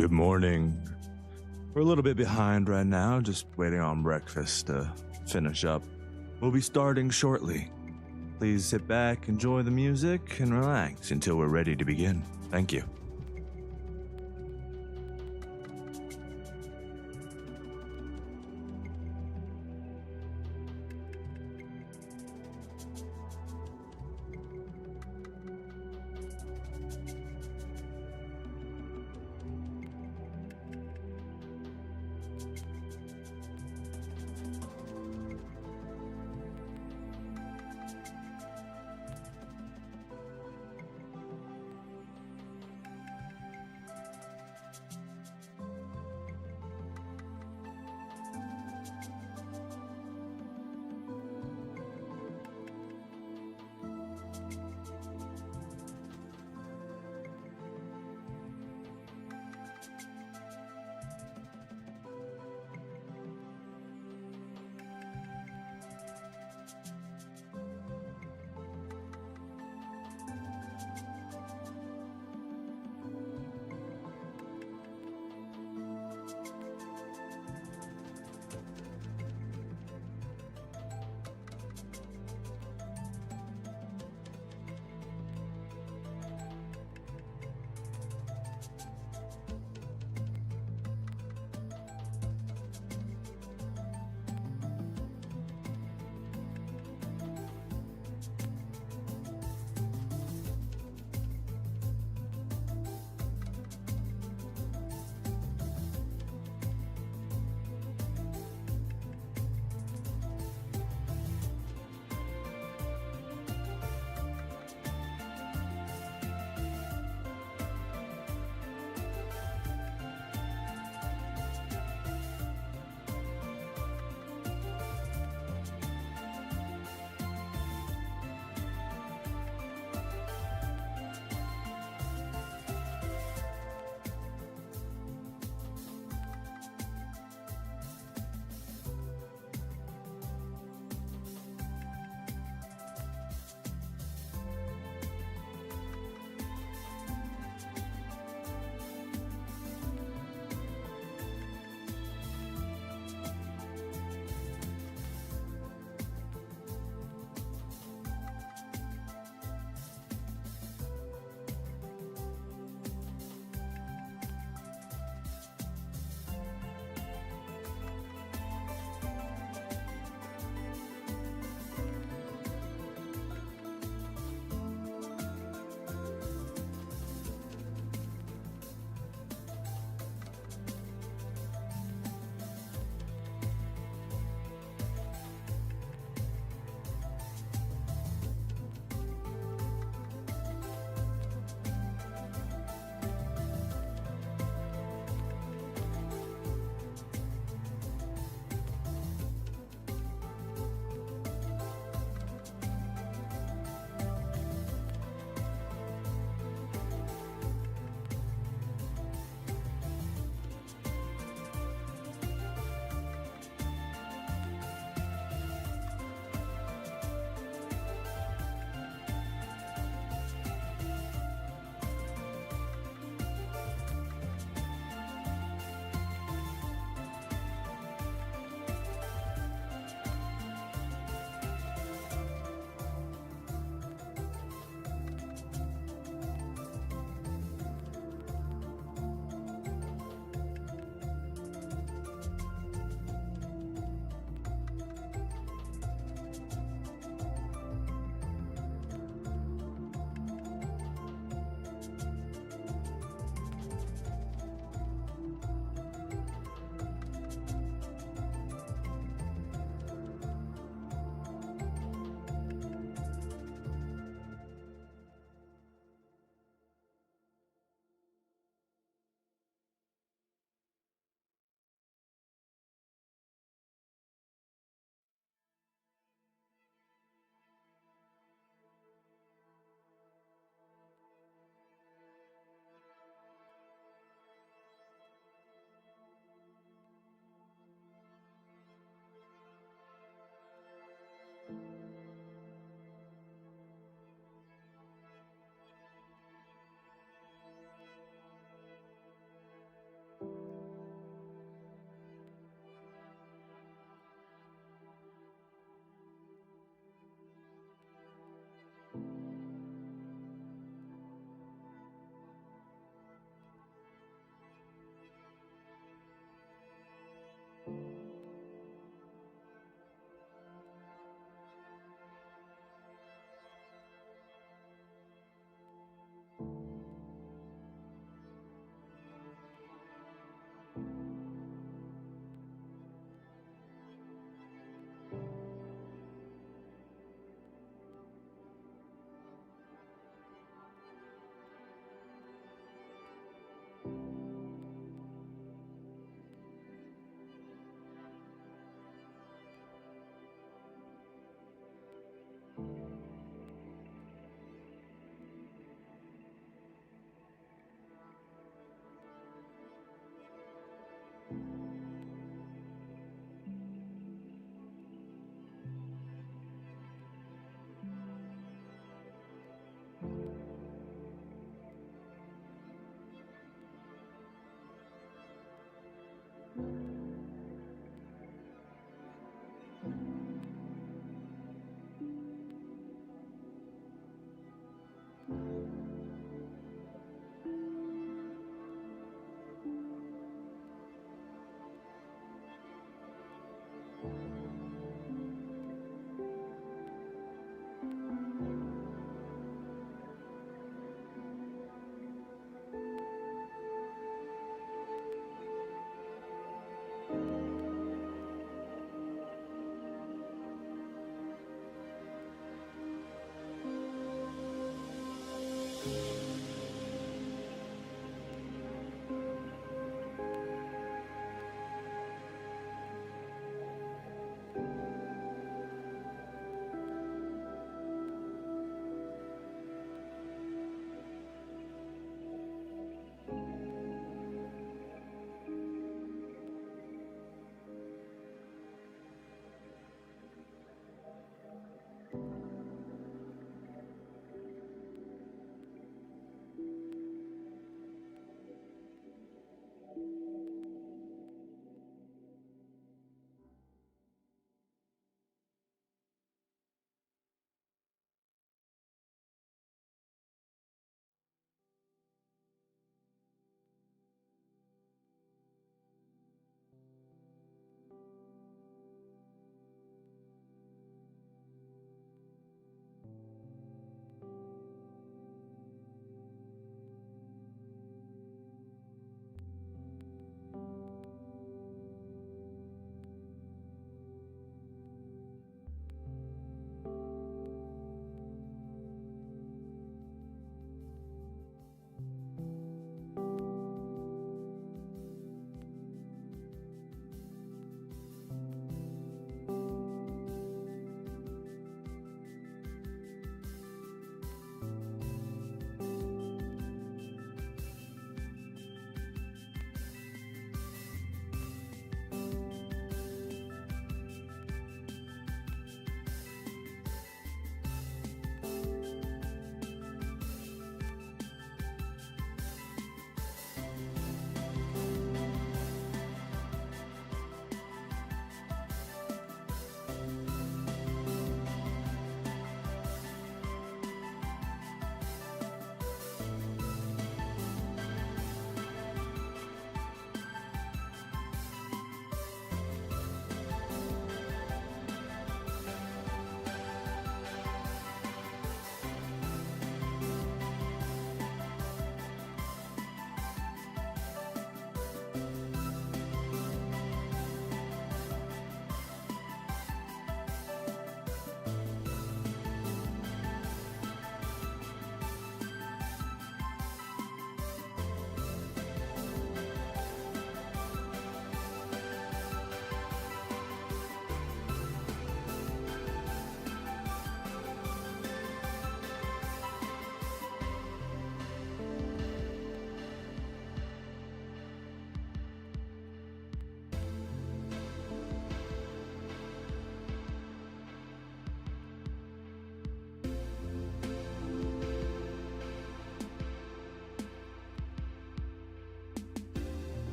Good morning. We're a little bit behind right now, just waiting on breakfast to finish up. We'll be starting shortly. Please sit back, enjoy the music, and relax until we're ready to begin. Thank you.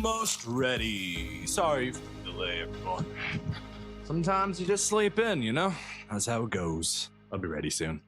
almost ready. Sorry for the delay, everyone. Sometimes you just sleep in, you know? That's how it goes. I'll be ready soon.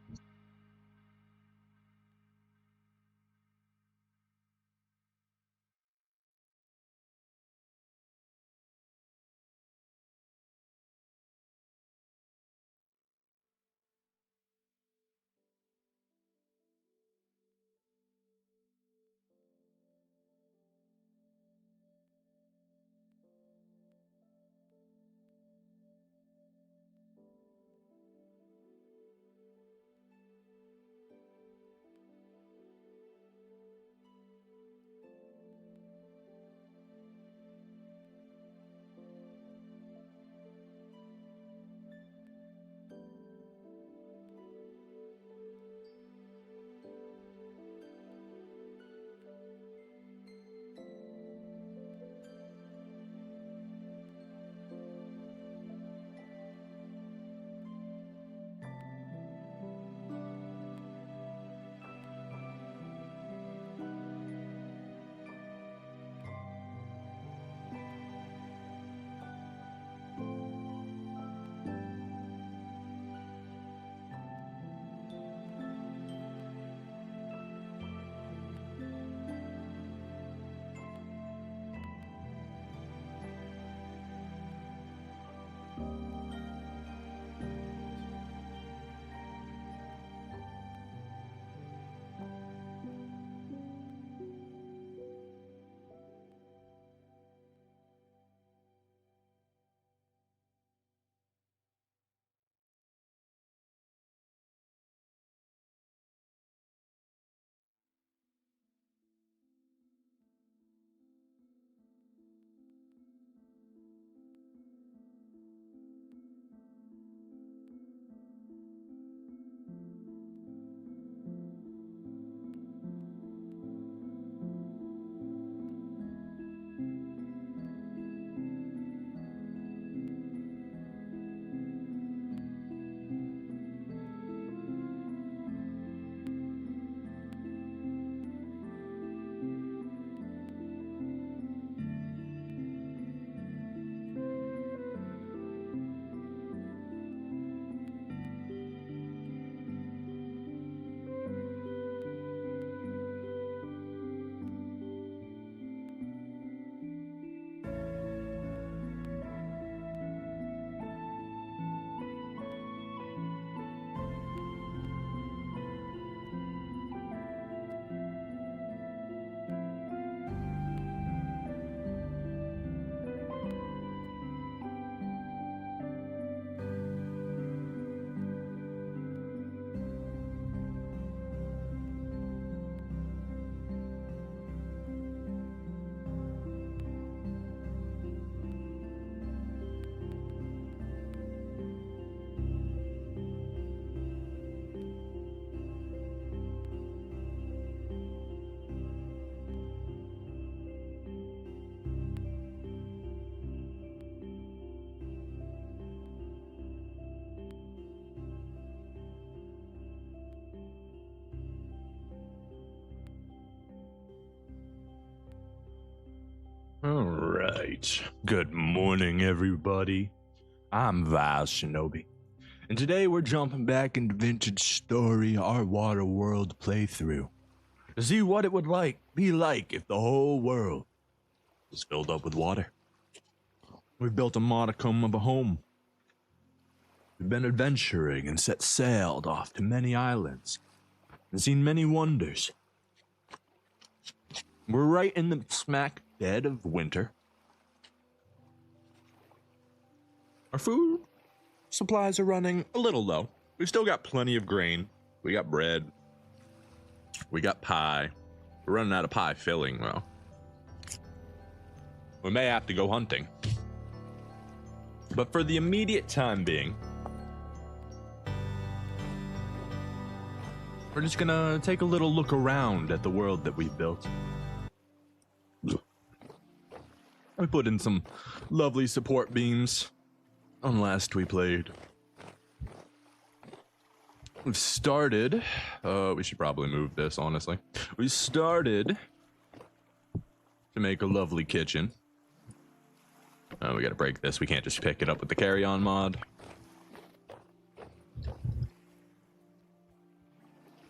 All right. Good morning, everybody. I'm Val Shinobi, and today we're jumping back into Vintage Story, our WaterWorld playthrough, to see what it would be like if the whole world was filled up with water. We've built a modicum of a home. We've been adventuring and set sailed off to many islands and seen many wonders. We're right in the smack dead of winter. Our food supplies are running a little low. We've still got plenty of grain. We got bread. We got pie. We're running out of pie filling, though. We may have to go hunting. But for the immediate time being, we're just gonna take a little look around at the world that we've built. We put in some lovely support beams on last we played. We've started, we should probably move this, honestly. We started to make a lovely kitchen. Oh, we gotta break this. We can't just pick it up with the carry-on mod.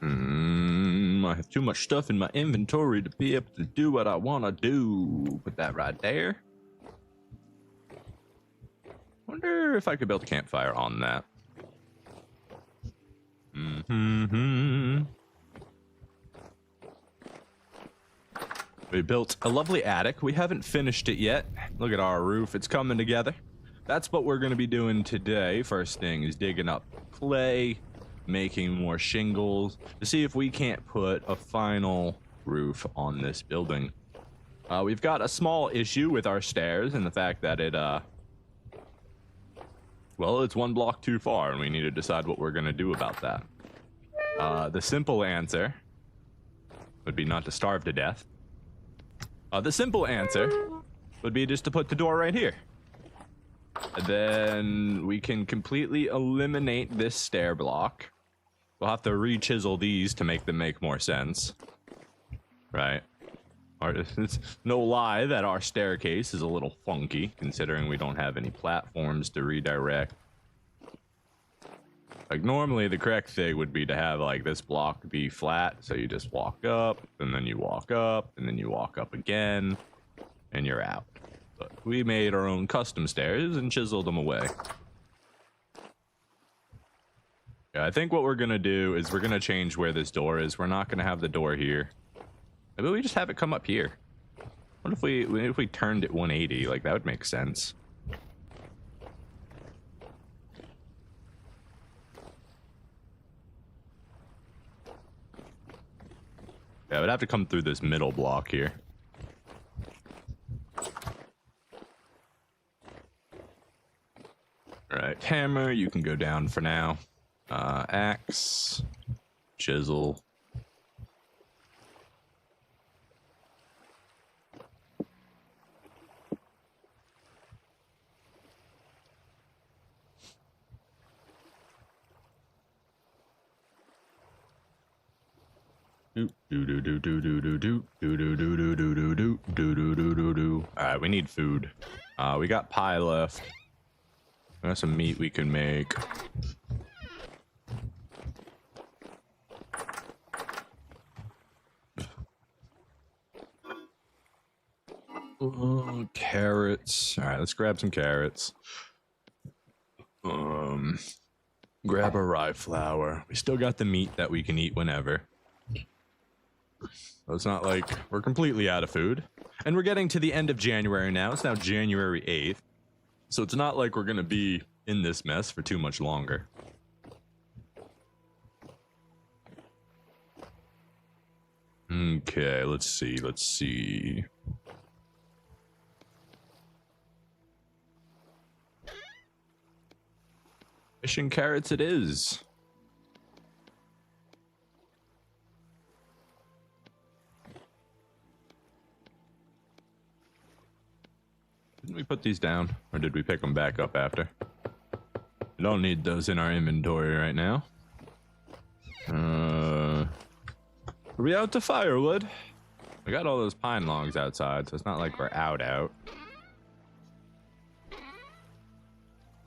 I have too much stuff in my inventory to be able to do what I want to do. Put that right there. Wonder if I could build a campfire on that. We built a lovely attic. We haven't finished it yet. Look at our roof. It's coming together. That's what we're going to be doing today. First thing is digging up clay, making more shingles to see if we can't put a final roof on this building. We've got a small issue with our stairs and the fact that it, well, it's one block too far and we need to decide what we're going to do about that. The simple answer would be not to starve to death. The simple answer would be just to put the door right here. And then we can completely eliminate this stair block. We'll have to re-chisel these to make them make more sense. Right? It's no lie that our staircase is a little funky, considering we don't have any platforms to redirect. Like, normally the correct thing would be to have, like, this block be flat, so you just walk up, and then you walk up, and then you walk up again, and you're out. But we made our own custom stairs and chiseled them away. Yeah, I think what we're gonna do is we're gonna change where this door is. We're not gonna have the door here. Maybe we just have it come up here. What if we turned it 180? Like, that would make sense. Yeah, I would have to come through this middle block here. Alright, hammer, you can go down for now. Axe, chisel. Alright, we need food. We got pie left. There's some meat we can make. Carrots. Alright, let's grab some carrots. Grab a rye flour. We still got the meat that we can eat whenever. So it's not like we're completely out of food. And we're getting to the end of January now. It's now January 8th. So it's not like we're going to be in this mess for too much longer. Okay, let's see. Fish and carrots it is. Didn't we put these down? Or did we pick them back up after? We don't need those in our inventory right now. Are we out to firewood? We got all those pine logs outside, so it's not like we're out.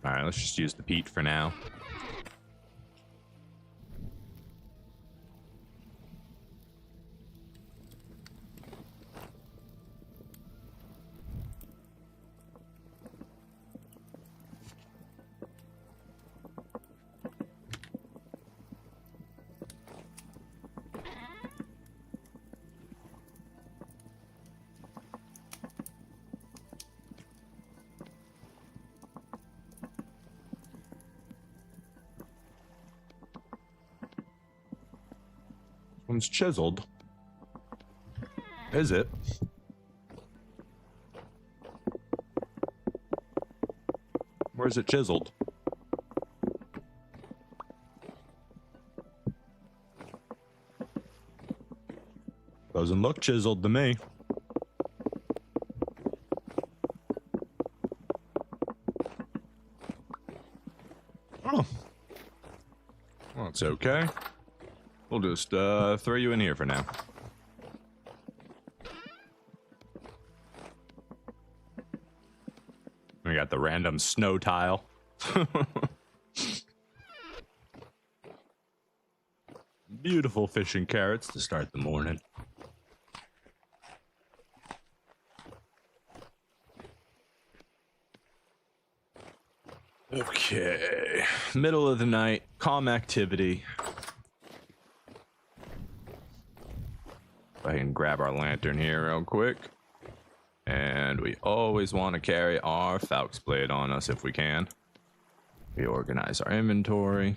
Alright, let's just use the peat for now. One's chiseled. Is it? Where's it chiseled? Doesn't look chiseled to me. Oh. Well, it's okay. We'll just throw you in here for now. We got the random snow tile. Beautiful fishing carrots to start the morning. Okay, middle of the night, calm activity. I can grab our lantern here real quick. And we always want to carry our Falx blade on us if we can. We organize our inventory.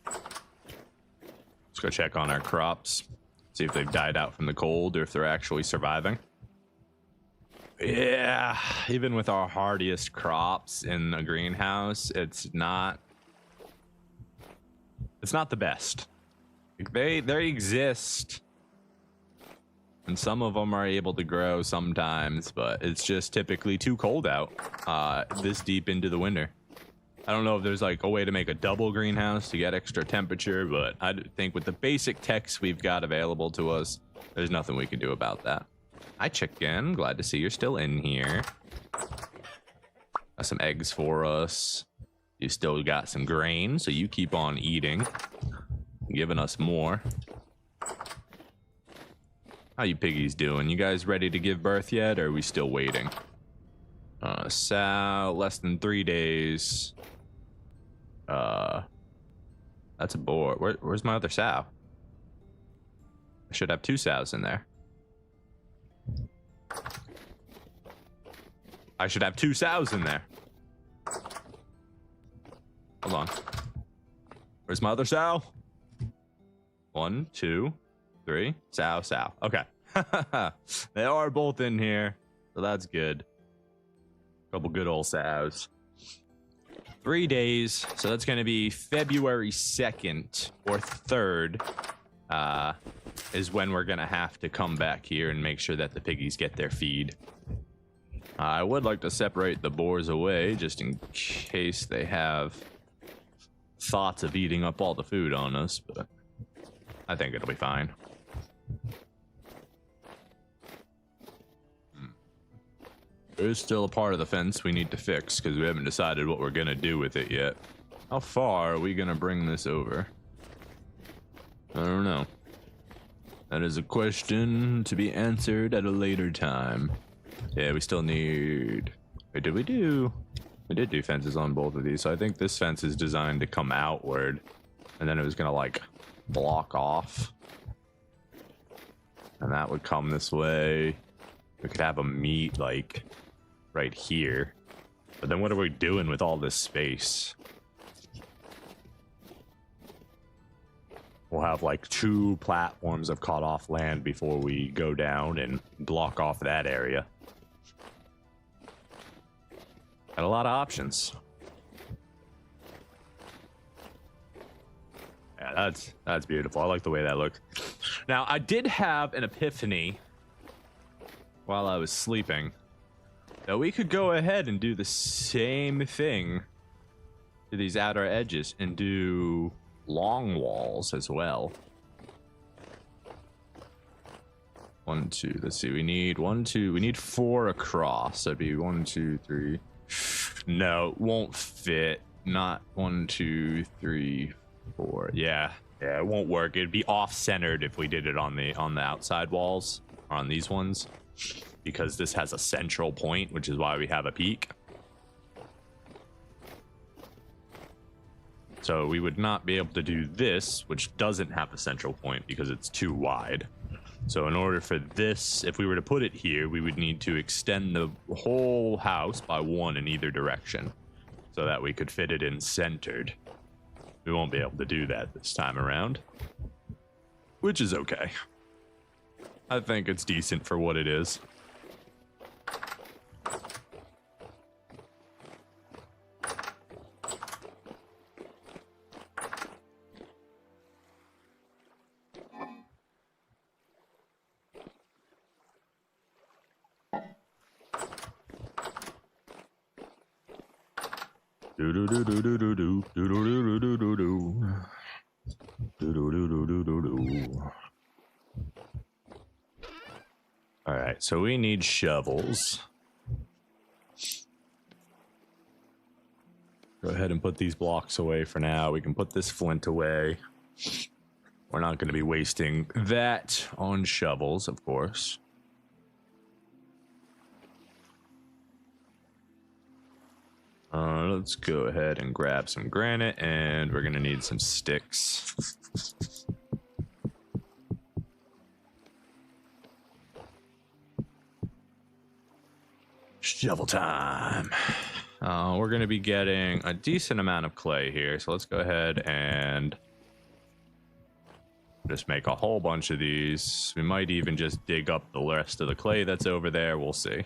Let's go check on our crops. See if they've died out from the cold or if they're actually surviving. Yeah, even with our hardiest crops in a greenhouse, it's not the best. They exist, and some of them are able to grow sometimes, but it's just typically too cold out this deep into the winter. I don't know if there's like a way to make a double greenhouse to get extra temperature, but I think with the basic techs we've got available to us, there's nothing we can do about that. Hi, chicken. Glad to see you're still in here. Got some eggs for us. You still got some grain, so you keep on eating. Giving us more. How you piggies doing? You guys ready to give birth yet, or are we still waiting? Sow, less than 3 days. That's a boar. Where's my other sow? I should have 2 sows in there. I should have 2 sows in there. Hold on. Where's my other sow? 1, 2, 3. Sow. Okay. They are both in here, so that's good. Couple good old sows. 3 days, so that's going to be February 2nd or 3rd is when we're going to have to come back here and make sure that the piggies get their feed. I would like to separate the boars away just in case they have thoughts of eating up all the food on us, but I think it'll be fine. There's still a part of the fence we need to fix because we haven't decided what we're going to do with it yet. How far are we going to bring this over? I don't know. That is a question to be answered at a later time. Yeah, we still need... Wait, did we do... We did do fences on both of these, so I think this fence is designed to come outward. And then it was going to, like, block off. And that would come this way. We could have them meet, like, right here. But then what are we doing with all this space? We'll have, like, 2 platforms of cut-off land before we go down and block off that area. Got a lot of options. Yeah, that's beautiful. I like the way that looks. Now, I did have an epiphany while I was sleeping that we could go ahead and do the same thing to these outer edges and do long walls as well. 1, 2, let's see, we need 1, 2, we need 4 across. That'd be 1, 2, 3. No, it won't fit. Not 1, 2, 3, 4. Yeah, it won't work. It'd be off-centered if we did it on the outside walls, or on these ones, because this has a central point, which is why we have a peak. So we would not be able to do this, which doesn't have a central point because it's too wide. So in order for this, if we were to put it here, we would need to extend the whole house by 1 in either direction so that we could fit it in centered. We won't be able to do that this time around, which is okay. I think it's decent for what it is. All right, so we need shovels. Go ahead and put these blocks away for now. We can put this flint away. We're not going to be wasting that on shovels, of course. Let's go ahead and grab some granite, and we're going to need some sticks. Shovel time. We're going to be getting a decent amount of clay here, so let's go ahead and just make a whole bunch of these. We might even just dig up the rest of the clay that's over there. We'll see.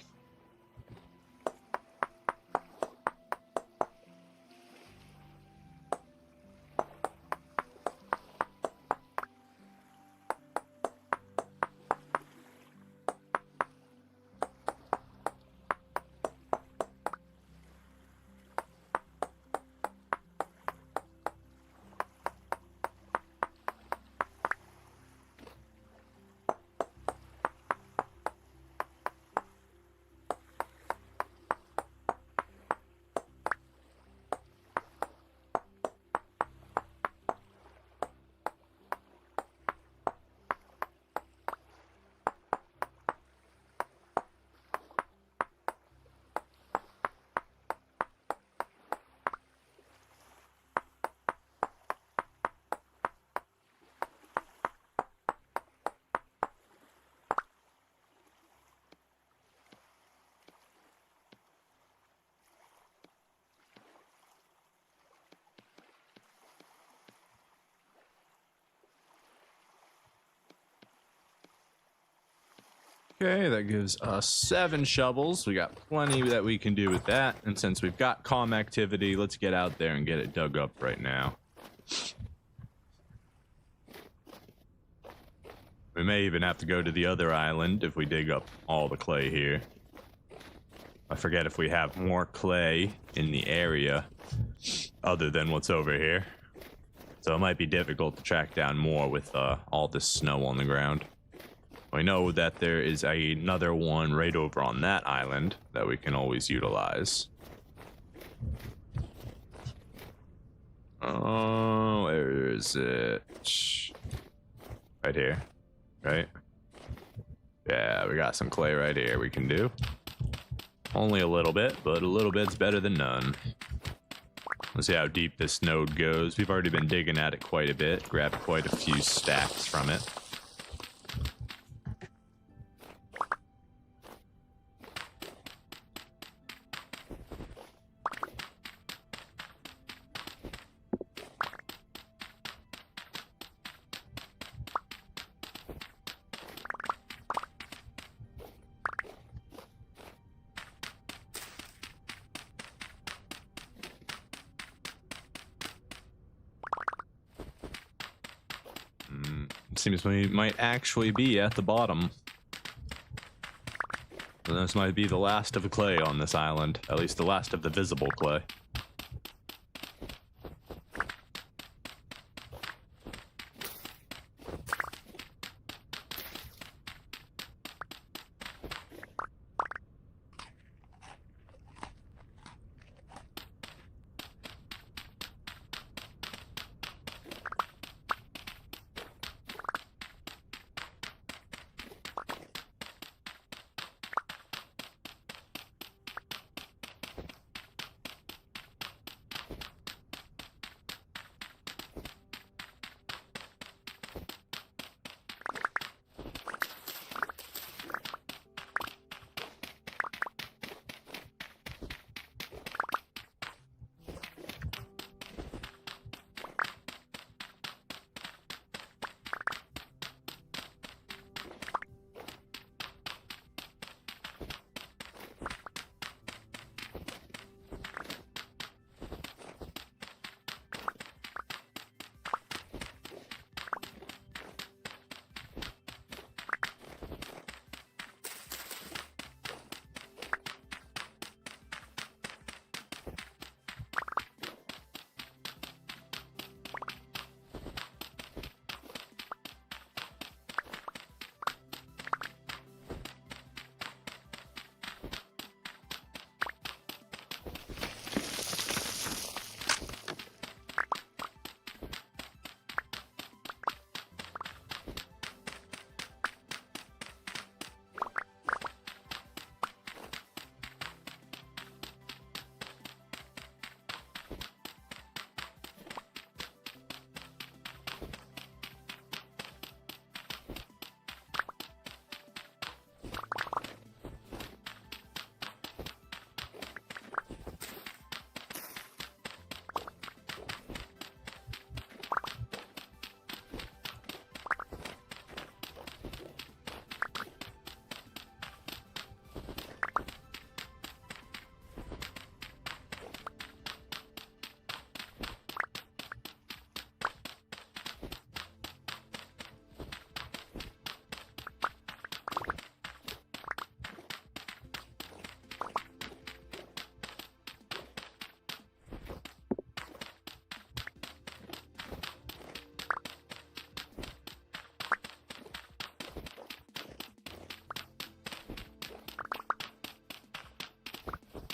Okay, that gives us 7 shovels. We got plenty that we can do with that. And since we've got calm activity, let's get out there and get it dug up right now. We may even have to go to the other island if we dig up all the clay here. I forget if we have more clay in the area other than what's over here. So it might be difficult to track down more with all this snow on the ground. We know that there is another one right over on that island that we can always utilize. Oh, where is it? Right here, right? Yeah, we got some clay right here we can do. Only a little bit, but a little bit's better than none. Let's see how deep this node goes. We've already been digging at it quite a bit, grabbed quite a few stacks from it. Seems we might actually be at the bottom. So this might be the last of the clay on this island. At least the last of the visible clay.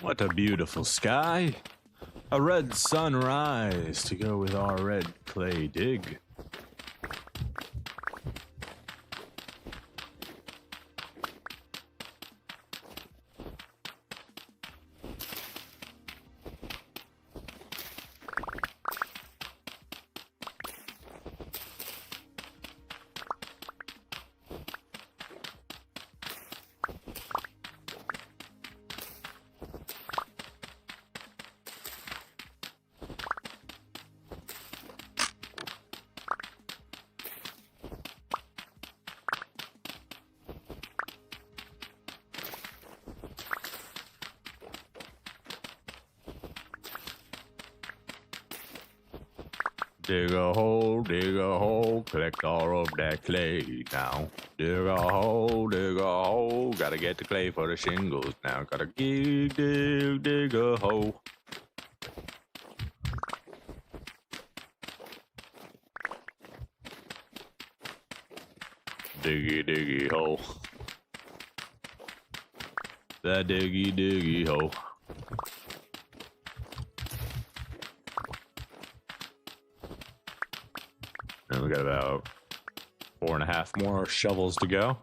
What a beautiful sky. A red sunrise to go with our red clay dig. Dig a hole, collect all of that clay now. Dig a hole, gotta get the clay for the shingles now. Gotta dig a hole. Diggy hole. That diggy hole. And we got about 4.5 more shovels to go.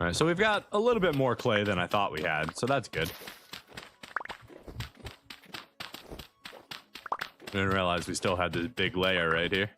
All right, so we've got a little bit more clay than I thought we had, so that's good. I didn't realize we still had this big layer right here.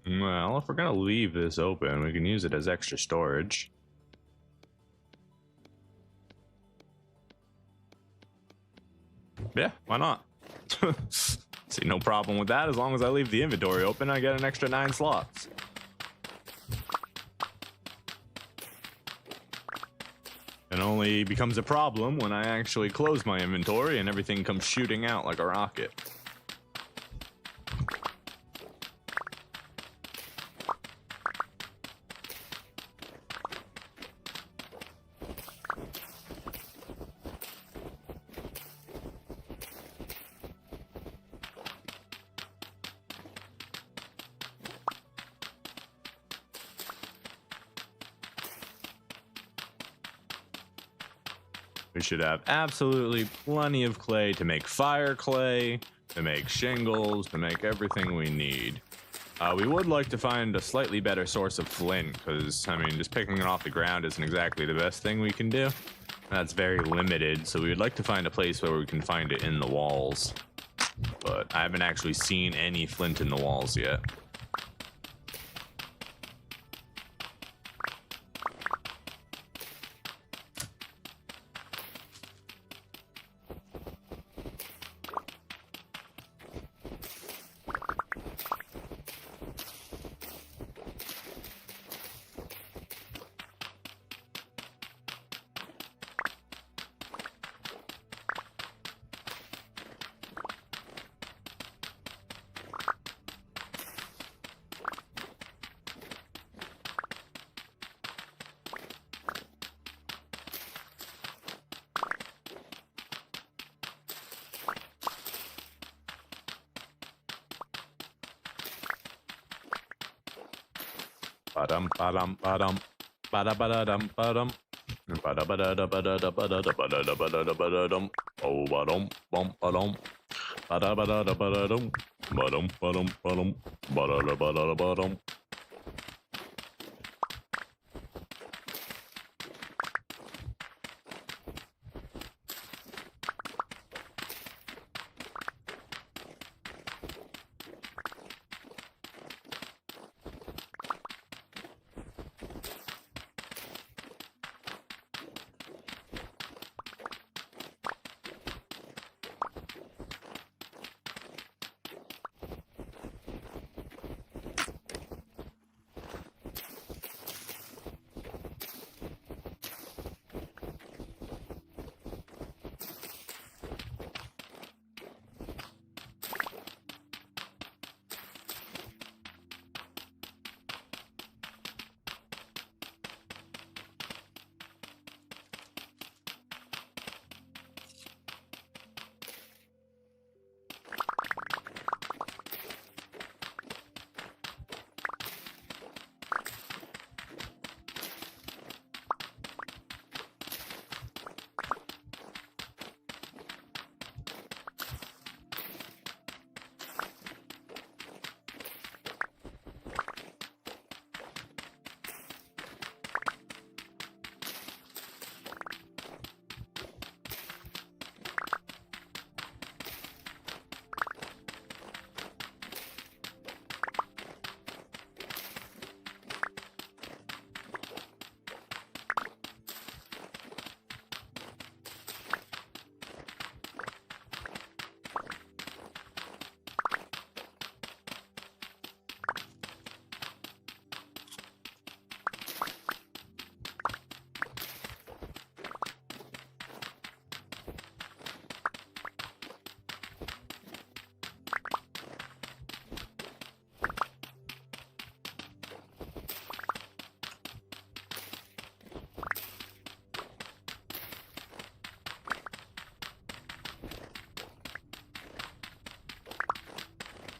Well, if we're gonna leave this open, we can use it as extra storage. Yeah, why not? See, no problem with that. As long as I leave the inventory open, I get an extra 9 slots. It only becomes a problem when I actually close my inventory and everything comes shooting out like a rocket. We should have absolutely plenty of clay to make fire clay, to make shingles, to make everything we need. We would like to find a slightly better source of flint, because, I mean, just picking it off the ground isn't exactly the best thing we can do. That's very limited, so we would like to find a place where we can find it in the walls. But I haven't actually seen any flint in the walls yet. Badum badum badum bada bada dum badum bada bada da bada da bada da bada da bada da bada dum oh badum bum badum bada bada da bada dum badum badum badum bada da bada da badum.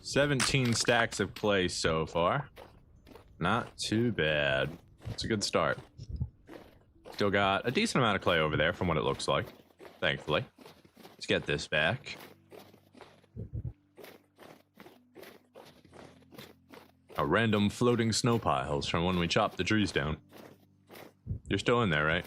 "17 stacks of clay so far. Not too bad. It's a good start. Still got a decent amount of clay over there from what it looks like, thankfully. Let's get this back. A random floating snow piles from when we chopped the trees down. You're still in there, right?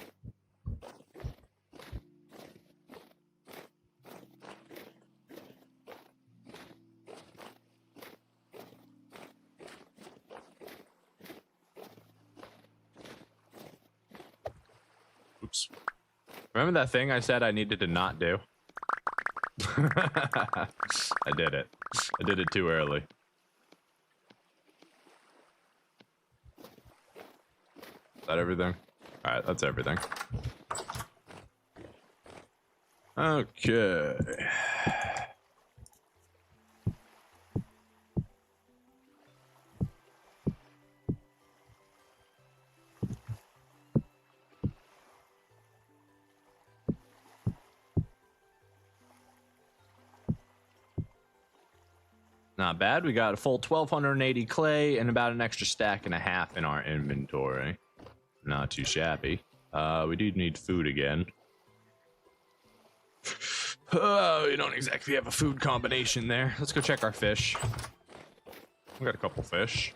Oops. Remember that thing I said I needed to not do? I did it. I did it too early. Is that everything? Alright, that's everything. Okay. Not bad. We got a full 1,280 clay and about an extra stack and a half in our inventory. Not too shabby. We do need food again. Oh, we don't exactly have a food combination there. Let's go check our fish. We got a couple fish.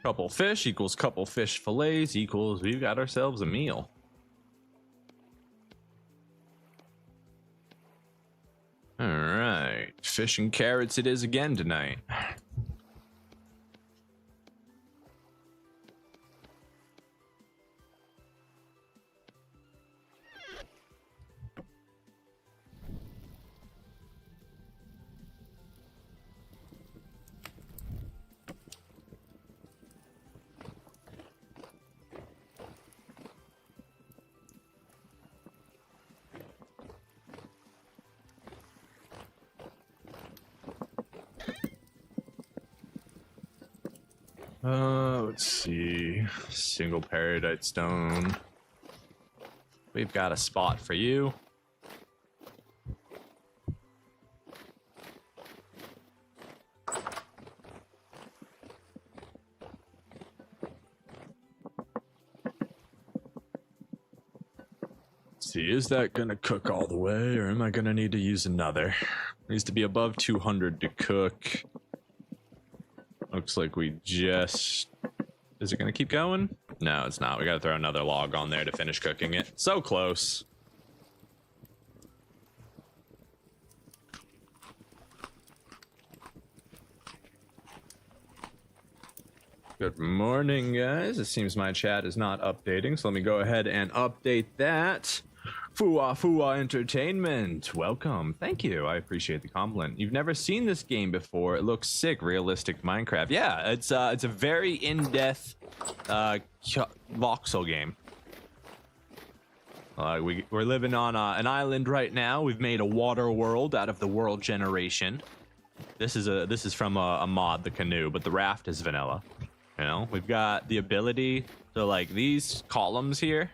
Couple fish equals couple fish fillets equals we've got ourselves a meal. All right, fish and carrots it is again tonight. Let's see. Single peridot stone. We've got a spot for you. Let's see, is that gonna cook all the way, or am I gonna need to use another? Needs to be above 200 to cook. Looks like we just... Is it going to keep going? No, it's not. We got to throw another log on there to finish cooking it. So close. Good morning, guys. It seems my chat is not updating, so let me go ahead and update that. Fua Entertainment, welcome. Thank you. I appreciate the compliment. You've never seen this game before. It looks sick. Realistic Minecraft. Yeah, it's a very in-depth voxel game. We're living on an island right now. We've made a water world out of the world generation. This is from a mod, the Canoe, but the raft is vanilla. You know, we've got the ability to, like, these columns here.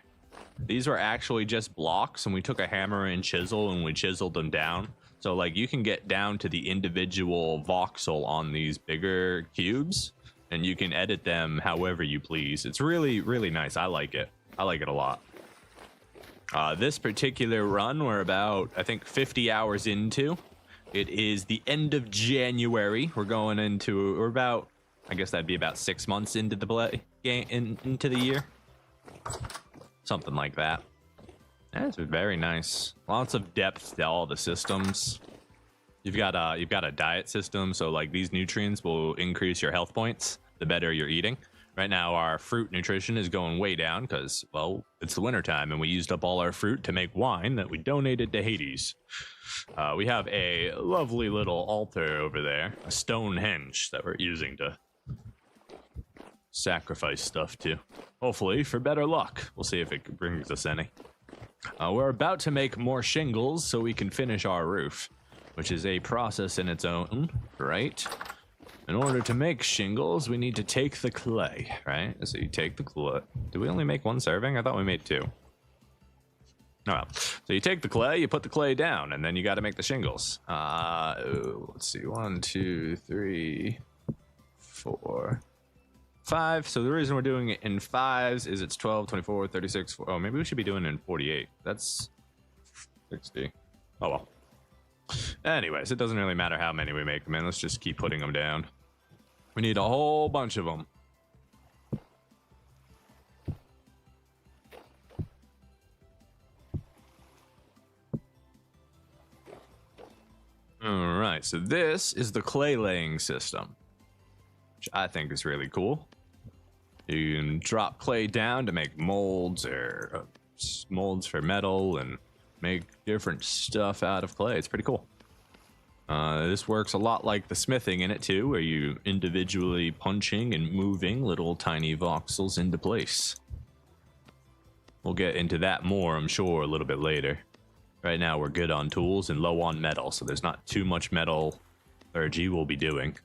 These were actually just blocks, and we took a hammer and chisel and we chiseled them down. So, like, you can get down to the individual voxel on these bigger cubes, and you can edit them however you please. It's really, really nice. I like it. I like it a lot. This particular run, we're about, I think, 50 hours into. It is the end of January. We're about, I guess that'd be about 6 months into the play game, into the year. Something like that. That's very nice. Lots of depth to all the systems. You've got a diet system, so like these nutrients will increase your health points the better you're eating. Right now our fruit nutrition is going way down because, well, it's the winter time and we used up all our fruit to make wine that we donated to Hades. We have a lovely little altar over there, a Stonehenge that we're using to sacrifice stuff to. Hopefully for better luck. We'll see if it brings us any. We're about to make more shingles so we can finish our roof, which is a process in its own, right? In order to make shingles, we need to take the clay, right? So you take the clay. Do we only make one serving? I thought we made two. Oh, well. So you take the clay, you put the clay down, and then you got to make the shingles. Let's see. 1, 2, 3, 4, 5. So the reason we're doing it in 5s is it's 12, 24, 36. Oh, maybe we should be doing it in 48. That's 60. Oh, well. Anyways, it doesn't really matter how many we make them in. Let's just keep putting them down. We need a whole bunch of them. All right, so this is the clay laying system, which I think is really cool. You can drop clay down to make molds or molds for metal and make different stuff out of clay. It's pretty cool. This works a lot like the smithing in it too, where you individually punching and moving little tiny voxels into place. We'll get into that more, I'm sure, a little bit later. Right now we're good on tools and low on metal, so there's not too much metal metallurgy we'll be doing.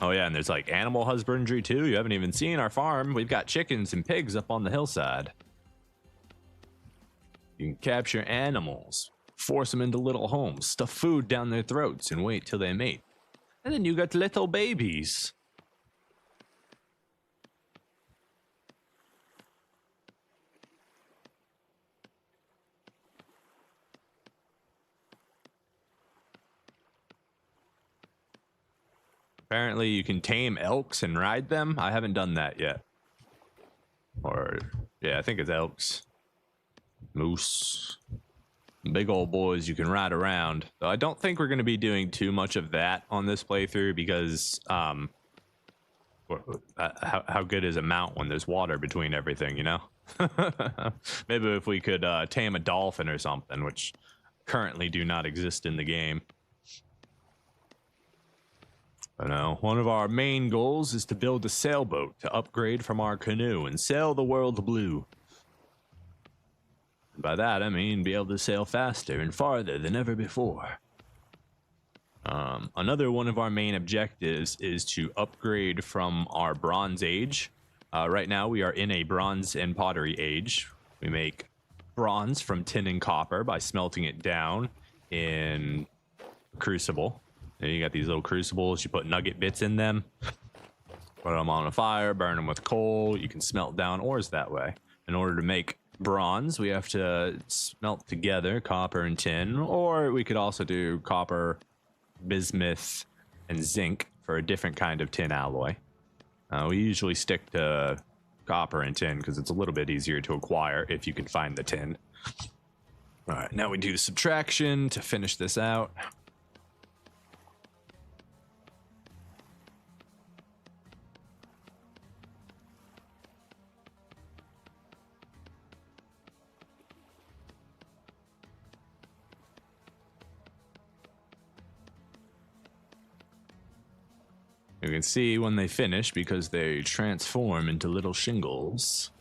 Oh yeah, and there's like animal husbandry too. You haven't even seen our farm. We've got chickens and pigs up on the hillside. You can capture animals, force them into little homes, stuff food down their throats, and wait till they mate. And then you got little babies. Apparently you can tame elks and ride them. I haven't done that yet. Or, yeah, I think it's elks. Moose. Big old boys you can ride around. Though I don't think we're going to be doing too much of that on this playthrough because, how good is a mount when there's water between everything, you know? Maybe if we could tame a dolphin or something, which currently do not exist in the game. I know. One of our main goals is to build a sailboat to upgrade from our canoe and sail the world blue. And by that, I mean be able to sail faster and farther than ever before. Another one of our main objectives is to upgrade from our Bronze Age. Right now, we are in a Bronze and Pottery Age. We make bronze from tin and copper by smelting it down in a crucible. And you got these little crucibles. You put nugget bits in them. Put them on a fire, burn them with coal. You can smelt down ores that way. In order to make bronze, we have to smelt together copper and tin, or we could also do copper, bismuth, and zinc for a different kind of tin alloy. We usually stick to copper and tin because it's a little bit easier to acquire if you can find the tin. All right, now we do subtraction to finish this out. You can see when they finish because they transform into little shingles.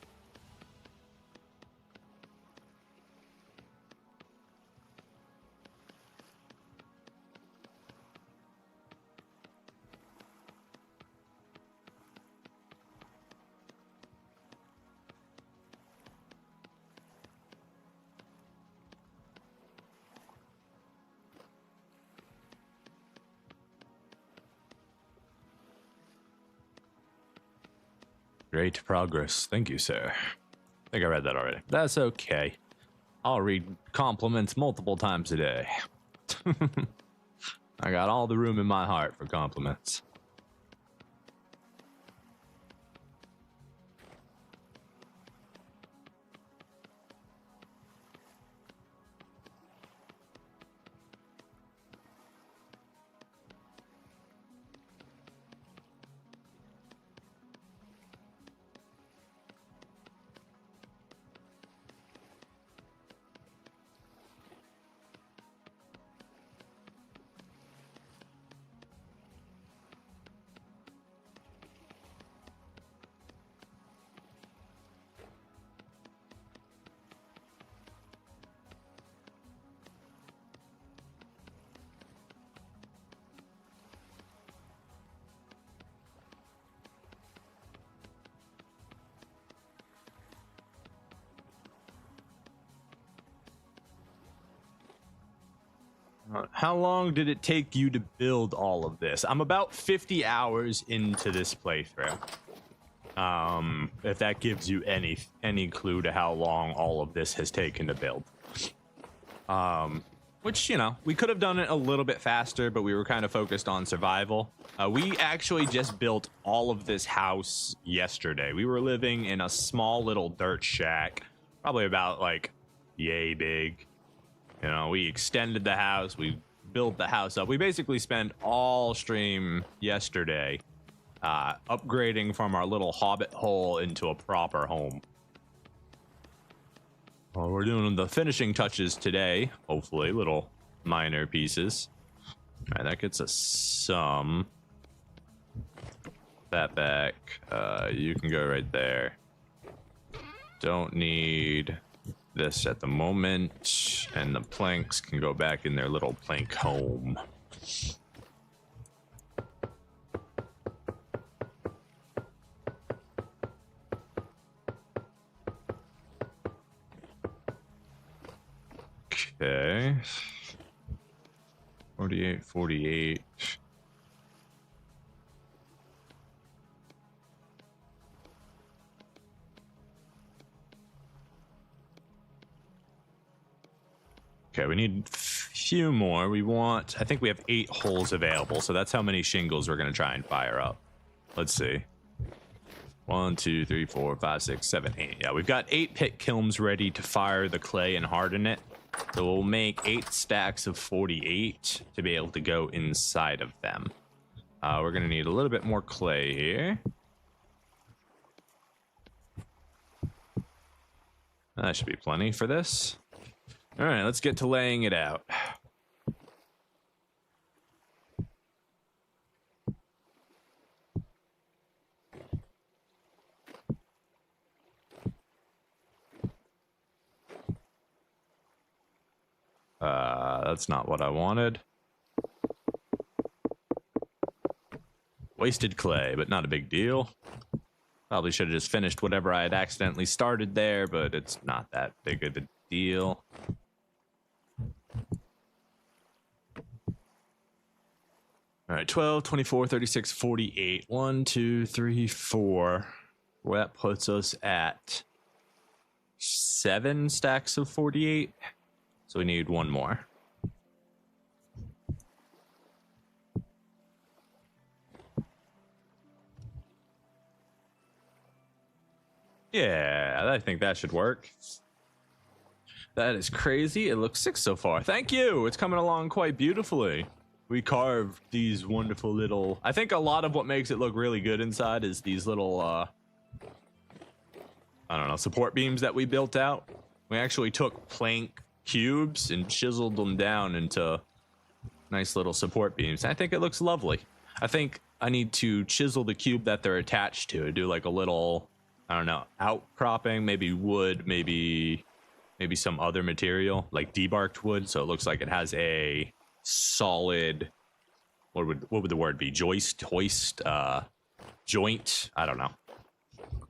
Great progress. Thank you, sir. I think I read that already. That's okay. I'll read compliments multiple times a day. I got all the room in my heart for compliments. How long did it take you to build all of this? I'm about 50 hours into this playthrough. If that gives you any clue to how long all of this has taken to build. Which, you know, we could have done it a little bit faster, but we were kind of focused on survival. We actually just built all of this house yesterday. We were living in a small little dirt shack, probably about like yay big. You know, we extended the house, we built the house up. We basically spent all stream yesterday upgrading from our little hobbit hole into a proper home. Well, we're doing the finishing touches today, hopefully, little minor pieces. All right, that gets us some. That back, you can go right there. Don't need this at the moment, and the planks can go back in their little plank home. Okay. 48, 48. Okay, we need a few more. I think we have 8 holes available, so that's how many shingles we're going to try and fire up. Let's see. 1, 2, 3, 4, 5, 6, 7, 8. Yeah, we've got 8 pit kilns ready to fire the clay and harden it. So we'll make 8 stacks of 48 to be able to go inside of them. We're going to need a little bit more clay here. That should be plenty for this. All right, let's get to laying it out. That's not what I wanted. Wasted clay, but not a big deal. Probably should have just finished whatever I had accidentally started there, but it's not that big of a deal. All right, 12, 24, 36, 48. 1, 2, 3, 4. Well, that puts us at 7 stacks of 48. So we need 1 more. Yeah, I think that should work. That is crazy. It looks 6 so far. Thank you. It's coming along quite beautifully. We carved these wonderful little... I think a lot of what makes it look really good inside is these little, I don't know, support beams that we built out. We actually took plank cubes and chiseled them down into nice little support beams. I think it looks lovely. I think I need to chisel the cube that they're attached to. Do like a little, I don't know, outcropping, maybe wood, maybe some other material, like debarked wood, so it looks like it has a solid, what would the word be? Hoist, joint, I don't know.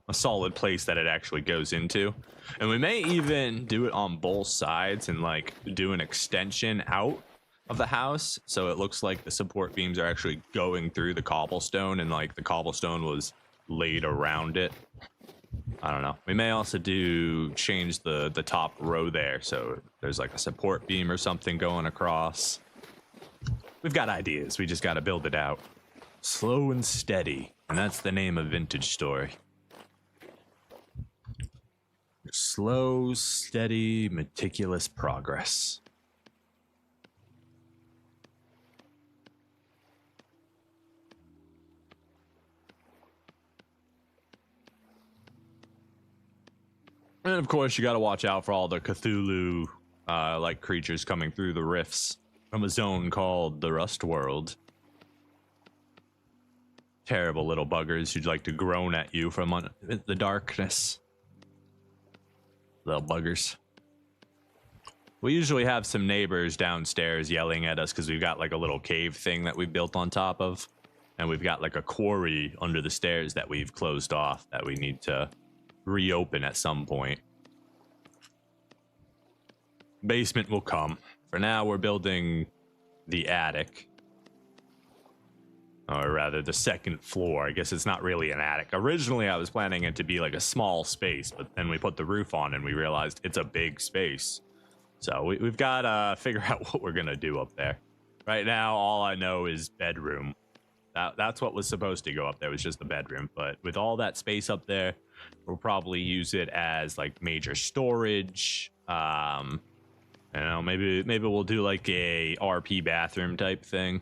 A solid place that it actually goes into. And we may even do it on both sides and like do an extension out of the house, so it looks like the support beams are actually going through the cobblestone and like the cobblestone was laid around it. I don't know. We may also change the top row there, so there's like a support beam or something going across. We've got ideas. We just got to build it out. Slow and steady, and that's the name of Vintage Story. Slow, steady, meticulous progress. And of course, you got to watch out for all the Cthulhu like creatures coming through the rifts from a zone called the Rust World. Terrible little buggers who'd like to groan at you from the darkness. Little buggers. We usually have some neighbors downstairs yelling at us because we've got like a little cave thing that we built on top of. And we've got like a quarry under the stairs that we've closed off that we need to reopen at some point. Basement will come. For now, we're building the attic. Or rather, the second floor. I guess it's not really an attic. Originally, I was planning it to be like a small space, but then we put the roof on and we realized it's a big space. So we've got to figure out what we're going to do up there. Right now, all I know is bedroom. That's what was supposed to go up there, was just the bedroom. But with all that space up there, we'll probably use it as like major storage. You know, maybe we'll do like a RP bathroom type thing.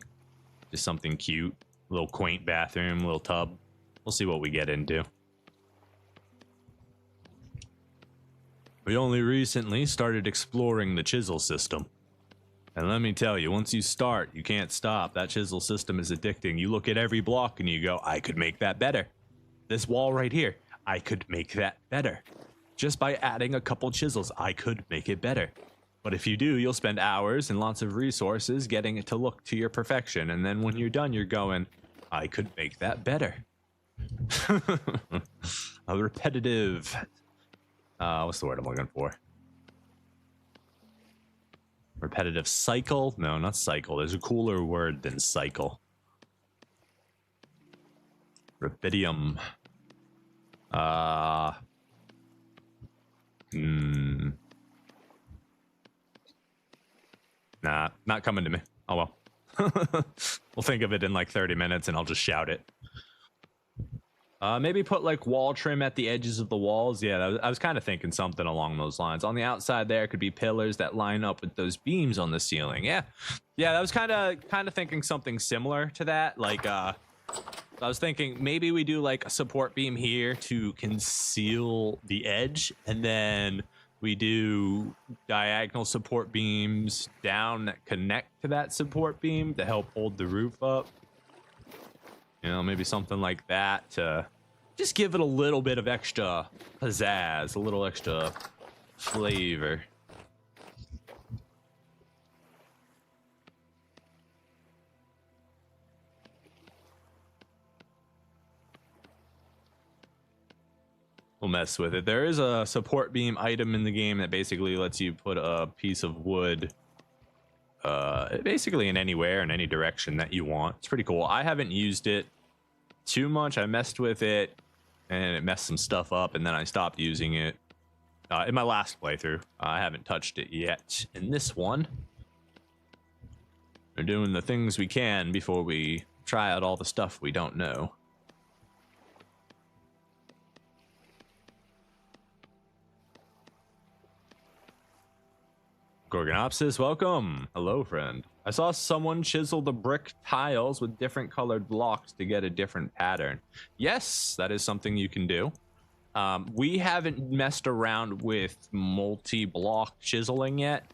Just something cute. A little quaint bathroom, little tub. We'll see what we get into. We only recently started exploring the chisel system. And let me tell you, once you start, you can't stop. That chisel system is addicting. You look at every block and you go, I could make that better. This wall right here, I could make that better. Just by adding a couple chisels, I could make it better. But if you do, you'll spend hours and lots of resources getting it to look to your perfection. And then when you're done, you're going, I could make that better. A repetitive, what's the word I'm looking for? Repetitive cycle? No, not cycle. There's a cooler word than cycle. Rubidium. Nah, not coming to me. Oh well. We'll think of it in like 30 minutes and I'll just shout it. Maybe put like wall trim at the edges of the walls. Yeah, I was kind of thinking something along those lines. On the outside there could be pillars that line up with those beams on the ceiling. Yeah, I was kind of thinking something similar to that. Like I was thinking maybe we do like a support beam here to conceal the edge, and then we do diagonal support beams down that connect to that support beam to help hold the roof up. You know, maybe something like that to just give it a little bit of extra pizzazz, a little extra flavor. We'll mess with it. There is a support beam item in the game that basically lets you put a piece of wood basically in anywhere, in any direction that you want. It's pretty cool. I haven't used it too much. I messed with it and it messed some stuff up, and then I stopped using it in my last playthrough. I haven't touched it yet in this one. We're doing the things we can before we try out all the stuff we don't know. Gorgonopsis, welcome. Hello, friend. I saw someone chisel the brick tiles with different colored blocks to get a different pattern. Yes, that is something you can do. We haven't messed around with multi-block chiseling yet.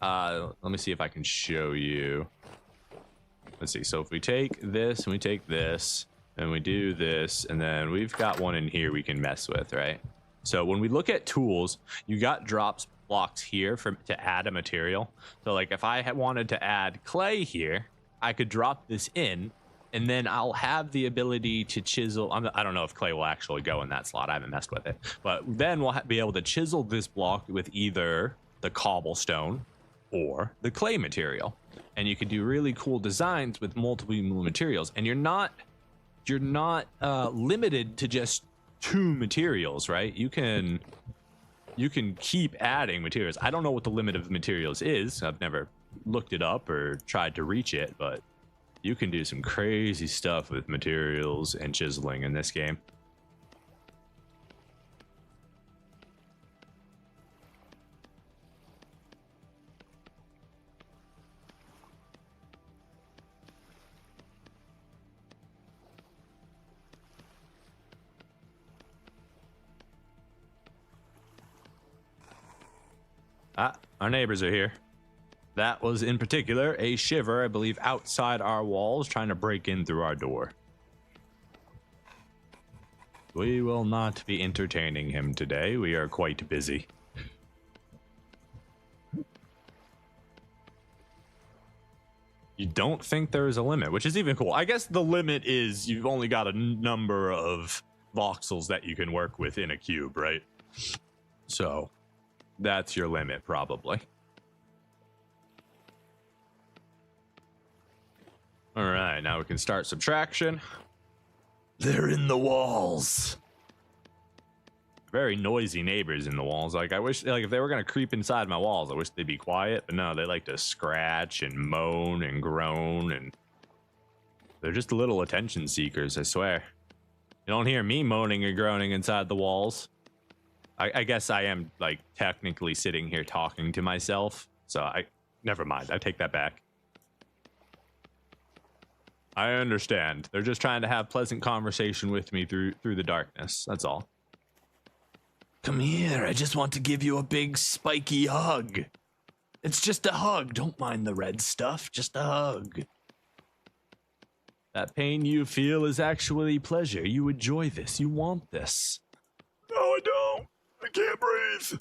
Let me see if I can show you. Let's see. So if we take this and we take this and we do this, and then we've got one in here we can mess with, right? So when we look at tools, you got drops blocks here to add a material. So like if I wanted to add clay here, I could drop this in, and then I'll have the ability to chisel. I don't know if clay will actually go in that slot. I haven't messed with it, but then we'll be able to chisel this block with either the cobblestone or the clay material, and you can do really cool designs with multiple materials. And you're not limited to just 2 materials, right? You can keep adding materials. I don't know what the limit of materials is. I've never looked it up or tried to reach it, but you can do some crazy stuff with materials and chiseling in this game. Ah, our neighbors are here. That was in particular a shiver, I believe, outside our walls trying to break in through our door. We will not be entertaining him today. We are quite busy. You don't think there is a limit, which is even cool. I guess the limit is you've only got a number of voxels that you can work with in a cube, right? So that's your limit, probably. All right, now we can start subtraction. They're in the walls. Very noisy neighbors in the walls. Like, I wish, like, if they were gonna creep inside my walls, I wish they'd be quiet. But no, they like to scratch and moan and groan, and they're just little attention seekers, I swear. You don't hear me moaning or groaning inside the walls. I guess I am, like, technically sitting here talking to myself. So never mind. I take that back. I understand. They're just trying to have pleasant conversation with me through the darkness. That's all. Come here. I just want to give you a big spiky hug. It's just a hug. Don't mind the red stuff. Just a hug. That pain you feel is actually pleasure. You enjoy this. You want this. No, I don't. I can't breathe.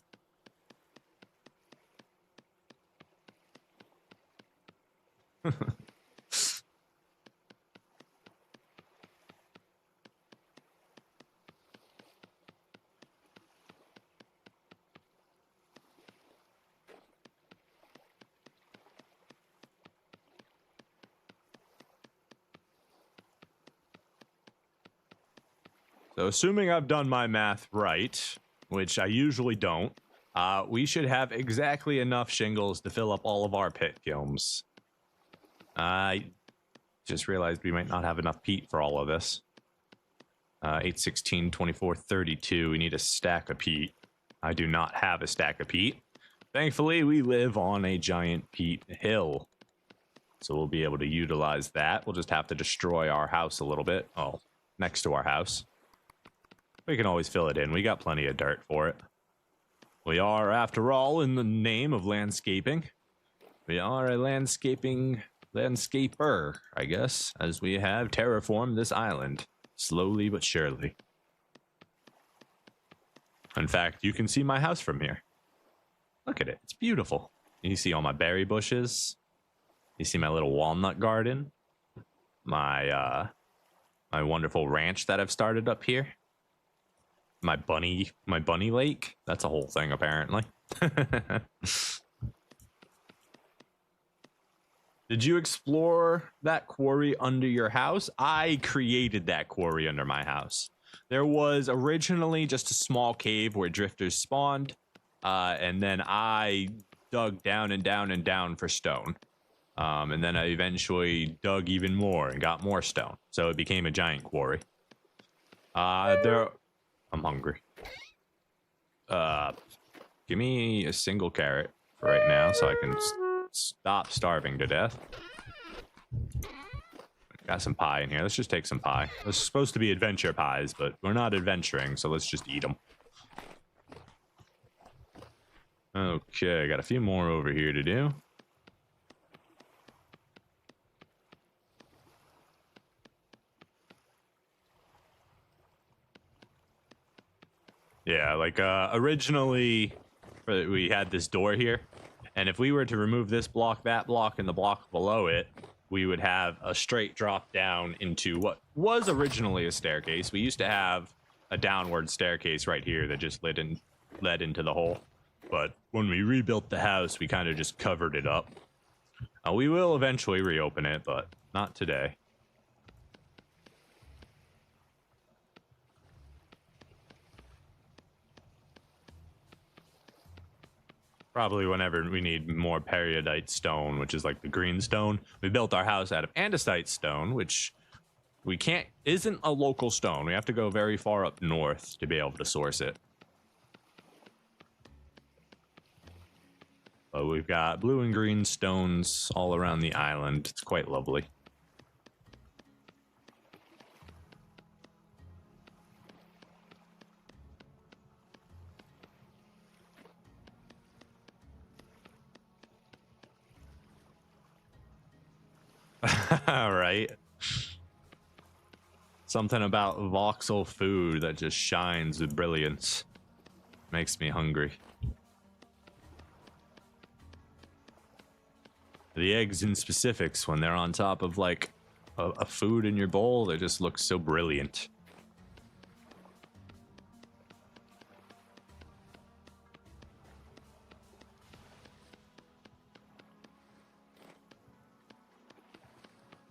So assuming I've done my math right, which I usually don't, we should have exactly enough shingles to fill up all of our pit kilns. I just realized we might not have enough peat for all of this. 8, 16, 24, 32. We need a stack of peat. I do not have a stack of peat. Thankfully, we live on a giant peat hill. So we'll be able to utilize that. We'll just have to destroy our house a little bit. Oh, next to our house. We can always fill it in. We got plenty of dirt for it. We are, after all, in the name of landscaping. We are a landscaper, I guess, as we have terraformed this island. Slowly but surely. In fact, you can see my house from here. Look at it. It's beautiful. You see all my berry bushes. You see my little walnut garden. My wonderful ranch that I've started up here. My bunny lake. That's a whole thing, apparently. Did you explore that quarry under your house? I created that quarry under my house. There was originally just a small cave where drifters spawned, and then I dug down and down and down for stone. And then I eventually dug even more and got more stone. So it became a giant quarry. I'm hungry. Give me a single carrot for right now so I can stop starving to death. Got some pie in here. Let's just take some pie. This is supposed to be adventure pies, but we're not adventuring, so let's just eat them. Okay, got a few more over here to do. Yeah, like originally we had this door here, and if we were to remove this block, that block, and the block below it, we would have a straight drop down into what was originally a staircase. We used to have a downward staircase right here that just led into the hole. But when we rebuilt the house, we kind of just covered it up. We will eventually reopen it, but not today. Probably whenever we need more periodite stone, which is like the green stone. We built our house out of andesite stone, which isn't a local stone. We have to go very far up north to be able to source it. But we've got blue and green stones all around the island. It's quite lovely. Right. Something about voxel food that just shines with brilliance. Makes me hungry. The eggs in specifics, when they're on top of like a food in your bowl, they just look so brilliant.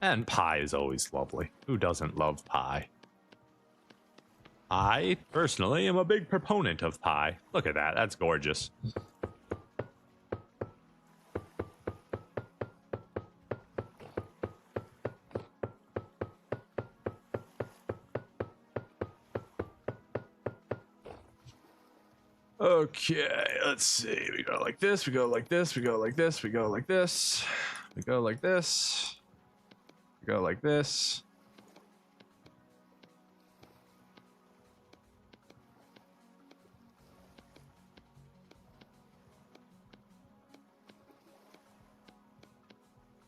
And pie is always lovely. Who doesn't love pie? I, personally, am a big proponent of pie. Look at that. That's gorgeous. Okay, let's see. We go like this, we go like this, we go like this, we go like this, we go like this. Go like this.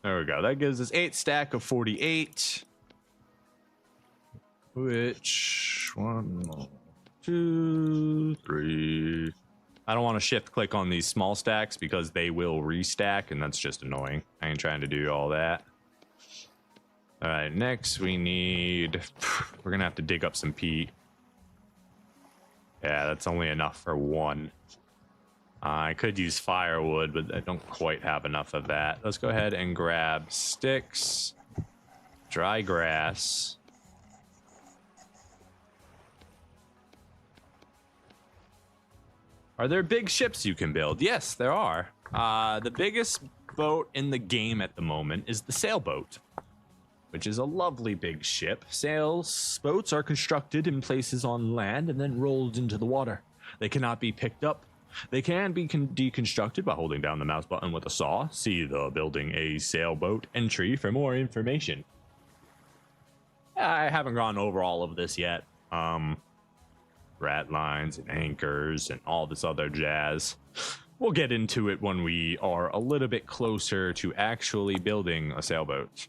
There we go. That gives us 8 stack of 48. Which 1, 2, 3. I don't want to shift click on these small stacks because they will restack, and that's just annoying. I ain't trying to do all that. All right, next we need, we're gonna have to dig up some peat. Yeah, that's only enough for 1. I could use firewood, but I don't quite have enough of that. Let's go ahead and grab sticks, dry grass, Are there big ships you can build? Yes, there are. The biggest boat in the game at the moment is the sailboat, which is a lovely big ship. Sailboats are constructed in places on land and then rolled into the water. They cannot be picked up. They can be deconstructed by holding down the mouse button with a saw. See the building a sailboat entry for more information. I haven't gone over all of this yet. Rat lines and anchors and all this other jazz. We'll get into it when we are a little bit closer to actually building a sailboat.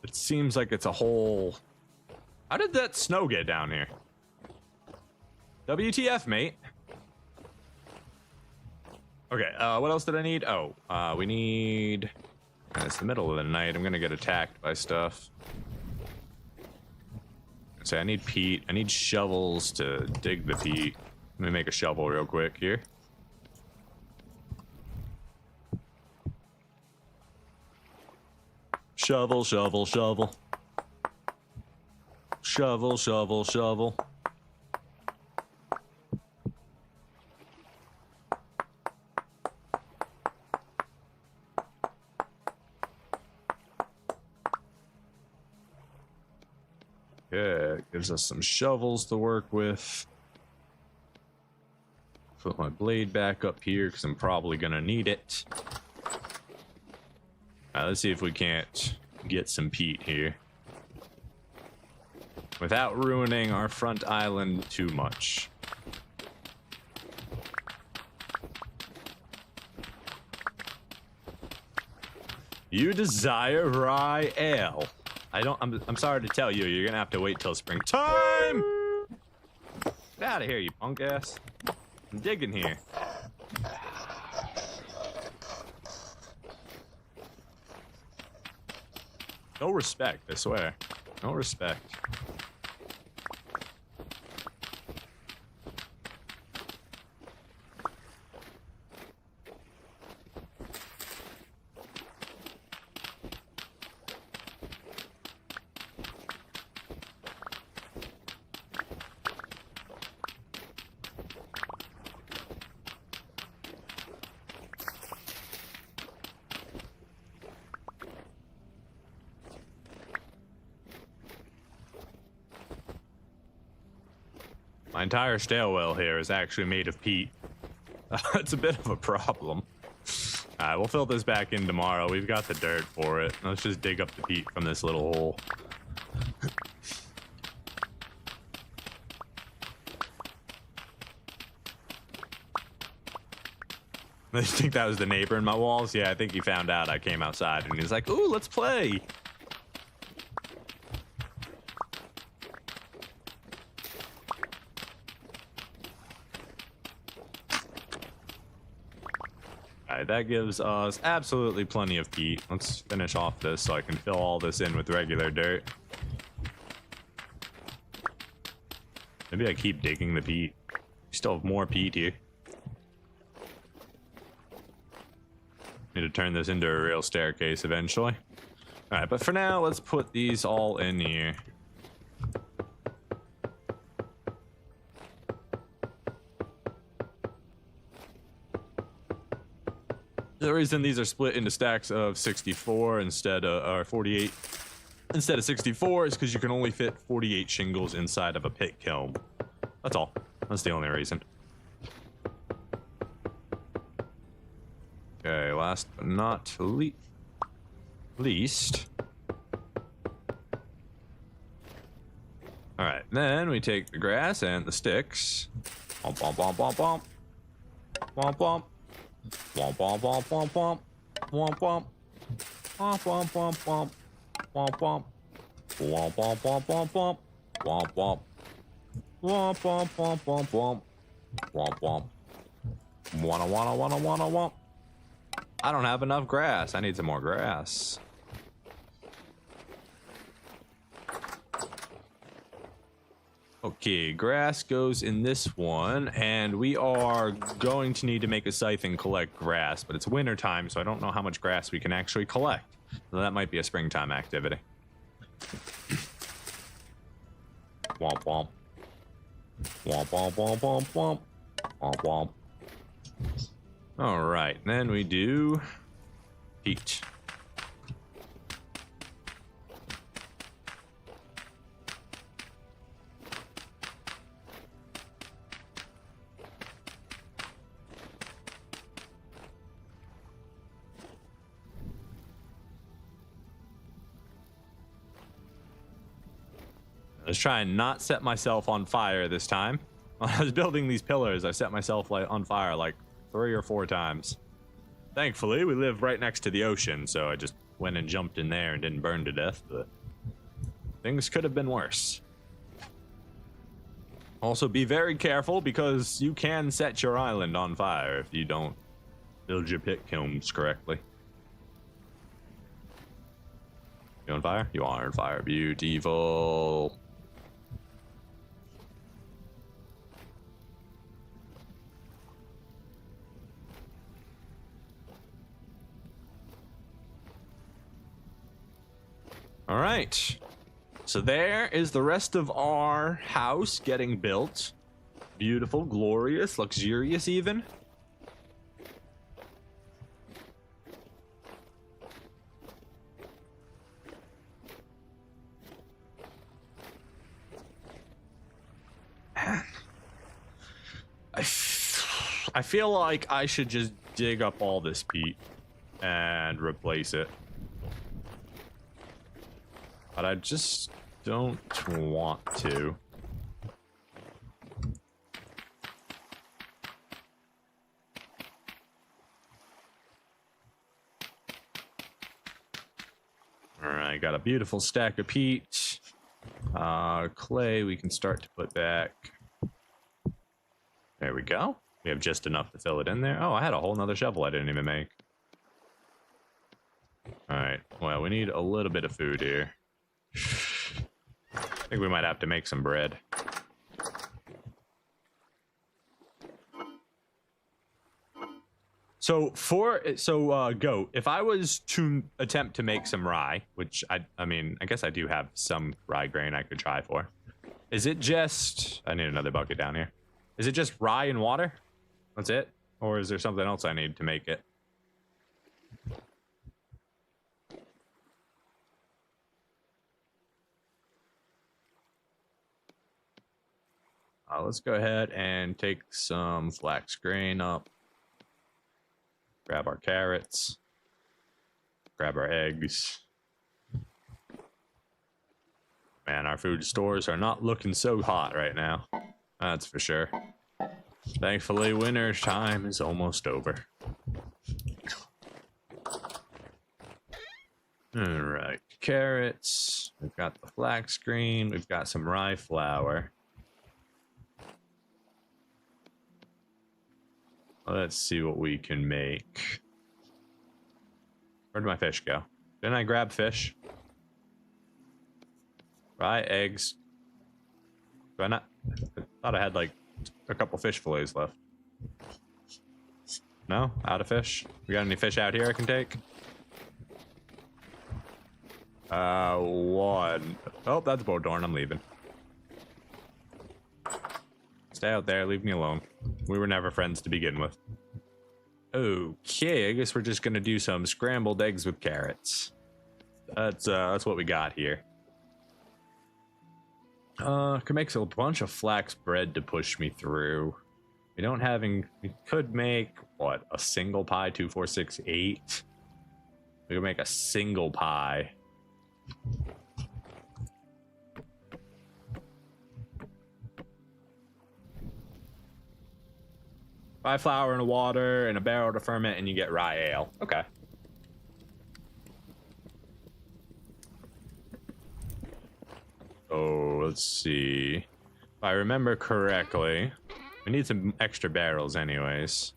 It seems like it's a whole... How did that snow get down here? WTF, mate. Okay, what else did I need? Oh, we need... It's the middle of the night. I'm gonna get attacked by stuff. So I need peat. I need shovels to dig the peat. Let me make a shovel real quick here. Shovel, shovel, shovel. Shovel, shovel, shovel. Yeah, it gives us some shovels to work with. Put my blade back up here because I'm probably gonna need it. Let's see if we can't get some peat here without ruining our front island too much. You desire rye ale. I'm sorry to tell you, you're gonna have to wait till springtime. Get out of here, you punk ass. I'm digging here. No respect, I swear. No respect. My entire stairwell here is actually made of peat. It's a bit of a problem. Alright, we'll fill this back in tomorrow. We've got the dirt for it. Let's just dig up the peat from this little hole. I think that was the neighbor in my walls. Yeah, I think he found out I came outside and he's like, ooh, let's play. Alright, that gives us absolutely plenty of peat. Let's finish off this so I can fill all this in with regular dirt. Maybe I keep digging the peat. We still have more peat here. Need to turn this into a real staircase eventually. Alright, but for now, let's put these all in here. The reason these are split into stacks of 64 instead of or 48 instead of 64 is because you can only fit 48 shingles inside of a pit kiln. That's all. That's the only reason. Okay, last but not least. Alright, then we take the grass and the sticks. Womp womp womp womp womp. Womp womp. Womp womp womp womp womp. Womp womp. Womp womp womp womp. Womp womp. Womp womp womp womp womp. Womp womp. Womp womp womp womp womp. Womp womp. Wanna wanna wanna wanna womp. I don't have enough grass. I need some more grass. Okay, grass goes in this one, and we are going to need to make a scythe and collect grass, but it's winter time, so I don't know how much grass we can actually collect. So that might be a springtime activity. Womp womp. Womp womp womp womp womp. Womp womp. Alright, then we do peach. I was trying not set myself on fire this time. When I was building these pillars, I set myself on fire like 3 or 4 times. Thankfully, we live right next to the ocean, so I just went and jumped in there and didn't burn to death, but things could have been worse. Also, be very careful because you can set your island on fire if you don't build your pit kilns correctly. You on fire? You are on fire. Beautiful. All right, so there is the rest of our house getting built. Beautiful, glorious, luxurious even. Man. I feel like I should just dig up all this peat and replace it. But I just don't want to. All right, got a beautiful stack of peat. Clay we can start to put back. There we go. We have just enough to fill it in there. Oh, I had a whole nother shovel I didn't even make. All right, well, we need a little bit of food here. I think we might have to make some bread. So goat, if I was to attempt to make some rye, which I mean, I guess I do have some rye grain I could try for. Is it just, I need another bucket down here. Is it just rye and water? That's it? Or is there something else I need to make it? Let's go ahead and take some flax grain up. Grab our carrots. Grab our eggs. Man, our food stores are not looking so hot right now. That's for sure. Thankfully, winter time is almost over. Alright, carrots. We've got the flax green. We've got some rye flour. Let's see what we can make. Where'd my fish go? Didn't I grab fish? Rye, eggs. Do I not? I thought I had like a couple fish fillets left. No? Out of fish? We got any fish out here I can take? One. Oh, that's Bodorn. I'm leaving. Stay out there. Leave me alone. We were never friends to begin with. Okay, I guess we're just gonna do some scrambled eggs with carrots. That's what we got here. Could make a bunch of flax bread to push me through. We could make what, a single pie, 2, 4, 6, 8. We could make a single pie. Rye flour and water and a barrel to ferment, and you get rye ale. Okay. Oh, let's see. If I remember correctly, we need some extra barrels anyways.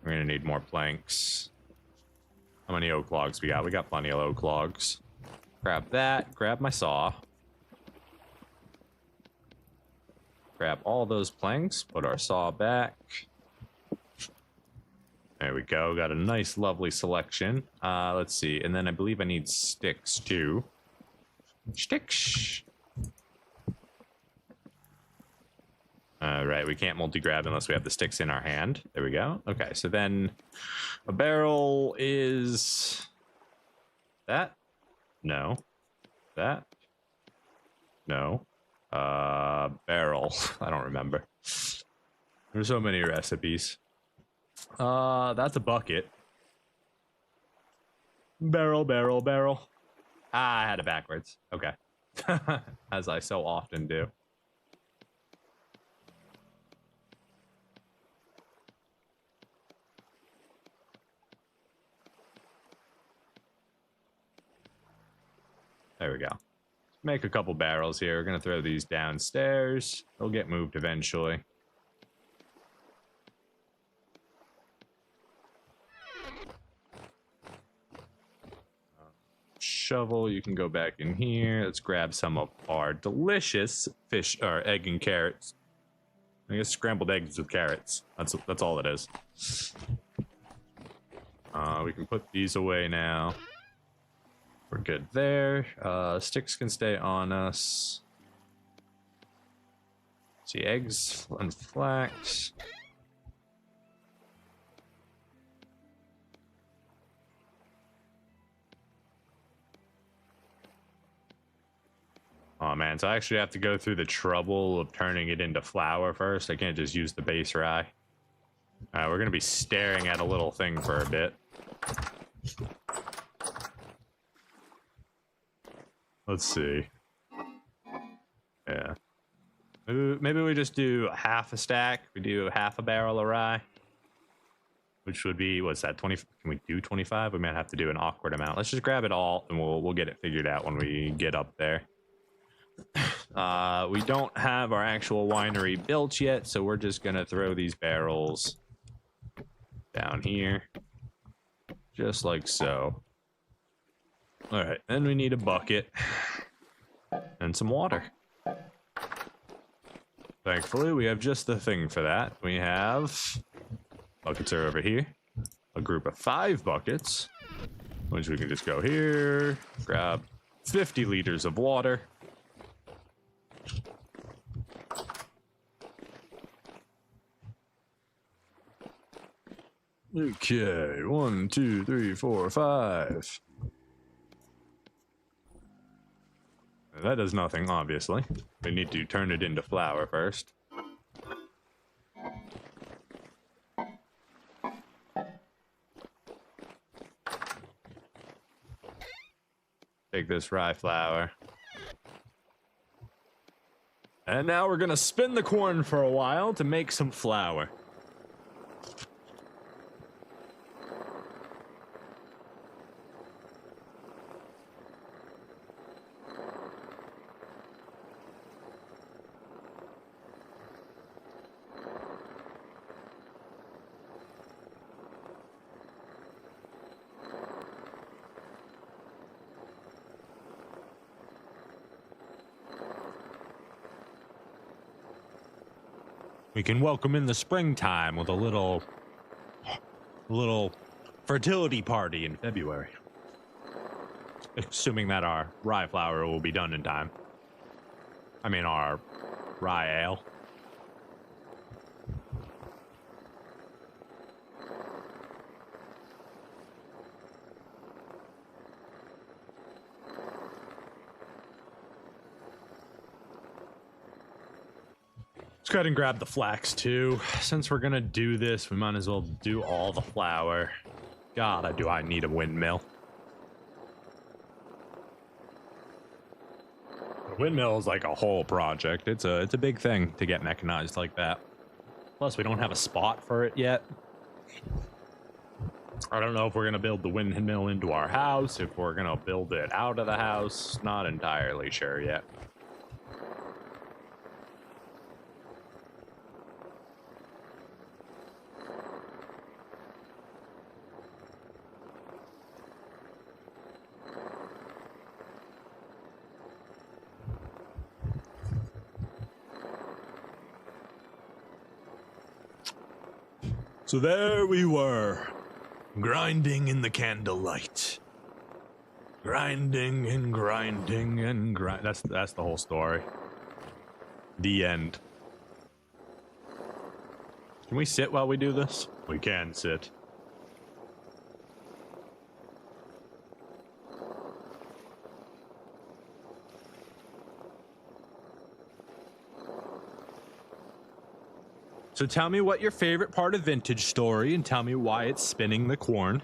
We're gonna need more planks. How many oak logs we got? We got plenty of oak logs. Grab that, grab my saw. Grab all those planks, put our saw back. There we go. Got a nice, lovely selection. Let's see. And then I believe I need sticks too. Sticks. All right, we can't multi-grab unless we have the sticks in our hand. There we go. Okay, so then a barrel is that? No. That? No. Barrel. I don't remember. There's so many recipes. That's a bucket. Barrel, barrel, barrel. Ah, I had it backwards. Okay. As I so often do. There we go. Make a couple barrels here. We're going to throw these downstairs. They'll get moved eventually. Shovel, you can go back in here. Let's grab some of our delicious fish or egg and carrots. I guess scrambled eggs with carrots. That's all it is. We can put these away now. We're good there. Sticks can stay on us. See, eggs and flax. Oh man, so I actually have to go through the trouble of turning it into flour first. I can't just use the base rye. We're gonna be staring at a little thing for a bit. Let's see. Yeah. Maybe we just do half a stack. We do half a barrel of rye. Which would be, what's that, 20? Can we do 25? We might have to do an awkward amount. Let's just grab it all and we'll get it figured out when we get up there. We don't have our actual winery built yet, so we're just gonna throw these barrels down here. Just like so. Alright, then we need a bucket and some water. Thankfully, we have just the thing for that. We have buckets are over here. A group of 5 buckets, which we can just go here, grab 50 liters of water. Okay, 1, 2, 3, 4, 5. That does nothing, obviously. We need to turn it into flour first. Take this rye flour. And now we're gonna spin the corn for a while to make some flour. We can welcome in the springtime with a little fertility party in February. Assuming that our rye flour will be done in time. I mean, our rye ale. Let's go ahead and grab the flax too. Since we're gonna do this, we might as well do all the flour. God, do I need a windmill. The windmill is like a whole project. It's a big thing to get mechanized like that. Plus, we don't have a spot for it yet. I don't know if we're gonna build the windmill into our house, if we're gonna build it out of the house. Not entirely sure yet. So there we were, grinding in the candlelight. Grinding and grinding and grind. That's the whole story. The end. Can we sit while we do this? We can sit. So tell me what your favorite part of Vintage Story, and tell me why it's spinning the corn.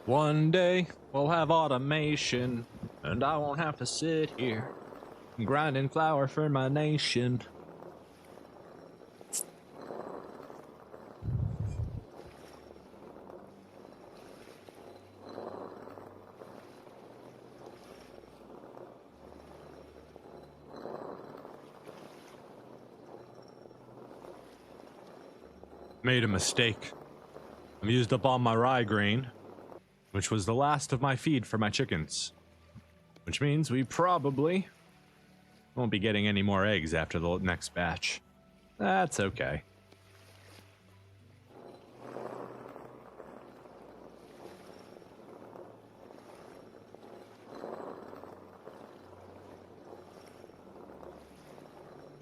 One day we'll have automation, and I won't have to sit here grinding flour for my nation. Made a mistake. I'm used up all my rye grain, which was the last of my feed for my chickens. Which means we probably won't be getting any more eggs after the next batch. That's okay.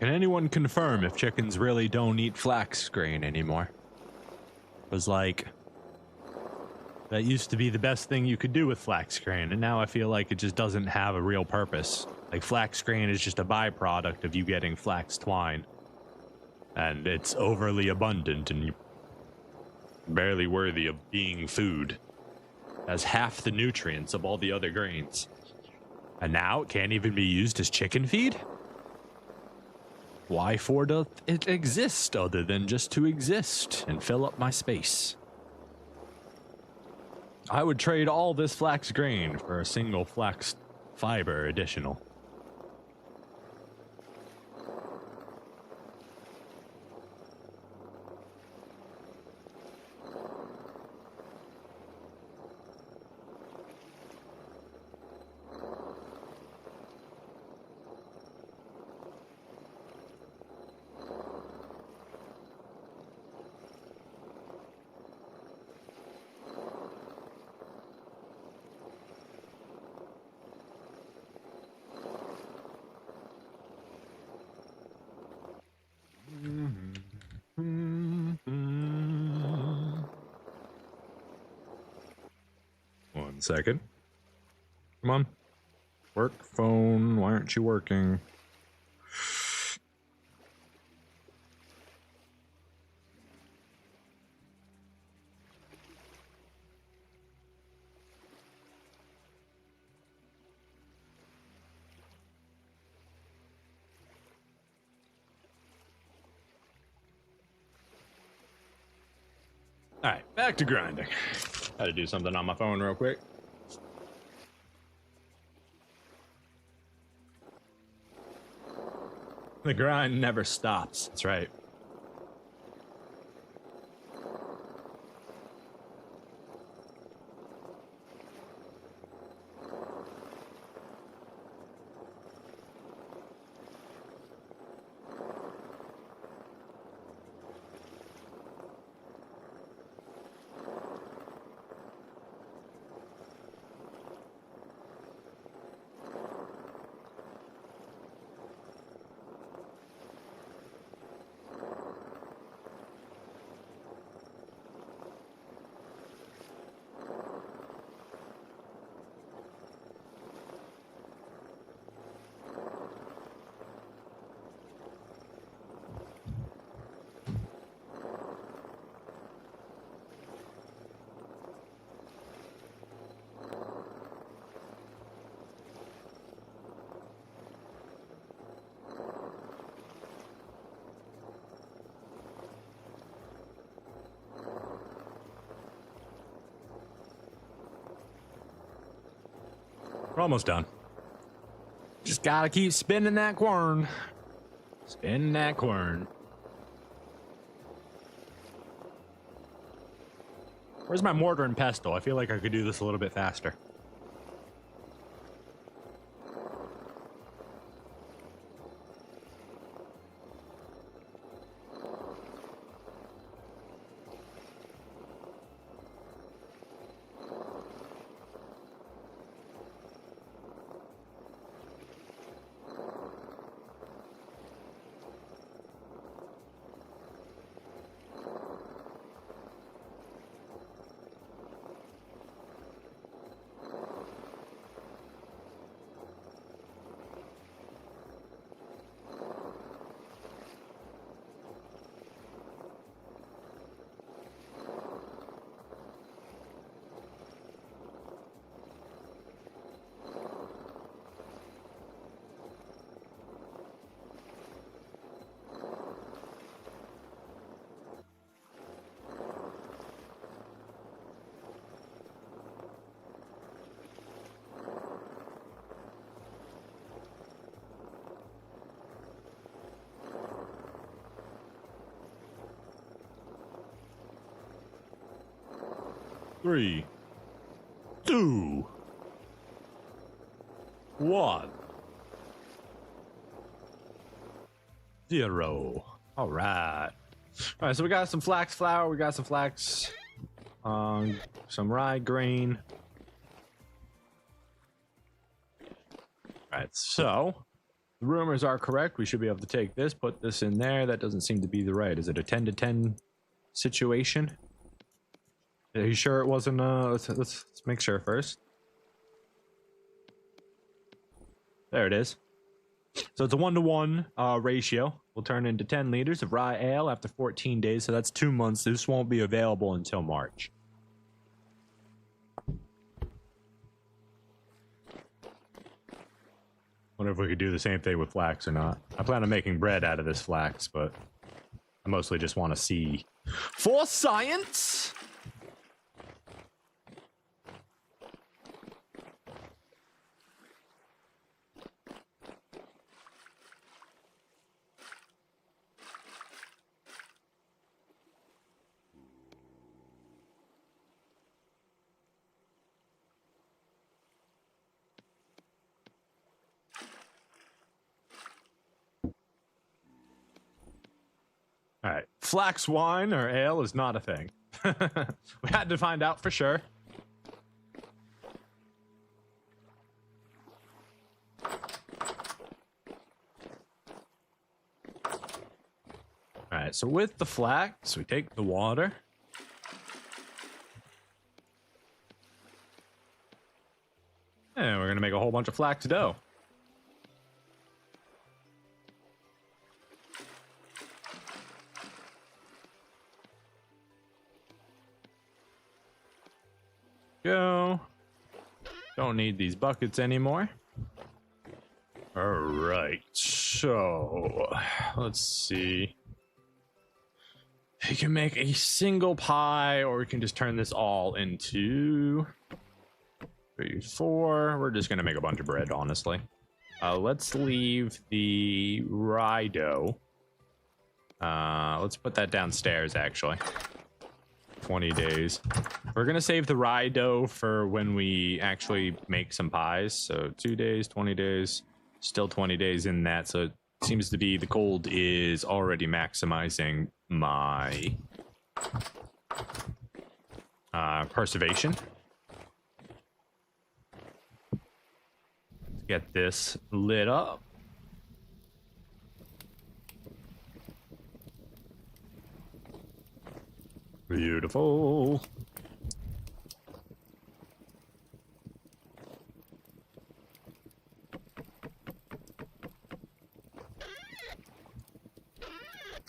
Can anyone confirm if chickens really don't eat flax grain anymore? It was like, that used to be the best thing you could do with flax grain, and now I feel like it just doesn't have a real purpose. Like, flax grain is just a byproduct of you getting flax twine. And it's overly abundant and barely worthy of being food. It has half the nutrients of all the other grains. And now it can't even be used as chicken feed? Why for doth it exist other than just to exist and fill up my space? I would trade all this flax grain for a single flax fiber additional. One second. Come on. Work phone. Why aren't you working? All right, back to grinding. Had to do something on my phone real quick. The grind never stops. That's right. We're almost done. Just gotta keep spinning that quern. Spinning that quern. Where's my mortar and pestle? I feel like I could do this a little bit faster. Three, 2, 1, 0. All right. All right, so we got some flax flour, we got some flax, some rye grain. All right, so the rumors are correct. We should be able to take this, put this in there. That doesn't seem to be the right. Is it a 10 to 10 situation? Are you sure it wasn't? Let's make sure first. There it is. So it's a 1-to-1 ratio. We'll turn into 10 liters of rye ale after 14 days. So that's 2 months. This won't be available until March. Wonder if we could do the same thing with flax or not. I plan on making bread out of this flax, but I mostly just want to see for science. All right, flax wine or ale is not a thing. We had to find out for sure. All right, so with the flax, we take the water. And we're gonna make a whole bunch of flax dough. Go. Don't need these buckets anymore. All right, so let's see. You can make a single pie, or we can just turn this all into 3, 4. We're just gonna make a bunch of bread, honestly. Let's leave the rye dough. Let's put that downstairs, actually. 20 days. We're gonna save the rye dough for when we actually make some pies. So 2 days, 20 days, still 20 days in that. So it seems to be the cold is already maximizing my preservation. Let's get this lit up. Beautiful.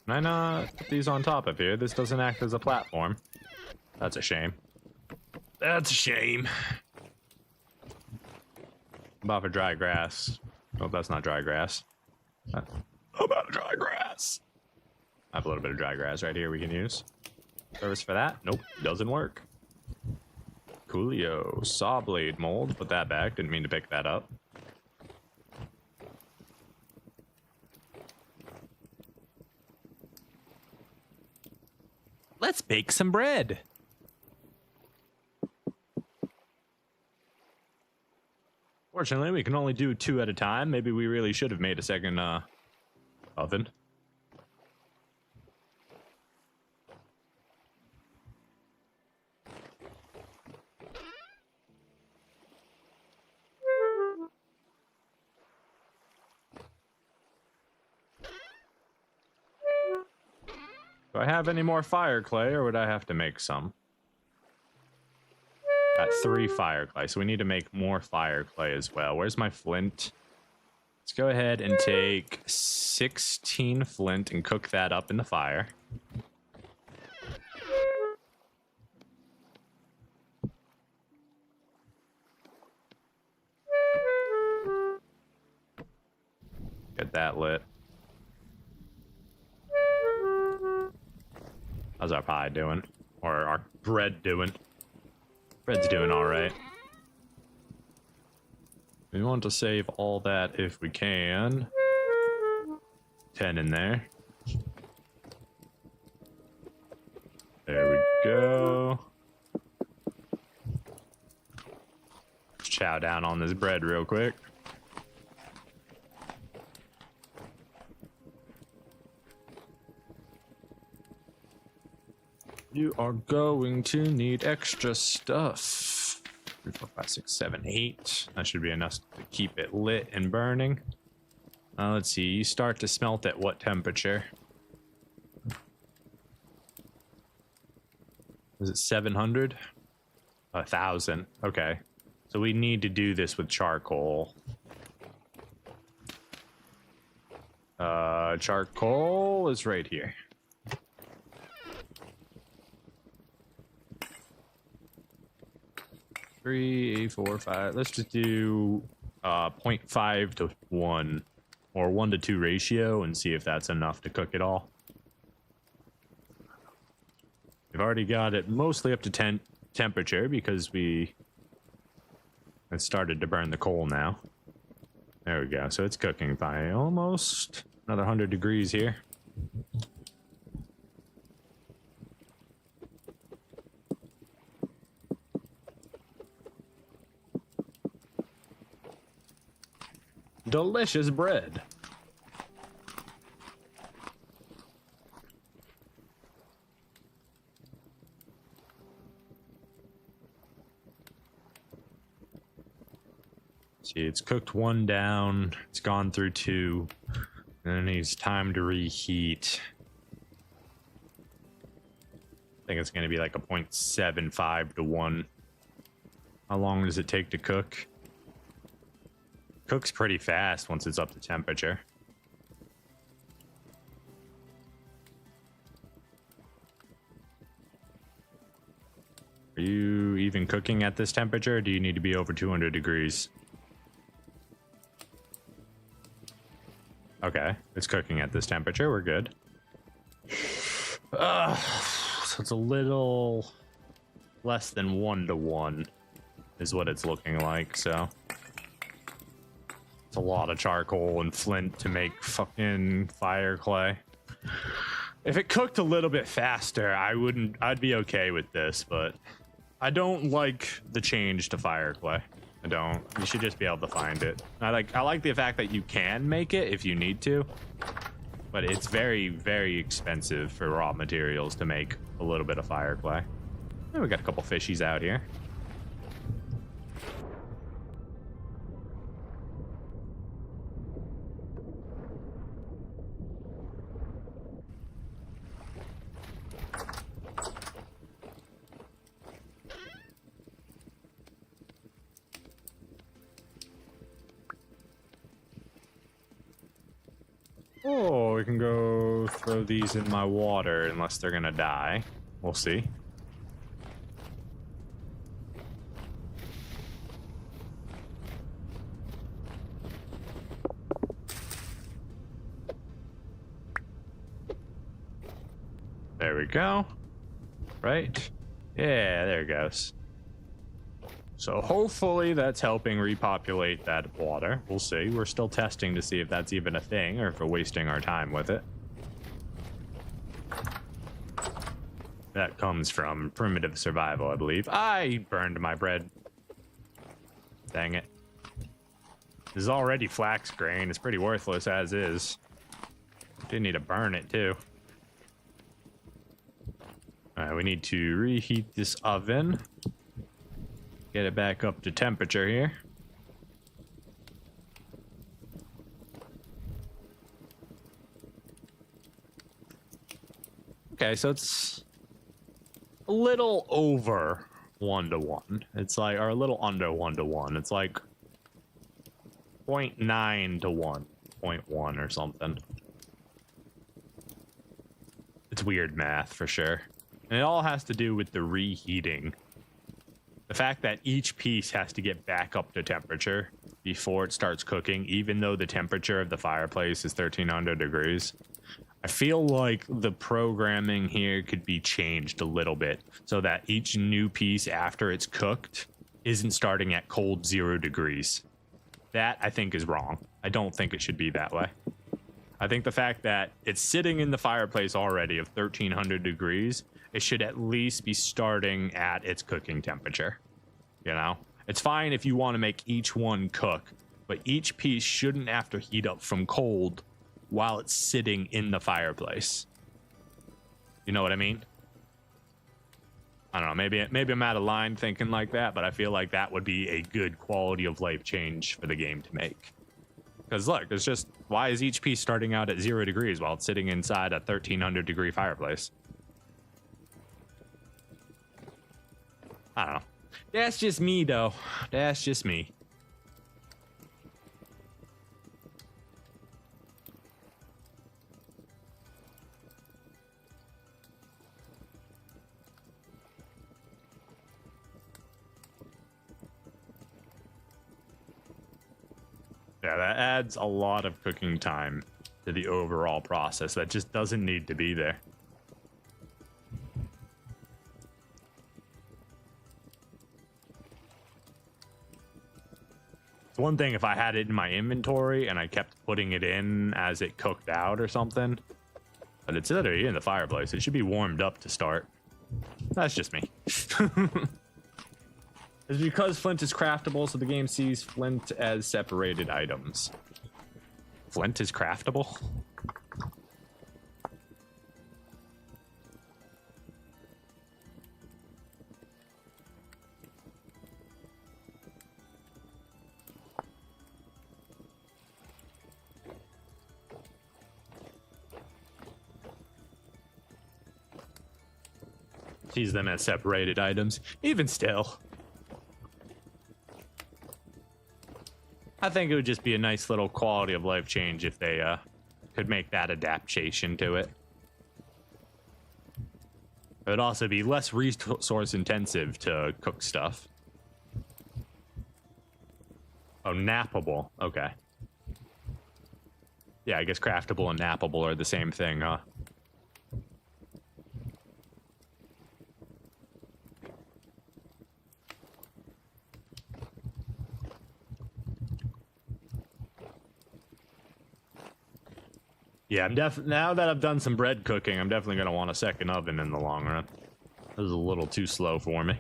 Can I not put these on top of here? This doesn't act as a platform. That's a shame. That's a shame. About for dry grass. Oh, that's not dry grass. About dry grass. I have a little bit of dry grass right here we can use. Service for that? Nope, doesn't work. Coolio. Saw blade mold. Put that back. Didn't mean to pick that up. Let's bake some bread. Fortunately, we can only do 2 at a time. Maybe we really should have made a second oven. Do I have any more fire clay, or would I have to make some? Got 3 fire clay, so we need to make more fire clay as well. Where's my flint? Let's go ahead and take 16 flint and cook that up in the fire. Get that lit. How's our pie doing? Or our bread doing? Bread's doing all right. We want to save all that if we can. 10 in there. There we go. Let's chow down on this bread real quick. You are going to need extra stuff. 3, 4, 5, 6, 7, 8. That should be enough to keep it lit and burning. Let's see. You start to smelt at what temperature? Is it 700? 1,000. Okay. So we need to do this with charcoal. Charcoal is right here. 3, 4, 5. Let's just do 0.5 to 1 or 1 to 2 ratio and see if that's enough to cook it all. We've already got it mostly up to temperature because we have started to burn the coal now. There we go. So it's cooking by almost another 100 degrees here. Delicious bread. See, it's cooked 1 down. It's gone through 2. And it needs time to reheat. I think it's going to be like a 0.75 to 1. How long does it take to cook? Cooks pretty fast once it's up to temperature. Are you even cooking at this temperature, or do you need to be over 200 degrees? Okay, it's cooking at this temperature. We're good. So it's a little less than 1 to 1 is what it's looking like, so... a lot of charcoal and flint to make fucking fire clay. If it cooked a little bit faster, I'd be okay with this, but I don't like the change to fire clay. I don't. You should just be able to find it. I like the fact that you can make it if you need to, but it's very, very expensive for raw materials to make a little bit of fire clay. And we got a couple fishies out here. Oh, we can go throw these in my water unless they're gonna die. We'll see. There we go. Right? Yeah, there it goes. So hopefully that's helping repopulate that water. We'll see. We're still testing to see if that's even a thing or if we're wasting our time with it. That comes from primitive survival, I believe. I burned my bread. Dang it. This is already flax grain. It's pretty worthless as is. Didn't need to burn it too. Alright, we need to reheat this oven. Get it back up to temperature here. Okay, so it's a little over 1-to-1. It's like, or a little under 1-to-1. It's like 0.9 to 1, 0.1 or something. It's weird math for sure. And it all has to do with the reheating. The fact that each piece has to get back up to temperature before it starts cooking, even though the temperature of the fireplace is 1300 degrees. I feel like the programming here could be changed a little bit so that each new piece after it's cooked isn't starting at cold 0 degrees. That, I think, is wrong. I don't think it should be that way. I think the fact that it's sitting in the fireplace already of 1300 degrees, it should at least be starting at its cooking temperature. You know? It's fine if you want to make each one cook, but each piece shouldn't have to heat up from cold while it's sitting in the fireplace. You know what I mean? I don't know, maybe I'm out of line thinking like that, but I feel like that would be a good quality of life change for the game to make. Because look, it's just, why is each piece starting out at 0 degrees while it's sitting inside a 1300 degree fireplace? I don't know. That's just me, though. That's just me. Yeah, that adds a lot of cooking time to the overall process that just doesn't need to be there. It's one thing if I had it in my inventory and I kept putting it in as it cooked out or something, but it's literally in the fireplace. It should be warmed up to start. That's just me. It's because flint is craftable, so the game sees flint as separated items. Flint is craftable? Sees them as separated items. Even still. I think it would just be a nice little quality of life change if they could make that adaptation to it. It would also be less resource intensive to cook stuff. Oh, nappable. Okay. Yeah, I guess craftable and nappable are the same thing, huh? Yeah, now that I've done some bread cooking, I'm definitely going to want a second oven in the long run. This is a little too slow for me.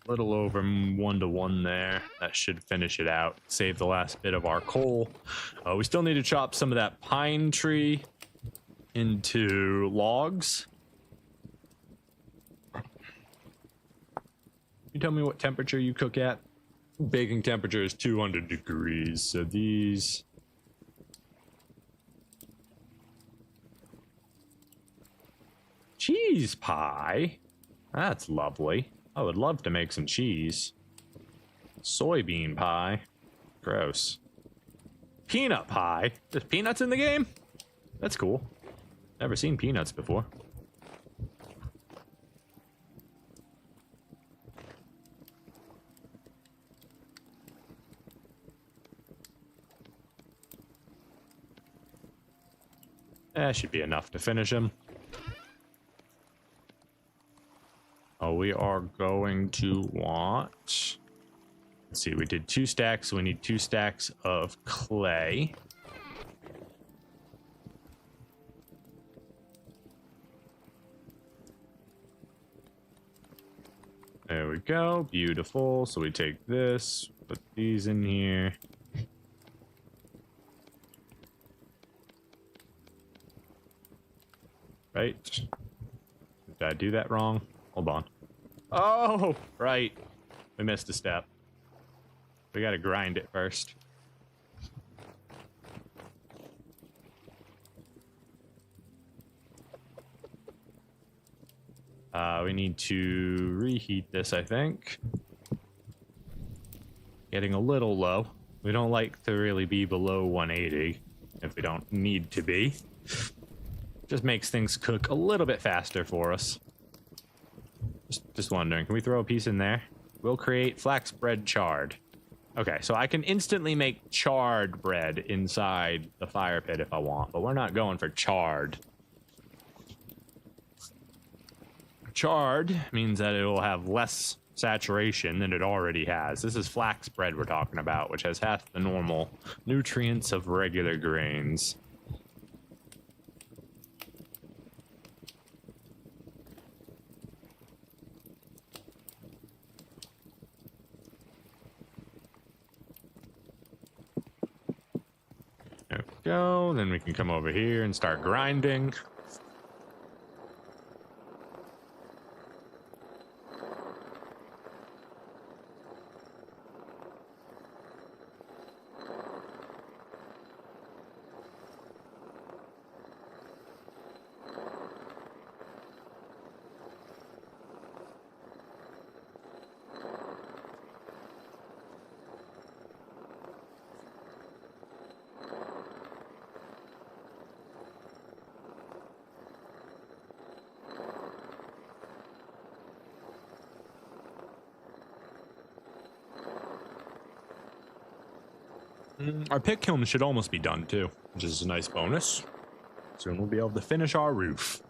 Little over 1-to-1 there. That should finish it out. Save the last bit of our coal. We still need to chop some of that pine tree into logs. You tell me what temperature you cook at? Baking temperature is 200 degrees. So these... Cheese pie? That's lovely. I would love to make some cheese. Soybean pie. Gross. peanut pie. There's peanuts in the game? That's cool. Never seen peanuts before. That should be enough to finish him. Oh, we are going to want... Let's see, we did 2 stacks, so we need 2 stacks of clay. There we go, beautiful. So we take this, put these in here. Right? Did I do that wrong? Hold on. Oh, right. We missed a step. We gotta grind it first. We need to reheat this, I think. Getting a little low. We don't like to really be below 180 if we don't need to be. Just makes things cook a little bit faster for us. Just wondering, can we throw a piece in there? We'll create flax bread charred. Okay, so I can instantly make charred bread inside the fire pit if I want, but we're not going for charred. Charred means that it will have less saturation than it already has. This is flax bread we're talking about, which has half the normal nutrients of regular grains. There we go. Then we can come over here and start grinding. Our pit kiln should almost be done too, which is a nice bonus. Soon we'll be able to finish our roof.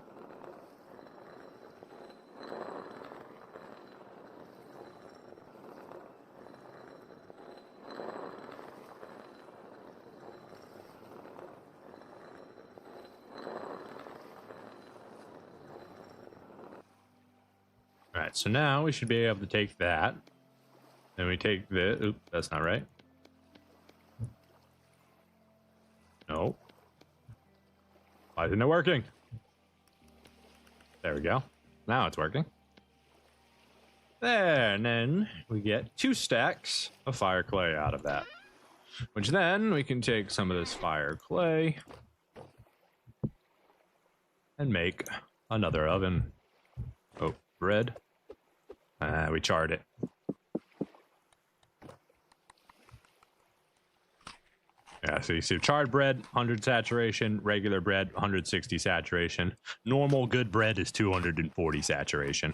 Alright, so now we should be able to take that. Then we take this. Oop, that's not right. No. Why isn't it working? There we go. Now it's working. There, and then we get 2 stacks of fire clay out of that. Which then we can take some of this fire clay and make another oven. Oh, bread. We charred it. Yeah, so you see charred bread, 100 saturation, regular bread, 160 saturation. Normal good bread is 240 saturation.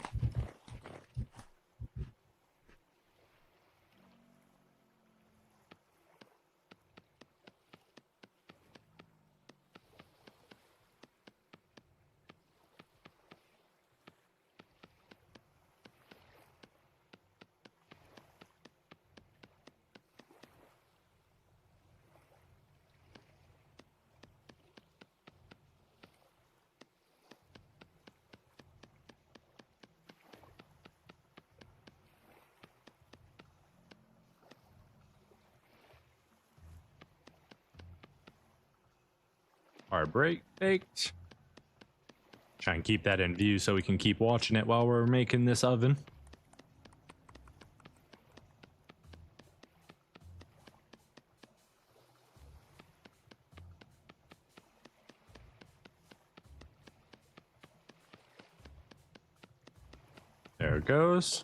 Our break baked. Try and keep that in view so we can keep watching it while we're making this oven. There it goes.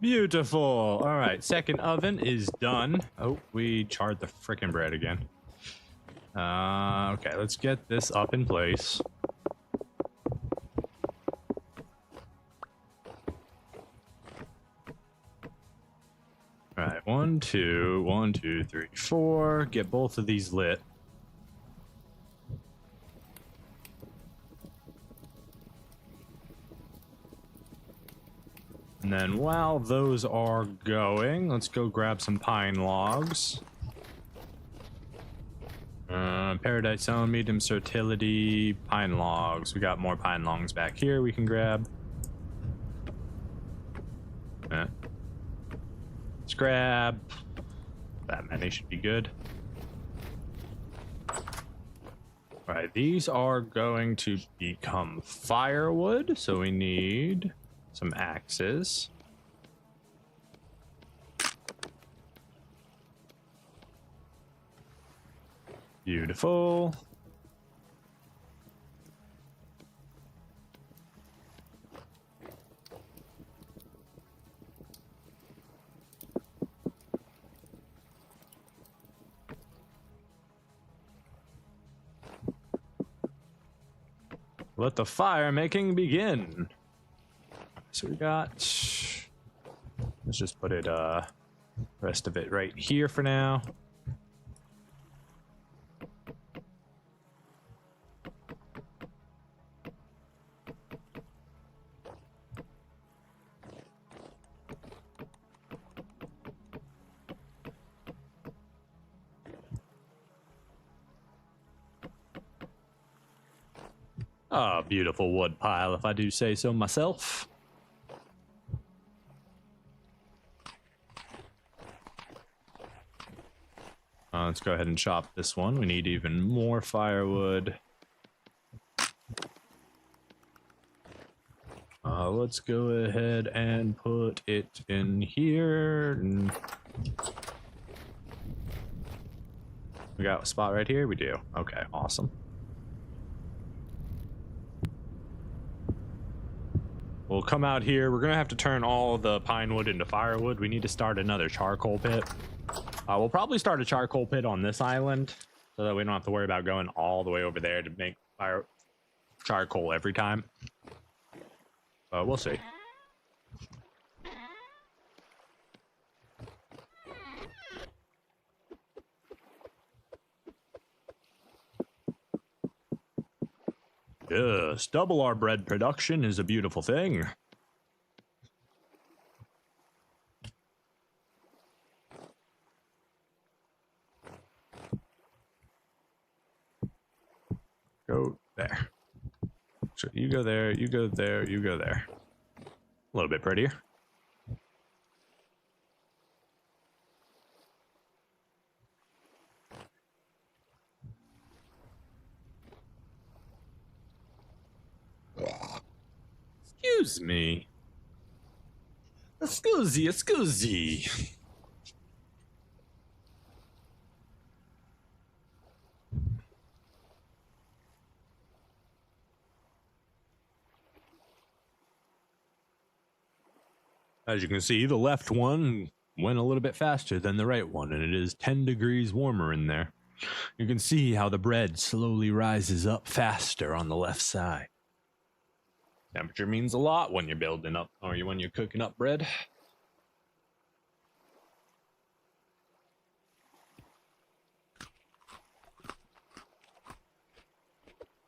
Beautiful. All right, second oven is done. Oh, we charred the frickin' bread again. Okay, let's get this up in place. All right, 1, 2, 1, 2, 3, 4. Get both of these lit. And then while those are going, let's go grab some pine logs. Paradise Zone, medium fertility, pine logs. We got more pine logs back here we can grab. Let's grab that many, should be good. All right, these are going to become firewood, so we need some axes. Beautiful. Let the fire making begin. So we got, let's just put it, rest of it right here for now. Ah, beautiful wood pile, if I do say so myself. Let's go ahead and chop this one. We need even more firewood. Let's go ahead and put it in here. We got a spot right here? We do. Okay, awesome. We'll come out here. We're gonna have to turn all the pine wood into firewood. We need to start another charcoal pit. We'll probably start a charcoal pit on this island so that we don't have to worry about going all the way over there to make charcoal every time. We'll see. Yes, double our bread production is a beautiful thing. Go there. So you go there, you go there, you go there. A little bit prettier. Excuse me. Excuse. As you can see, the left one went a little bit faster than the right one, and it is 10 degrees warmer in there. You can see how the bread slowly rises up faster on the left side. Temperature means a lot when you're building up, or when you're cooking up bread.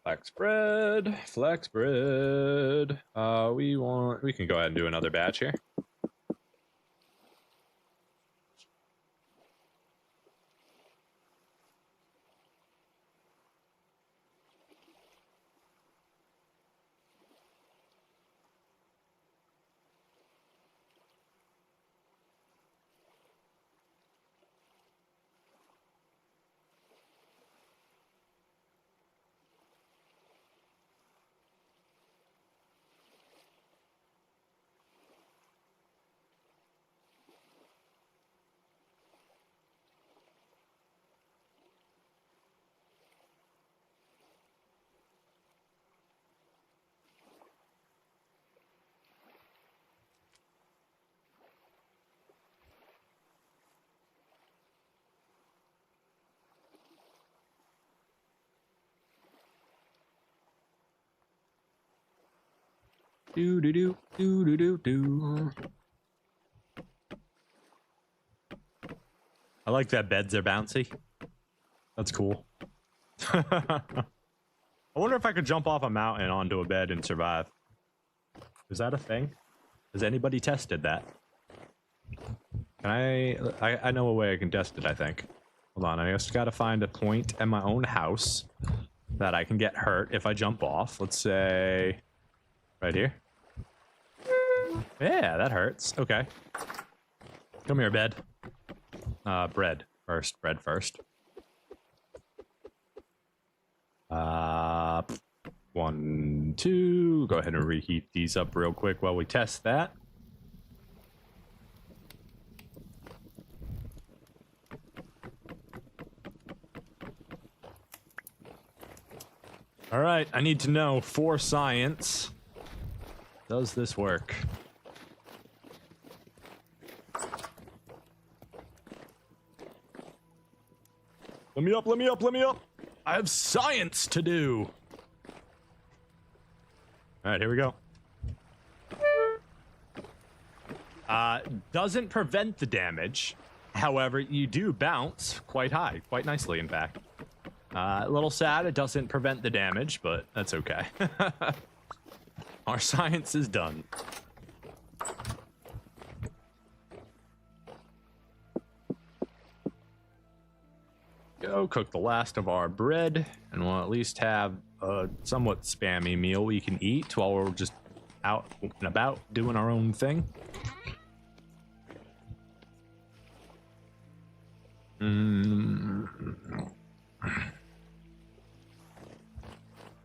Flax bread. We can go ahead and do another batch here. Do do do do do do do. I like that beds are bouncy. That's cool. I wonder if I could jump off a mountain onto a bed and survive. Is that a thing? Has anybody tested that? Can I know a way I can test it, I think. Hold on, I just gotta find a point at my own house that I can get hurt if I jump off. Let's say right here. Yeah, that hurts. Okay. Come here, bed. Bread first. Bread first. 1, 2. Go ahead and reheat these up real quick while we test that. All right, I need to know for science. Does this work? Let me up, let me up, let me up. I have science to do. All right, here we go. Doesn't prevent the damage. However, you do bounce quite high, quite nicely, in fact. A little sad it doesn't prevent the damage, but that's okay. Our science is done. Go cook the last of our bread, and we'll at least have a somewhat spammy meal we can eat while we're just out and about doing our own thing.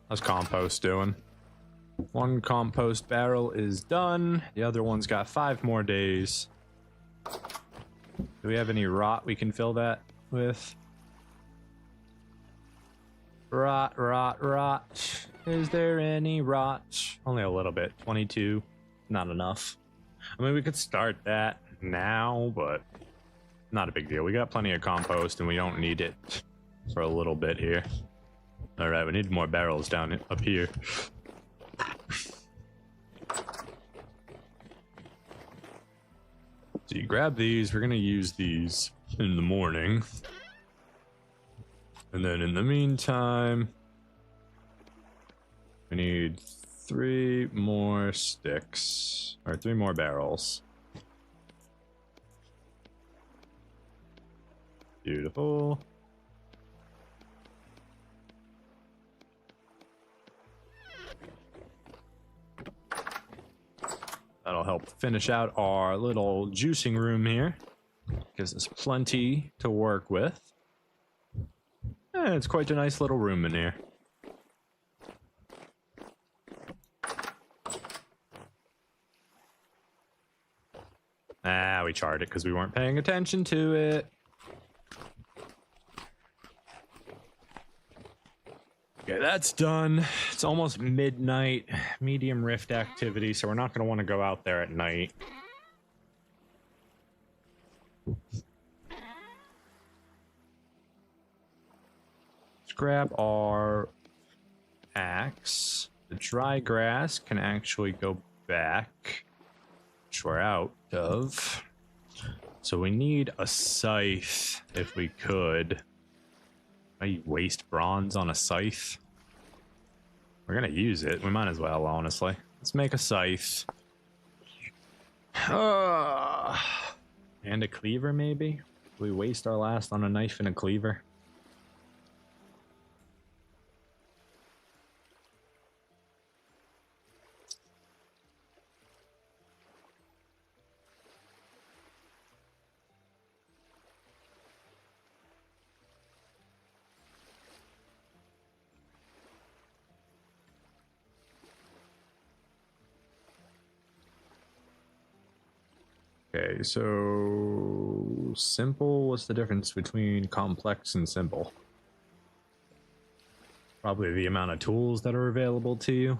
How's compost doing? 1 compost barrel is done. The other one's got 5 more days. Do we have any rot we can fill that with? Rot, rot, rot. Is there any rot? Only a little bit. 22. Not enough. I mean, we could start that now, but not a big deal. We got plenty of compost and we don't need it for a little bit here. All right, we need more barrels down up here. So you grab these. We're gonna use these in the morning. And then in the meantime, we need 3 more sticks, or 3 more barrels. Beautiful. That'll help finish out our little juicing room here. Gives us plenty to work with. Yeah, it's quite a nice little room in here. Ah, we charred it because we weren't paying attention to it. Okay, that's done. It's almost midnight. Medium rift activity, so we're not going to want to go out there at night. Let's grab our axe. The dry grass can actually go back, which we're out of. So we need a scythe if we could. I waste bronze on a scythe. We're gonna use it. We might as well, honestly. Let's make a scythe. And a cleaver, maybe? We waste our last on a knife and a cleaver. Okay, so simple, what's the difference between complex and simple? Probably the amount of tools that are available to you.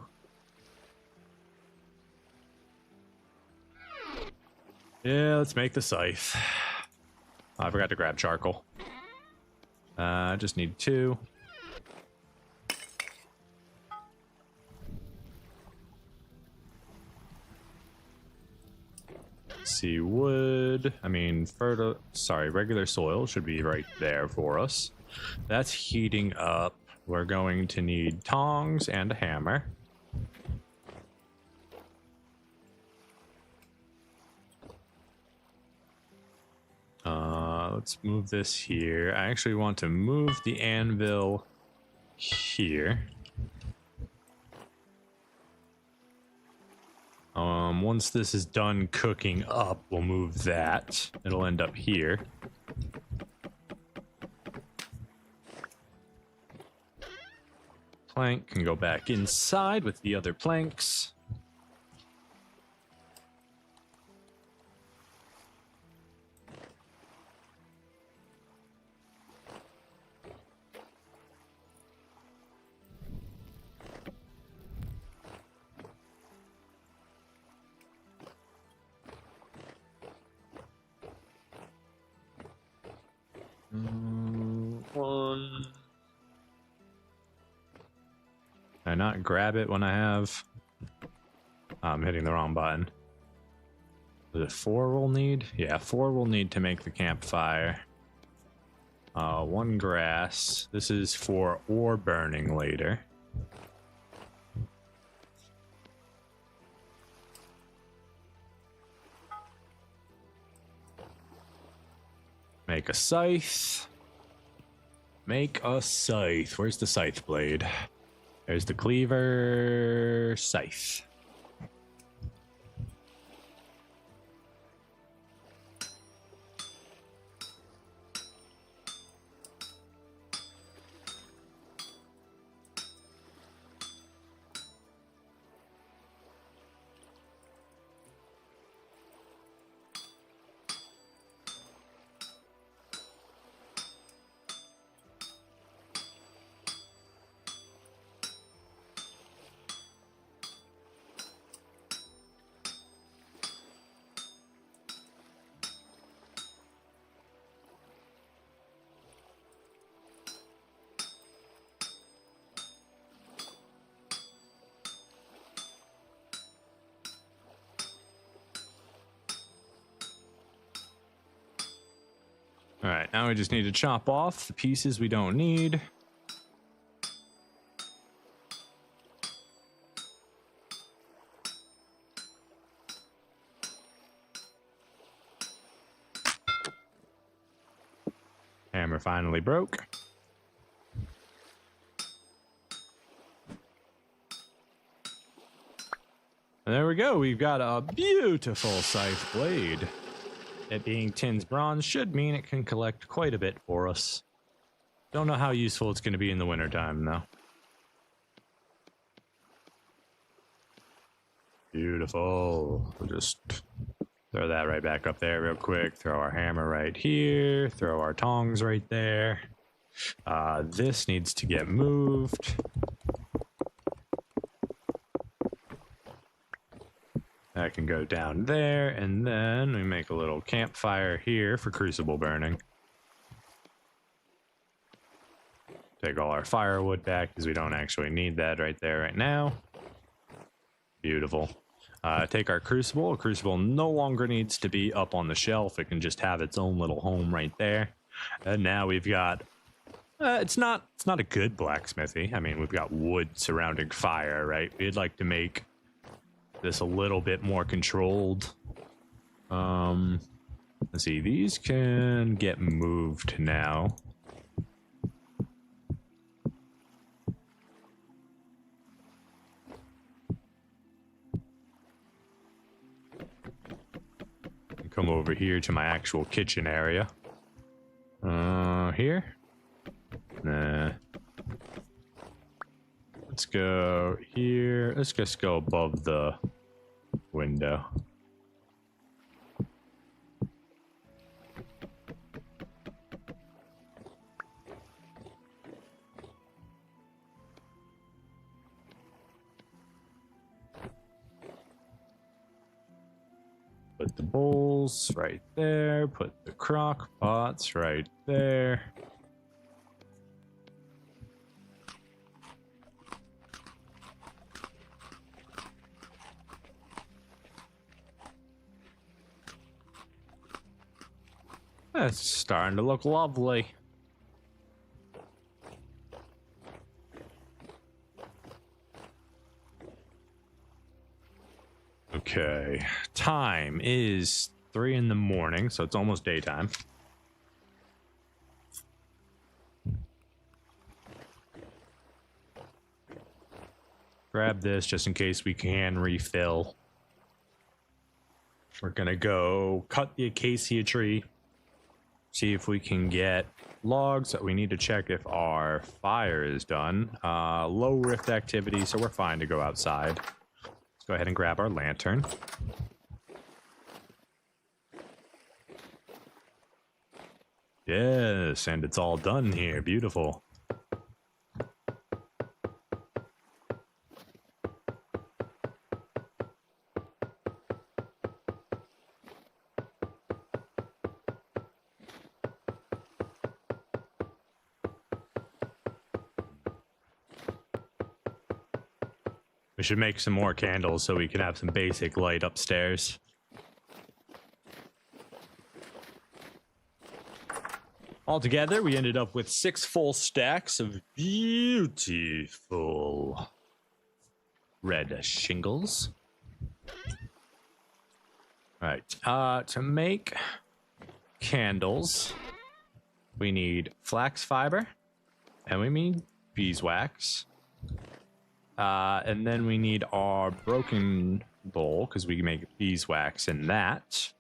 Yeah, let's make the scythe. Oh, I forgot to grab charcoal. I just need 2. see, regular soil should be right there for us. That's heating up. We're going to need tongs and a hammer. Let's move this here. I actually want to move the anvil here. Once this is done cooking up, we'll move that. It'll end up here. Plank can go back inside with the other planks. One. Can I not grab it when I have? I'm hitting the wrong button. Is it 4 we'll need? Yeah, 4 we'll need to make the campfire. 1 grass. This is for ore burning later. Make a scythe. Make a scythe. Where's the scythe blade? There's the cleaver. Scythe. All right, now we just need to chop off the pieces we don't need. Hammer finally broke. And there we go. We've got a beautiful scythe blade. It being tin's bronze should mean it can collect quite a bit for us. Don't know how useful it's going to be in the wintertime, though. Beautiful. We'll just throw that right back up there real quick. Throw our hammer right here. Throw our tongs right there. This needs to get moved. That can go down there, and then we make a little campfire here for crucible burning. Take all our firewood back because we don't actually need that right there right now. Beautiful. Take our crucible. A crucible no longer needs to be up on the shelf. It can just have its own little home right there. And now we've got... it's not a good blacksmithy. I mean, we've got wood surrounding fire, right? We'd like to make this a little bit more controlled. Let's see, these can get moved now. Come over here to my actual kitchen area. Here? Nah. Let's go here. Let's just go above the window. Put the bowls right there. Put the crock pots right there. That's starting to look lovely. Okay, time is 3 in the morning, so it's almost daytime. Grab this just in case we can refill. We're gonna go cut the acacia tree, see if we can get logs. We need to check if our fire is done. Low rift activity, so we're fine to go outside. Let's go ahead and grab our lantern. Yes, and it's all done here. Beautiful. We should make some more candles so we can have some basic light upstairs. Altogether, we ended up with 6 full stacks of beautiful red shingles. All right, to make candles, we need flax fiber, and we need beeswax. And then we need our broken bowl, because we can make beeswax in that.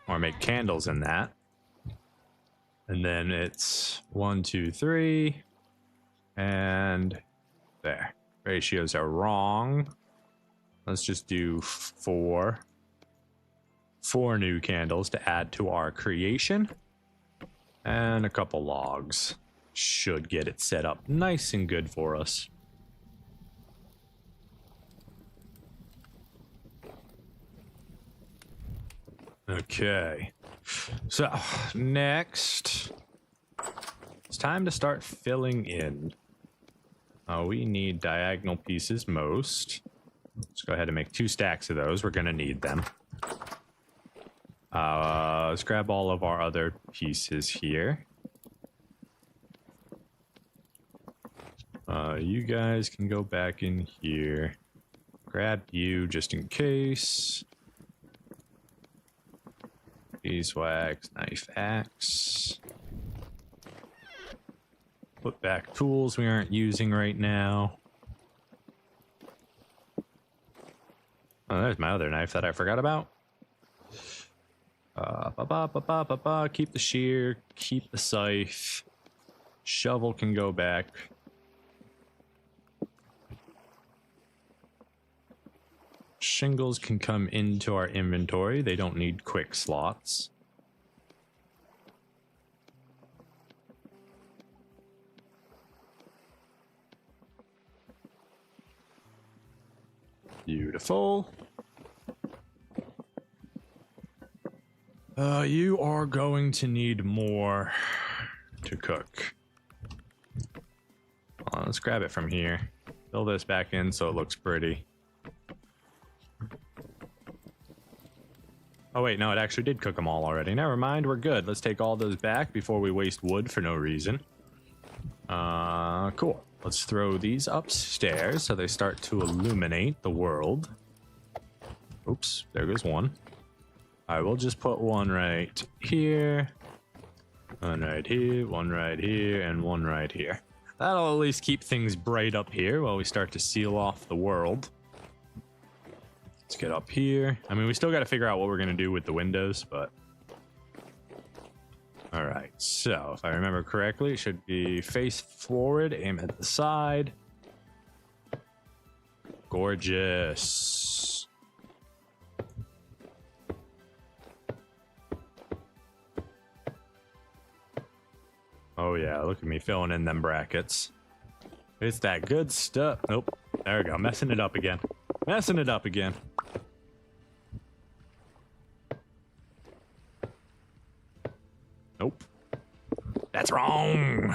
Or make candles in that. And then it's 1, 2, 3. And there. Ratios are wrong. Let's just do 4. 4 new candles to add to our creation. And a couple logs. Should get it set up nice and good for us. Okay, so next, it's time to start filling in. We need diagonal pieces most. Let's go ahead and make 2 stacks of those. We're gonna need them. Let's grab all of our other pieces here. You guys can go back in here. Grab you just in case. Beeswax, knife, axe. Put back tools we aren't using right now. Oh, there's my other knife that I forgot about. Keep the shear, keep the scythe. Shovel can go back. Shingles can come into our inventory. They don't need quick slots. Beautiful. You are going to need more to cook. Let's grab it from here. Fill this back in so it looks pretty. Oh wait, no, it actually did cook them all already. Never mind, we're good. Let's take all those back before we waste wood for no reason. Cool. Let's throw these upstairs so they start to illuminate the world. Oops, there goes one. Alright, we'll just put one right here. One right here, one right here, and one right here. That'll at least keep things bright up here while we start to seal off the world. Let's get up here. I mean, we still got to figure out what we're going to do with the windows, but... Alright, so if I remember correctly, it should be face forward, aim at the side. Gorgeous. Oh yeah, look at me filling in them brackets. It's that good stuff. Nope, there we go, messing it up again. Messing it up again. Nope. That's wrong.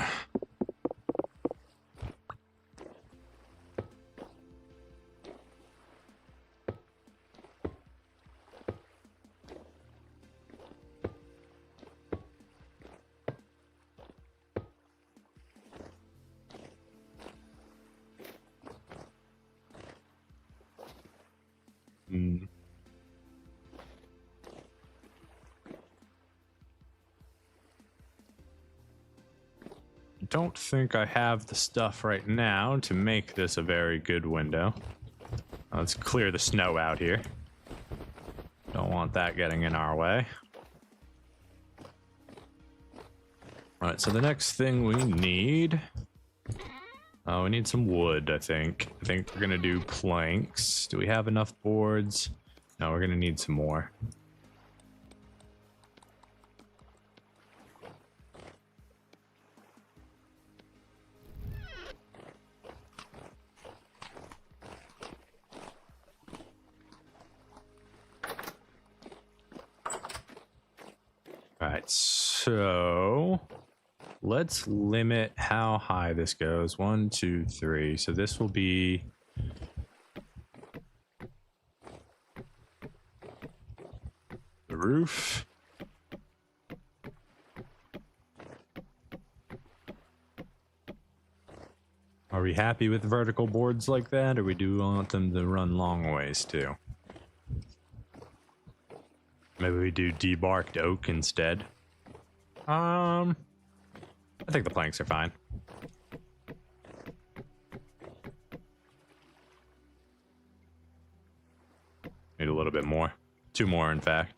don't think I have the stuff right now to make this a very good window. Let's clear the snow out here. Don't want that getting in our way. Alright, so the next thing we need... we need some wood, I think. I think we're gonna do planks. Do we have enough boards? No, we're gonna need some more. Alright, so let's limit how high this goes. 1, 2, 3. So this will be the roof. Are we happy with vertical boards like that, or we do want them to run long ways too? Maybe we do debarked oak instead. I think the planks are fine. Need a little bit more. 2 more, in fact.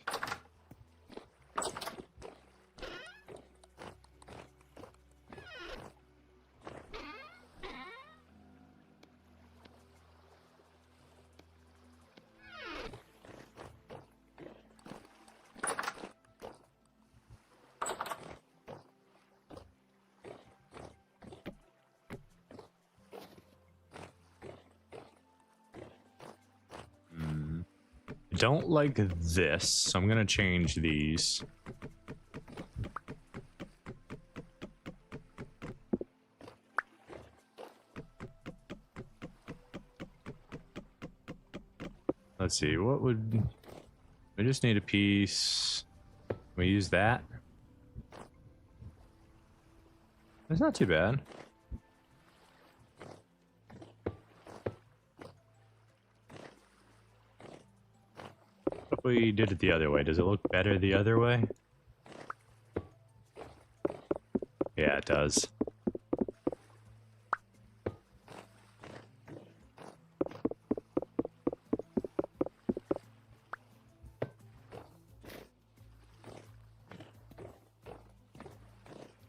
Don't like this, so I'm gonna change these. Let's see, what would... We just need a piece. Can we use that? It's not too bad. If we did it the other way, does it look better the other way? Yeah, it does.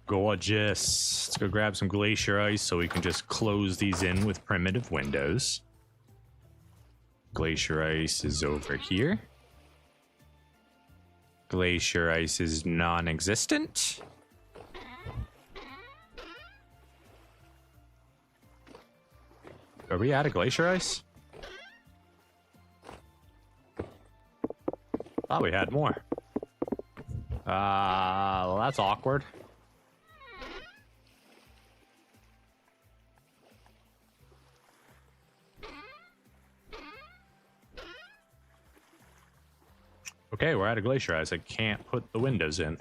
Gorgeous. Let's go grab some glacier ice so we can just close these in with primitive windows. Glacier ice is over here. Glacier ice is non-existent. Are we out of glacier ice? Thought we had more. Well, that's awkward. Okay, we're out of glacier ice. I can't put the windows in.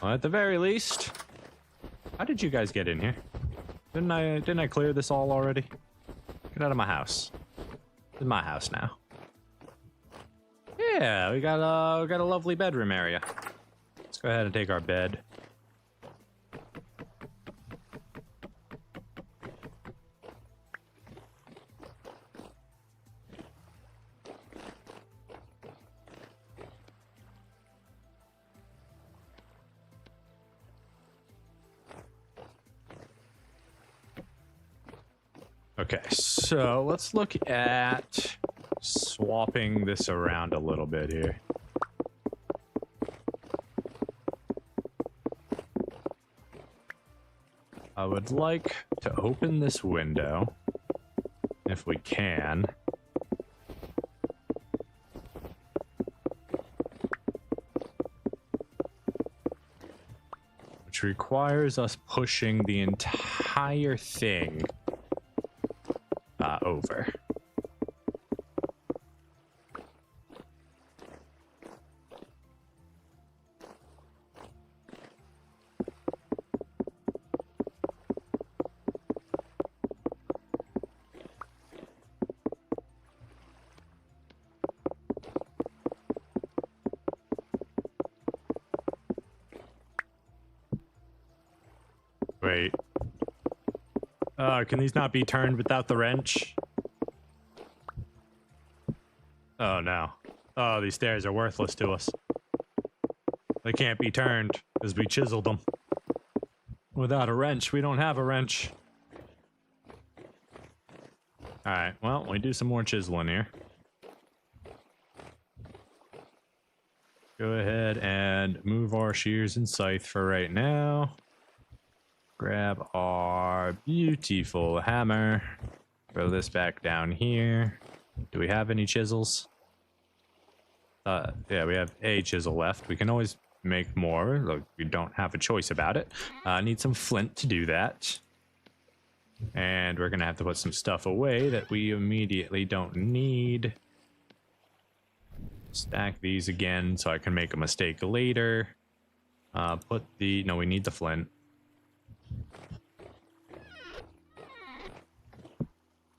Well, at the very least, how did you guys get in here? Didn't I clear this all already? Get out of my house. This is my house now. Yeah, we got a lovely bedroom area. Let's go ahead and take our bed. Okay, so let's look at swapping this around a little bit here. I would like to open this window, if we can. Which requires us pushing the entire thing over. Wait. Can these not be turned without the wrench? Oh, no. Oh, these stairs are worthless to us. They can't be turned because we chiseled them. Without a wrench, we don't have a wrench. Alright, well, we do some more chiseling here. Go ahead and move our shears and scythe for right now. Grab our beautiful hammer. Throw this back down here. Do we have any chisels? Yeah, we have a chisel left. We can always make more. Look, we don't have a choice about it. Need some flint to do that. And we're going to have to put some stuff away that we immediately don't need. Stack these again so I can make a mistake later. No, we need the flint.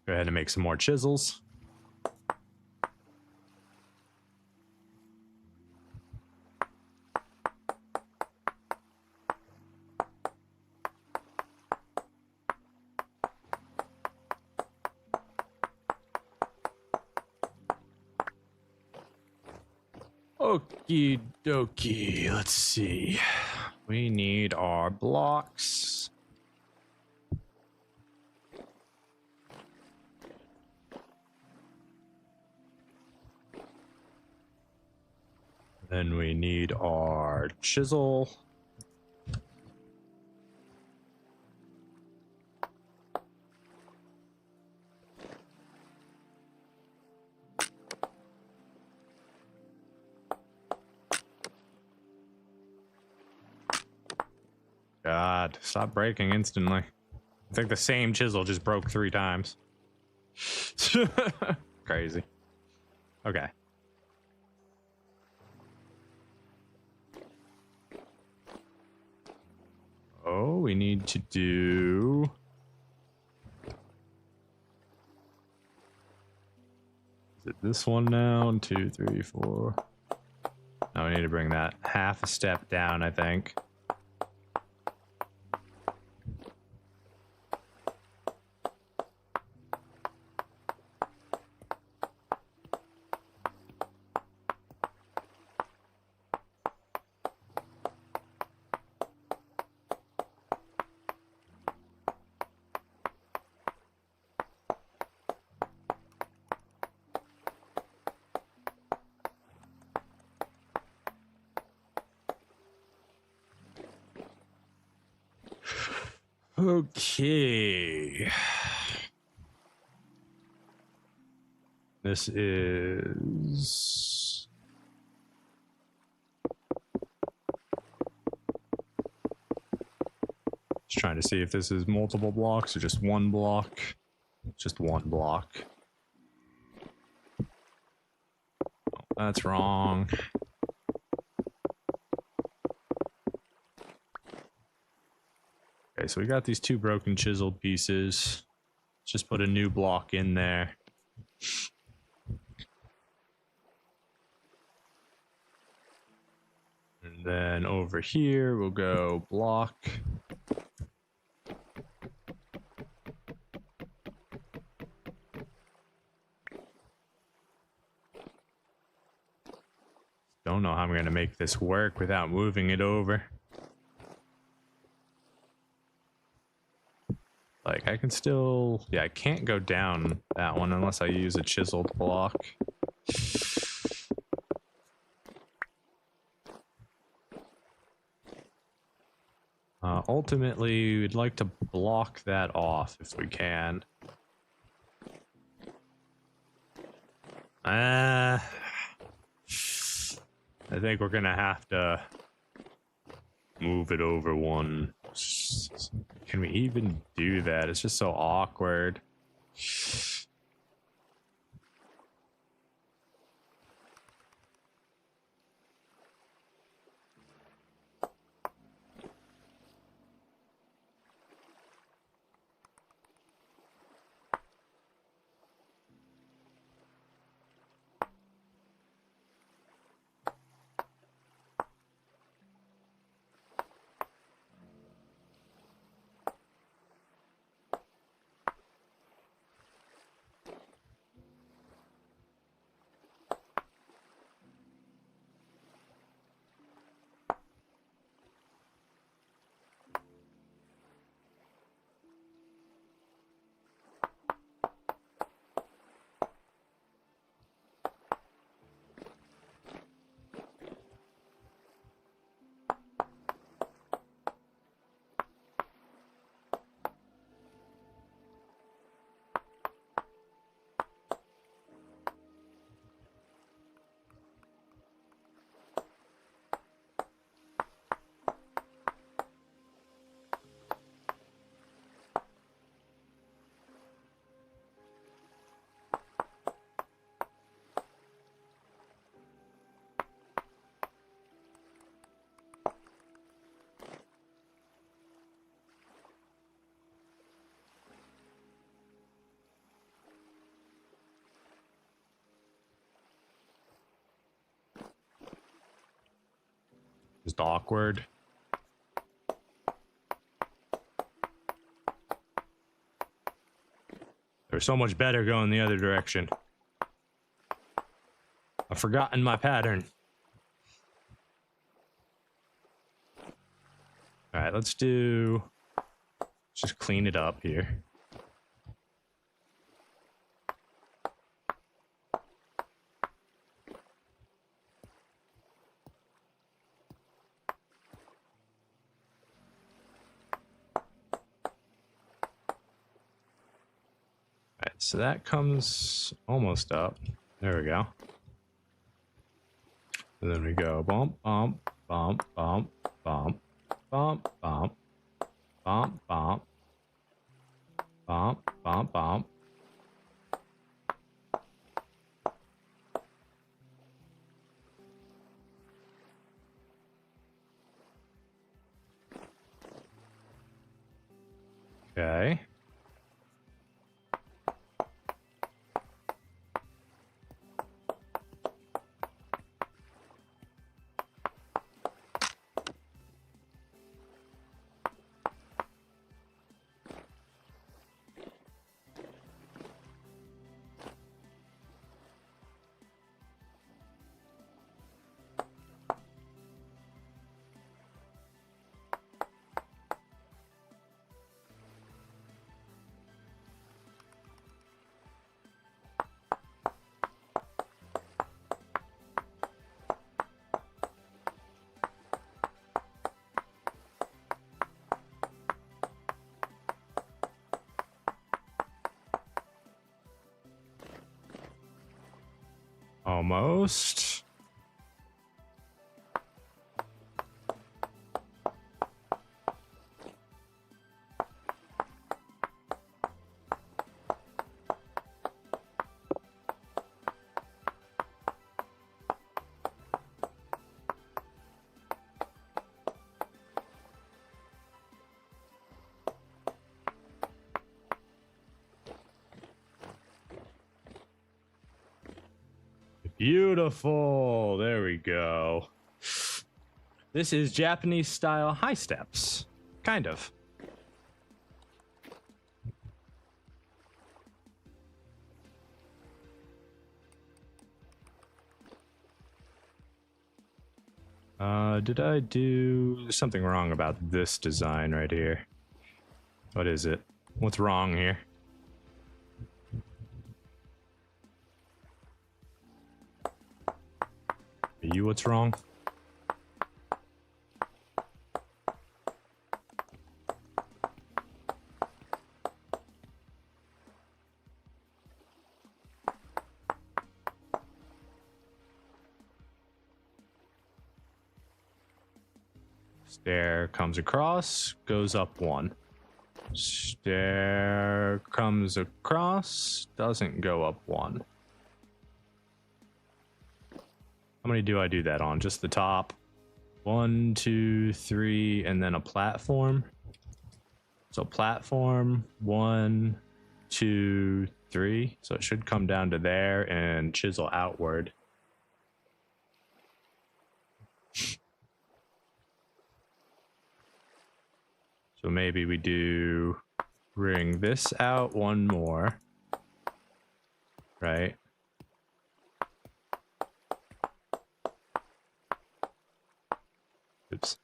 Go ahead and make some more chisels. Okie dokie, let's see. We need our blocks. Then we need our chisel. God, stop breaking instantly. I think the same chisel just broke 3 times. Crazy. Okay. Oh, we need to do... Is it this one now? 1, 2, 3, 4. Now we need to bring that half a step down, I think. Okay. This is... Just trying to see if this is multiple blocks or just one block. Just one block. Oh, that's wrong. Okay, so we got these 2 broken chiseled pieces. Let's just put a new block in there. And then over here, we'll go block. Don't know how I'm going to make this work without moving it over. Like, I can still... Yeah, I can't go down that one unless I use a chiseled block. Ultimately, we'd like to block that off if we can. I think we're gonna have to move it over one. Can we even do that? It's just so awkward. just awkward. They're so much better going the other direction. I've forgotten my pattern. All right, let's just clean it up here. All right, so that comes almost up. There we go. And then we go bump, bump, bump, bump, bump, bump, bump, bump, bump, bump, bump, bump. Okay. Almost. Beautiful. There we go. This is Japanese style high steps. Kind of. Did I do something wrong about this design right here? What is it? What's wrong here? You, what's wrong? Stair comes across, goes up one. Stair comes across, doesn't go up one. How many do I do that on? Just the top? 1, 2, 3, and then a platform. So platform, 1, 2, 3. So it should come down to there and chisel outward. So maybe we do bring this out one more, right? Oops.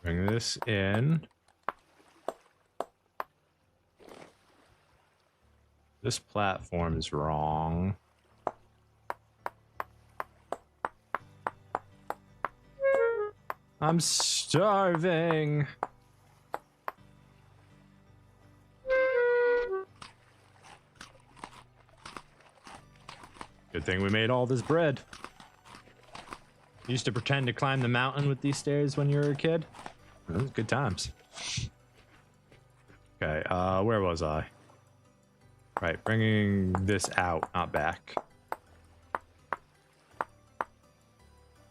Bring this in. This platform is wrong. I'm starving. Good thing we made all this bread. Used to pretend to climb the mountain with these stairs when you were a kid. Those good times. Okay, where was I? Right, bringing this out, not back.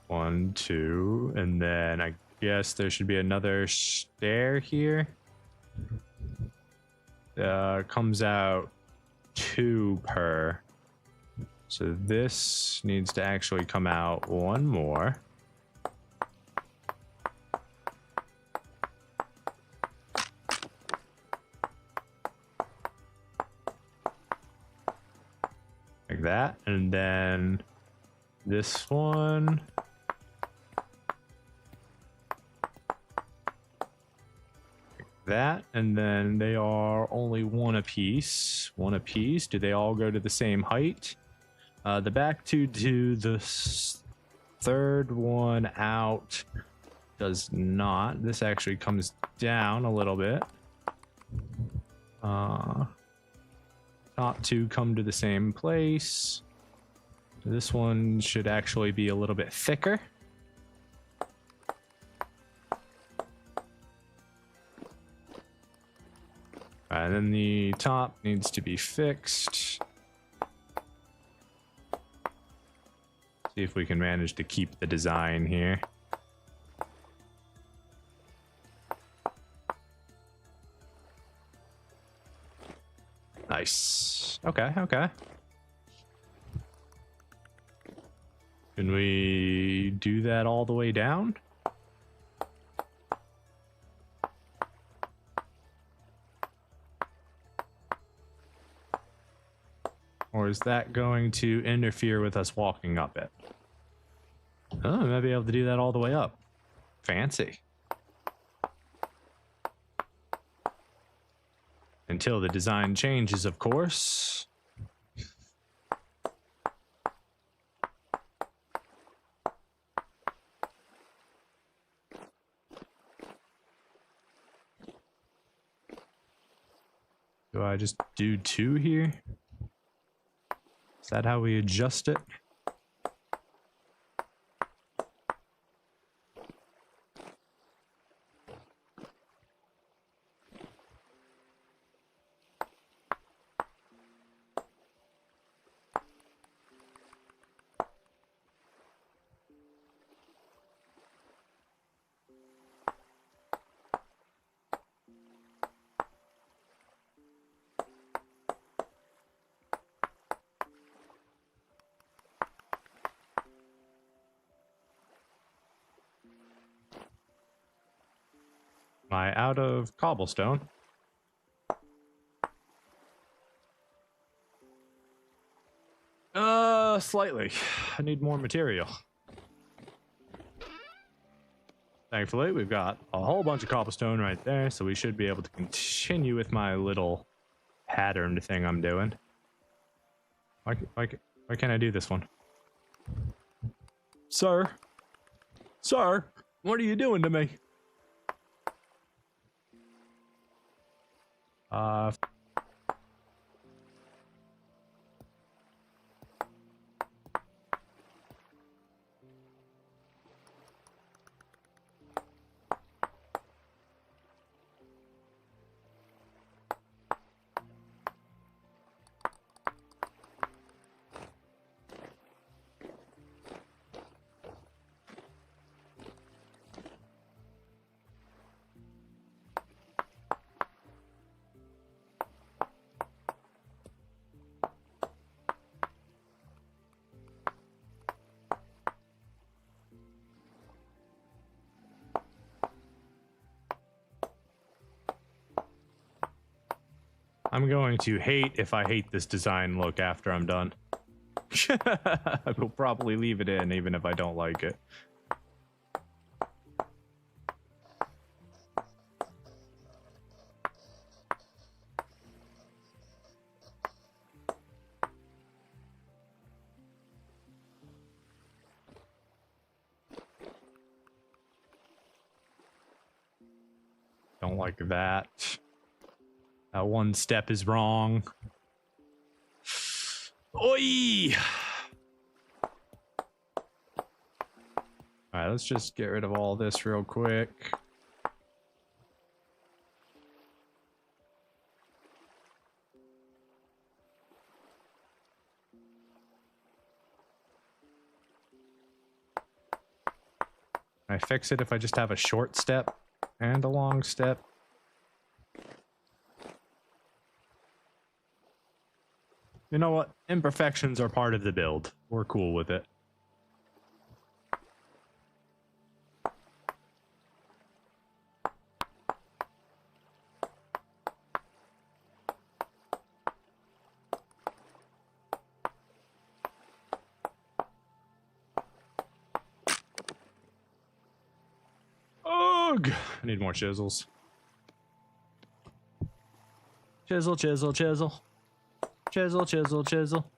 1, 2, and then I guess there should be another stair here. Comes out 2 per. So this needs to actually come out 1 more. Like that. And then this one. That, and then they are only 1 apiece. 1 apiece. Do they all go to the same height? The back 2 do. The third one out does not. This actually comes down a little bit. Top 2 come to the same place. This one should actually be a little bit thicker. And then the top needs to be fixed. See if we can manage to keep the design here. Nice. Okay, okay. Can we do that all the way down? Or is that going to interfere with us walking up it? Oh, I might be able to do that all the way up. Fancy. Until the design changes, of course. Do I just do 2 here? Is that how we adjust it? Am I out of cobblestone? Slightly. I need more material. Thankfully, we've got a whole bunch of cobblestone right there, so we should be able to continue with my little patterned thing I'm doing. Why can't I do this one? Sir? Sir? What are you doing to me? I'm going to hate if I hate this design look after I'm done. I will probably leave it in even if I don't like it. Don't like that. That one step is wrong. Oi! Alright, let's just get rid of all this real quick. Can I fix it if I just have a short step and a long step? You know what? Imperfections are part of the build. We're cool with it. Ugh! I need more chisels. Chisel, chisel, chisel. Chisel, chisel, chisel.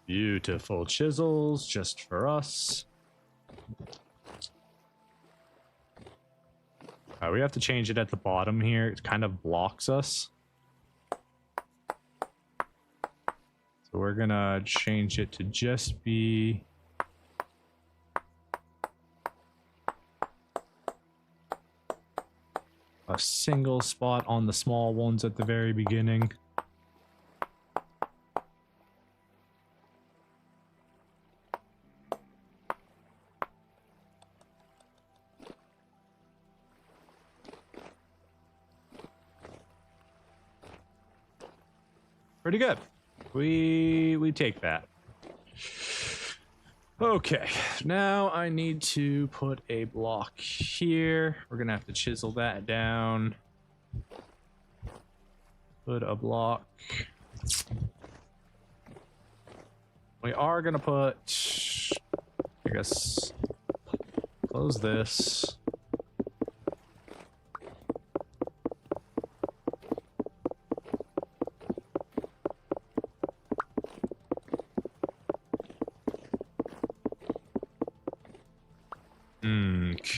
Beautiful chisels just for us. We have to change it at the bottom here. It kind of blocks us. So we're gonna change it to just be a single spot on the small ones at the very beginning. Pretty good. We take that. Okay, now I need to put a block here. We're gonna have to chisel that down. Put a block. We are gonna put, I guess, close this.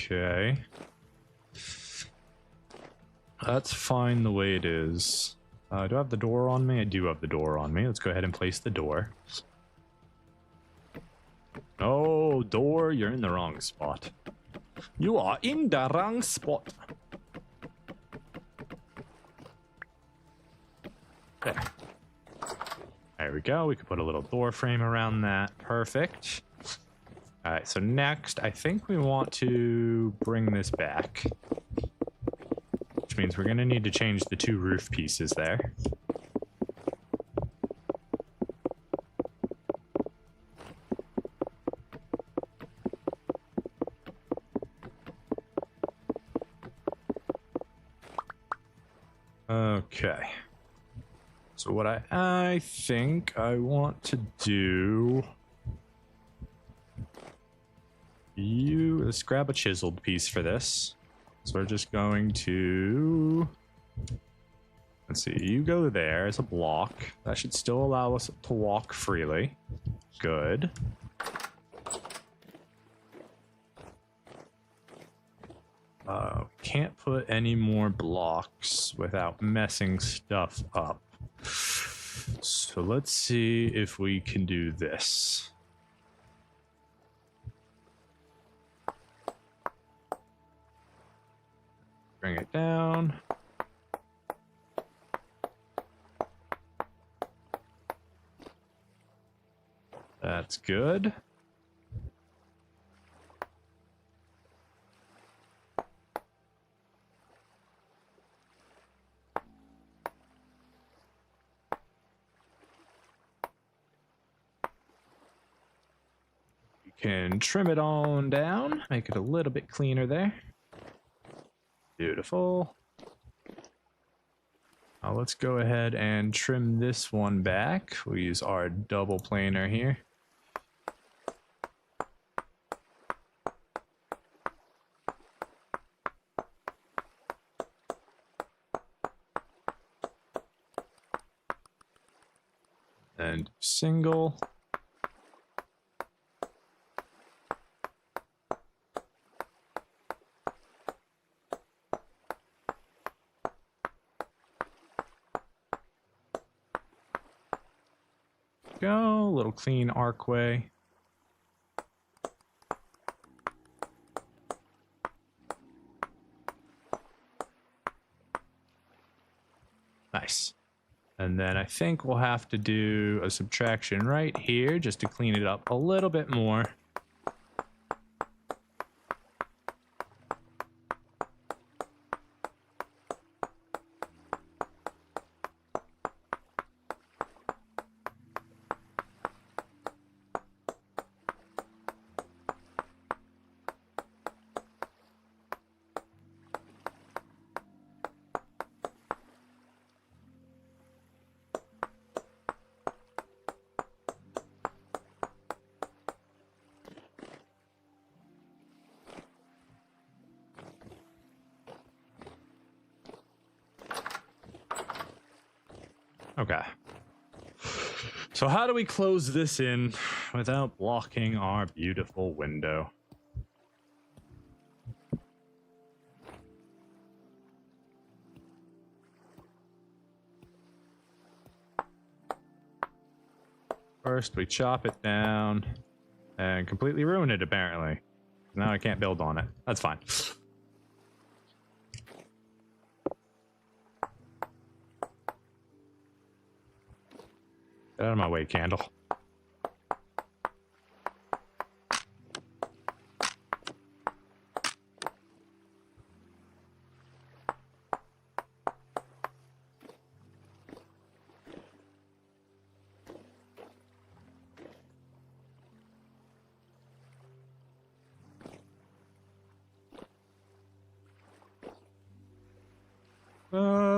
Okay. That's fine the way it is. Do I have the door on me? I do have the door on me. Let's go ahead and place the door. Oh, door, you're in the wrong spot. You are in the wrong spot. There. There we go. We could put a little door frame around that. Perfect. All right, so next, I think we want to bring this back. Which means we're going to need to change the two roof pieces there. Okay. So what I think I want to do... let's grab a chiseled piece for this. So we're just going to, let's see, you go there as a block. That should still allow us to walk freely. Good. Can't put any more blocks without messing stuff up. So let's see if we can do this. Bring it down. That's good. You can trim it on down, make it a little bit cleaner there. Beautiful. Now let's go ahead and trim this one back. We'll use our double planer here. And single. Go, a little clean arcway. Nice. And then I think we'll have to do a subtraction right here just to clean it up a little bit more. Okay. So how do we close this in without blocking our beautiful window? First, we chop it down and completely ruin it, apparently. Now I can't build on it. That's fine. Get out of my way, candle.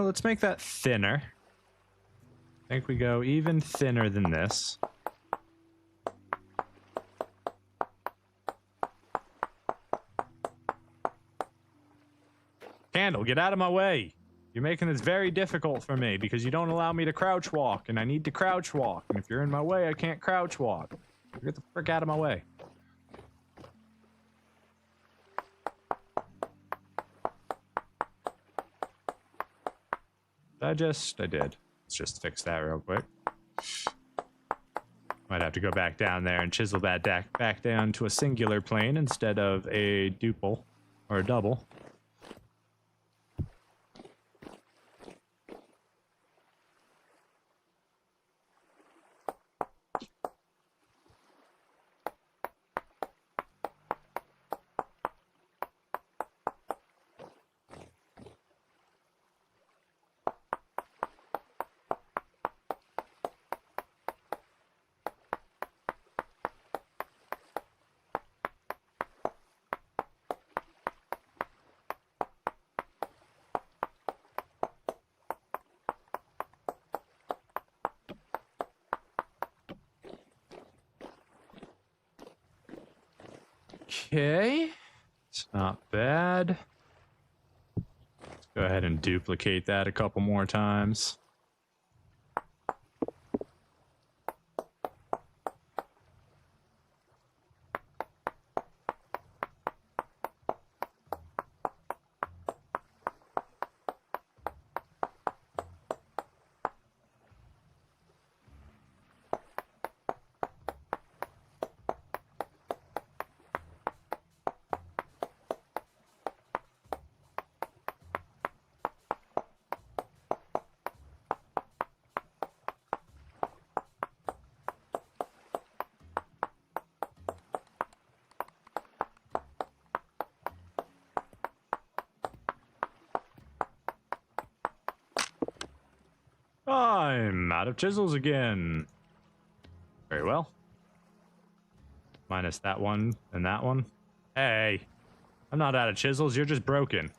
Let's make that thinner. I think we go even thinner than this. Candle, get out of my way. You're making this very difficult for me because you don't allow me to crouch walk, and I need to crouch walk. And if you're in my way, I can't crouch walk. Get the frick out of my way. I did. Let's just fix that real quick. Might have to go back down there and chisel that deck back down to a singular plane instead of a duple or a double. Okay, it's not bad. Let's go ahead and duplicate that a couple more times. I'm out of chisels again. Very well. Minus that one and that one. Hey, I'm not out of chisels. You're just broken.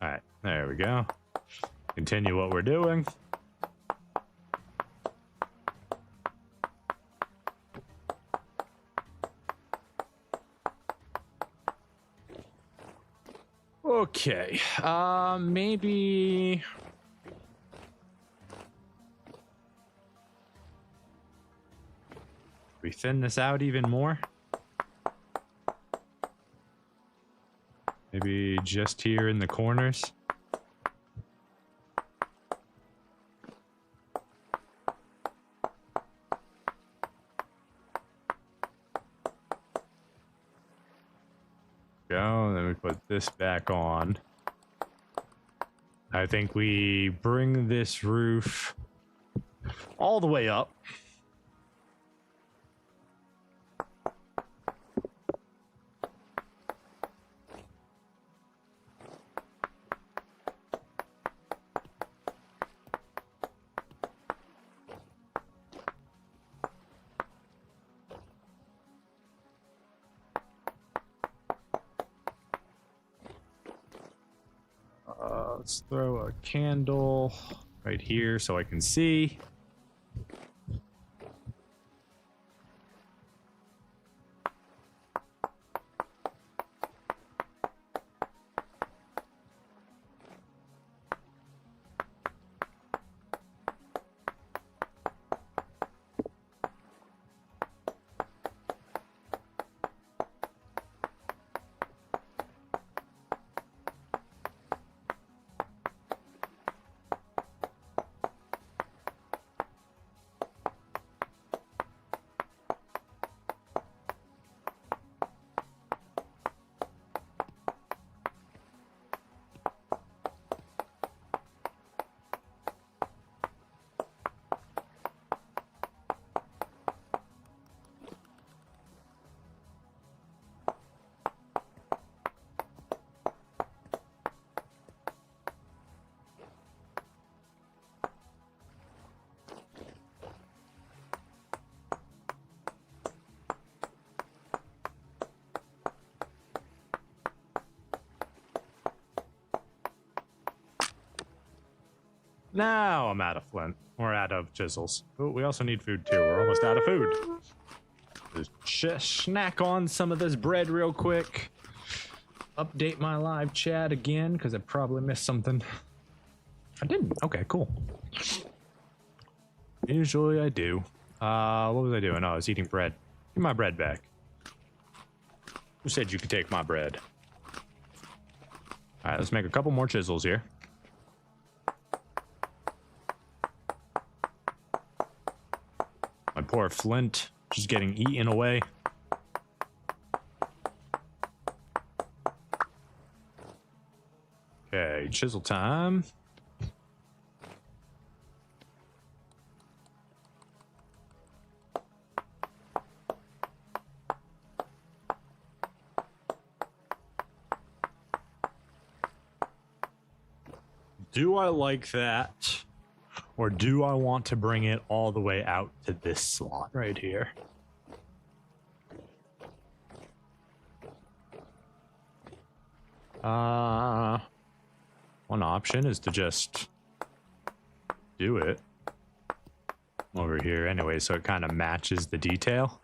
Alright, there we go. Continue what we're doing. Okay, maybe... we thin this out even more? Maybe just here in the corners? Go, then we put this back on. I think we bring this roof all the way up. Let's throw a candle right here so I can see. Now I'm out of flint. We're out of chisels. Oh, we also need food too. We're almost out of food. Just snack on some of this bread real quick. Update my live chat again because I probably missed something. I didn't. Okay, cool. Usually I do. What was I doing? Oh, I was eating bread. Give my bread back. Who said you could take my bread? All right, let's make a couple more chisels here. My poor flint just getting eaten away. Okay, chisel time. Do I like that? Or do I want to bring it all the way out to this slot right here? One option is to just do it over here anyway, so it kind of matches the detail.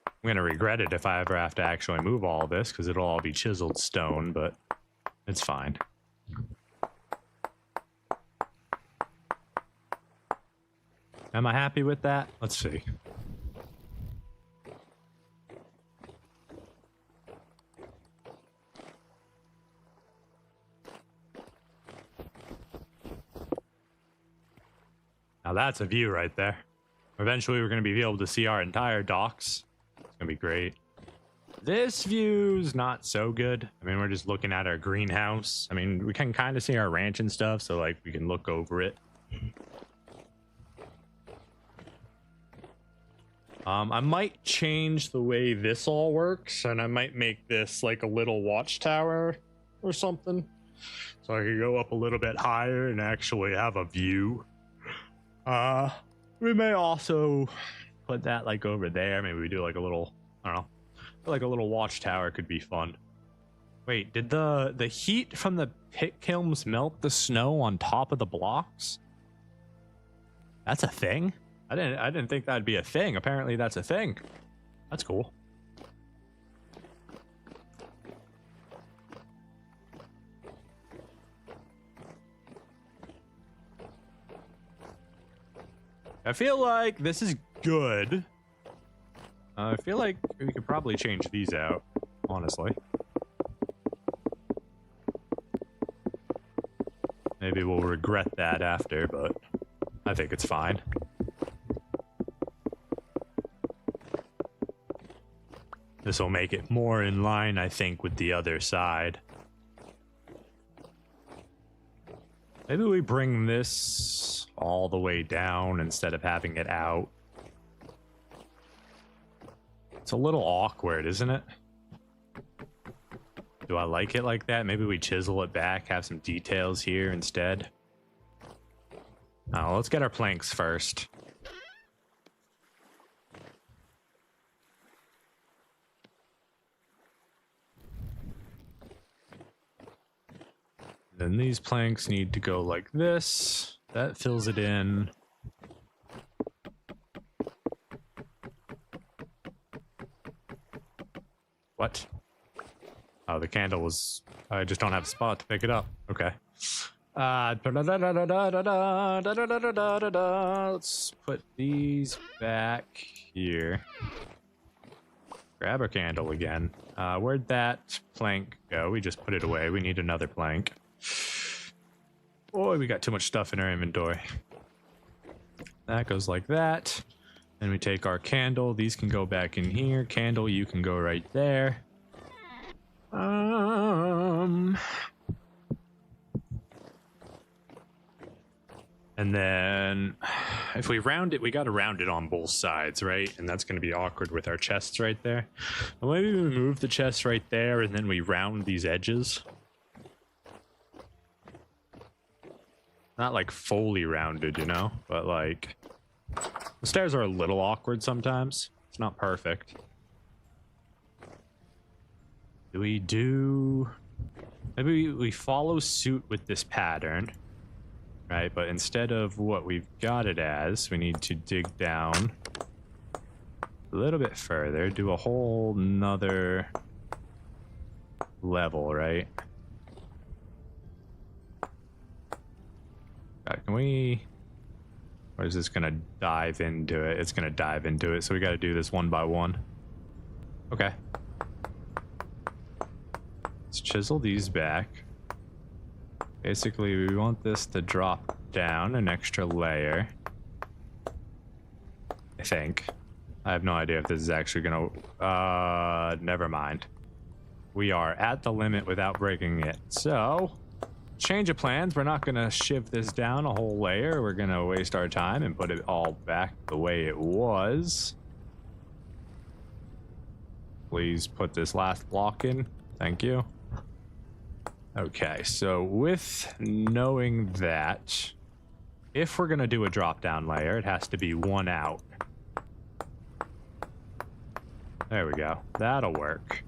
I'm gonna regret it if I ever have to actually move all this, because it'll all be chiseled stone, but it's fine. Am I happy with that? Let's see. Now that's a view right there. Eventually we're going to be able to see our entire docks. It's going to be great. This view's not so good. I mean, we're just looking at our greenhouse. I mean, we can kind of see our ranch and stuff, so like we can look over it. I might change the way this all works, and I might make this like a little watchtower or something. So I can go up a little bit higher and actually have a view. We may also put that like over there. Maybe we do like a little, I don't know, like a little watchtower could be fun. Wait, did the heat from the pit kilns melt the snow on top of the blocks? That's a thing? I didn't think that'd be a thing. Apparently that's a thing. That's cool. I feel like this is good. I feel like we could probably change these out, honestly. Maybe we'll regret that after, but I think it's fine. This will make it more in line, I think, with the other side. Maybe we bring this all the way down instead of having it out. It's a little awkward, isn't it? Do I like it like that? Maybe we chisel it back, have some details here instead. Oh, let's get our planks first. Then these planks need to go like this. That fills it in. What? Oh, the candle was... I just don't have a spot to pick it up. Okay. Let's put these back here. Grab our candle again. Where'd that plank go? We just put it away. We need another plank. Boy, we got too much stuff in our inventory. That goes like that. Then we take our candle. These can go back in here. Candle, you can go right there. And then if we round it, we got to round it on both sides, right? And that's going to be awkward with our chests right there. Well, maybe we move the chest right there and then we round these edges. Not like fully rounded, you know, but like the stairs are a little awkward sometimes. It's not perfect. Do we do... Maybe we follow suit with this pattern, right? But instead of what we've got it as, we need to dig down a little bit further, do a whole nother level, right? Can we... Or is this gonna dive into it? It's gonna dive into it, so we gotta do this one by one. Okay. Let's chisel these back. Basically, we want this to drop down an extra layer. I think. I have no idea if this is actually gonna... never mind. We are at the limit without breaking it. So, change of plans. We're not gonna shiv this down a whole layer. We're gonna waste our time and put it all back the way it was. Please put this last block in. Thank you. Okay, so with knowing that, if we're gonna do a drop down layer, it has to be one out. There we go. That'll work.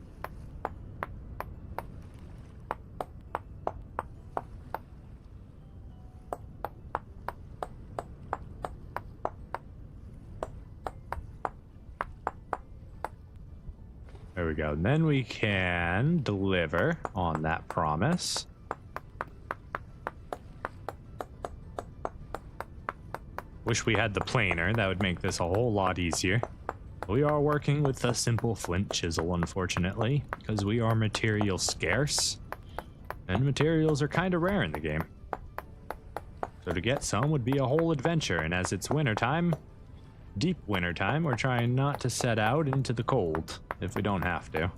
There we go. And then we can deliver on that promise. Wish we had the planer. That would make this a whole lot easier. We are working with a simple flint chisel, unfortunately, because we are material scarce. And materials are kind of rare in the game. So to get some would be a whole adventure, and as it's wintertime, deep wintertime, we're trying not to set out into the cold if we don't have to.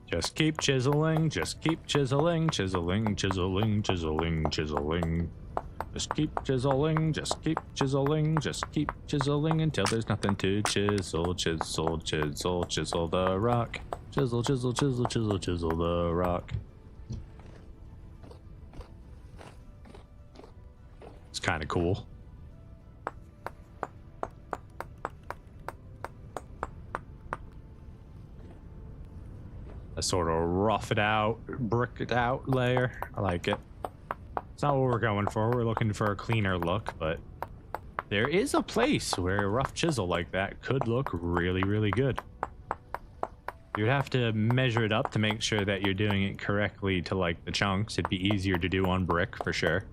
Just keep chiseling, just keep chiseling, chiseling, chiseling, chiseling, chiseling. Just keep chiseling, just keep chiseling, just keep chiseling until there's nothing to chisel, chisel, chisel, chisel the rock. Chisel, chisel, chisel, chisel, chisel the rock. It's kind of cool. A sort of rough it out, brick it out layer. I like it. It's not what we're going for. We're looking for a cleaner look, but there is a place where a rough chisel like that could look really, really good. You'd have to measure it up to make sure that you're doing it correctly to like the chunks. It'd be easier to do on brick for sure.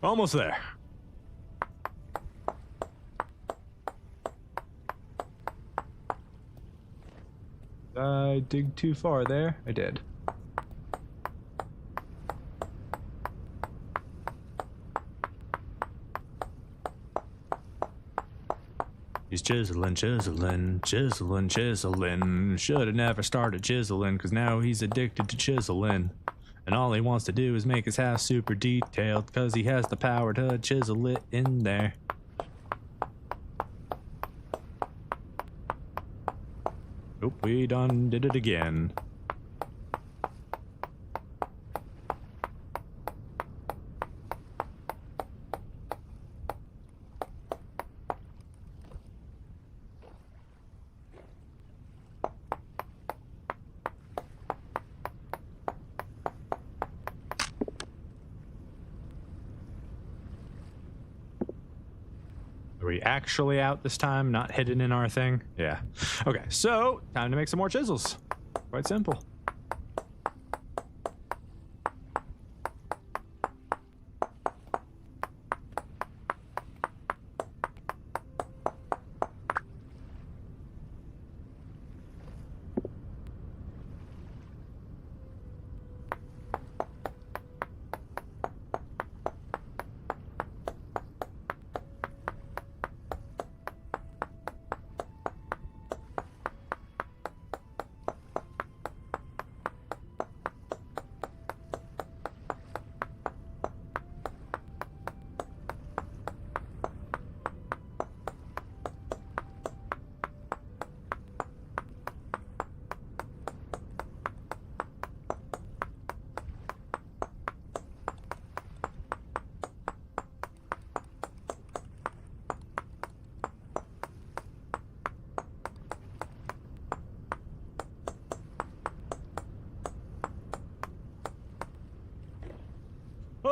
Almost there. I dig too far there? I did. He's chiseling, chiseling, chiseling, chiseling. Should've never started chiseling, cause now he's addicted to chiseling. And all he wants to do is make his house super detailed, cause he has the power to chisel it in there. Oop, we done did it again. Are we actually out this time, not hidden in our thing? Yeah. Okay, so time to make some more chisels. Quite simple.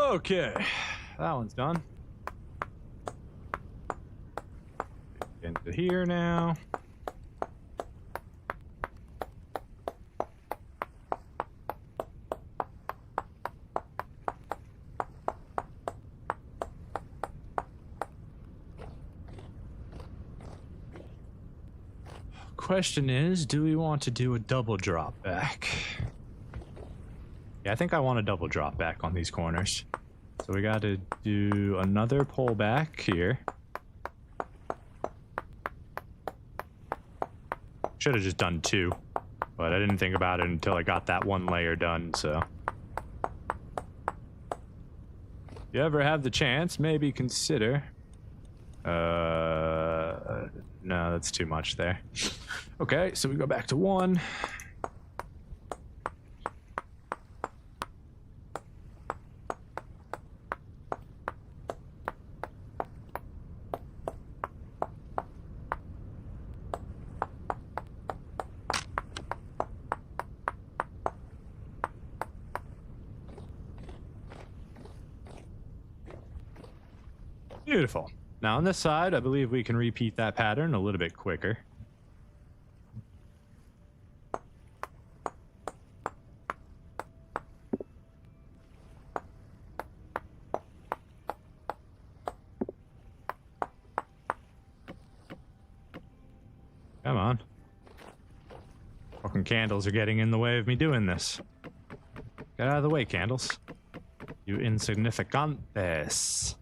Okay, that one's done. Into here now. Question is, do we want to do a double drop back? Yeah, I think I want a double drop back on these corners. So we got to do another pull back here. Should have just done 2, but I didn't think about it until I got that one layer done, so. If you ever have the chance, maybe consider. No, that's too much there. Okay, so we go back to 1. Beautiful. Now on this side, I believe we can repeat that pattern a little bit quicker. Come on. Fucking candles are getting in the way of me doing this. Get out of the way, candles. You insignificantes.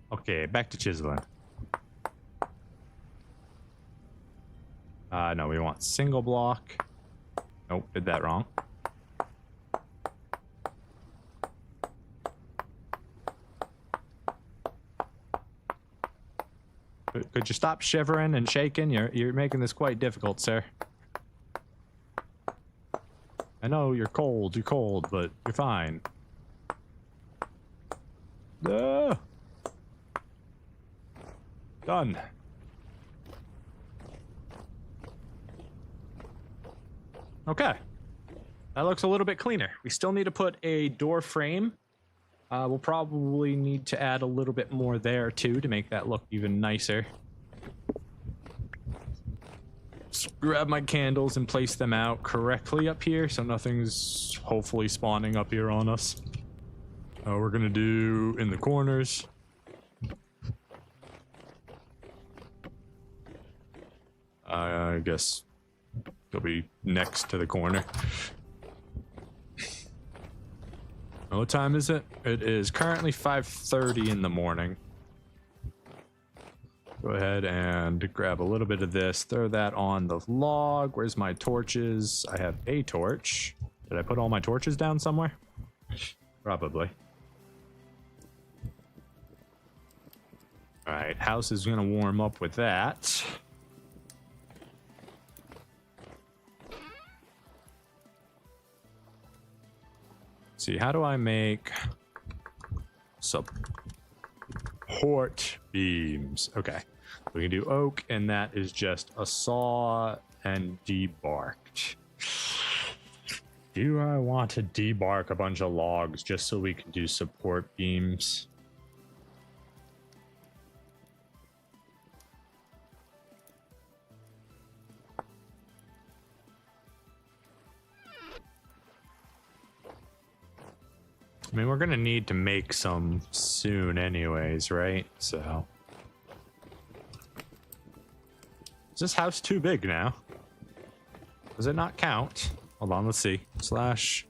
Okay, back to chiseling. No, we want single block. Nope, did that wrong. Could you stop shivering and shaking? You're making this quite difficult, sir. I know you're cold, but you're fine. Done. Okay. That looks a little bit cleaner. We still need to put a door frame. We'll probably need to add a little bit more there too to make that look even nicer. Just grab my candles and place them out correctly up here so nothing's hopefully spawning up here on us. We're gonna do in the corners. I guess it'll be next to the corner. What time is it? It is currently 5:30 in the morning. Go ahead and grab a little bit of this, throw that on the log. Where's my torches? I have a torch. Did I put all my torches down somewhere? Probably. All right, house is gonna warm up with that. See, how do I make support beams? Okay, we can do oak, and that is just a saw and debarked. Do I want to debark a bunch of logs just so we can do support beams? I mean, we're gonna need to make some soon anyways, right? So... Is this house too big now? Does it not count? Hold on, let's see. Slash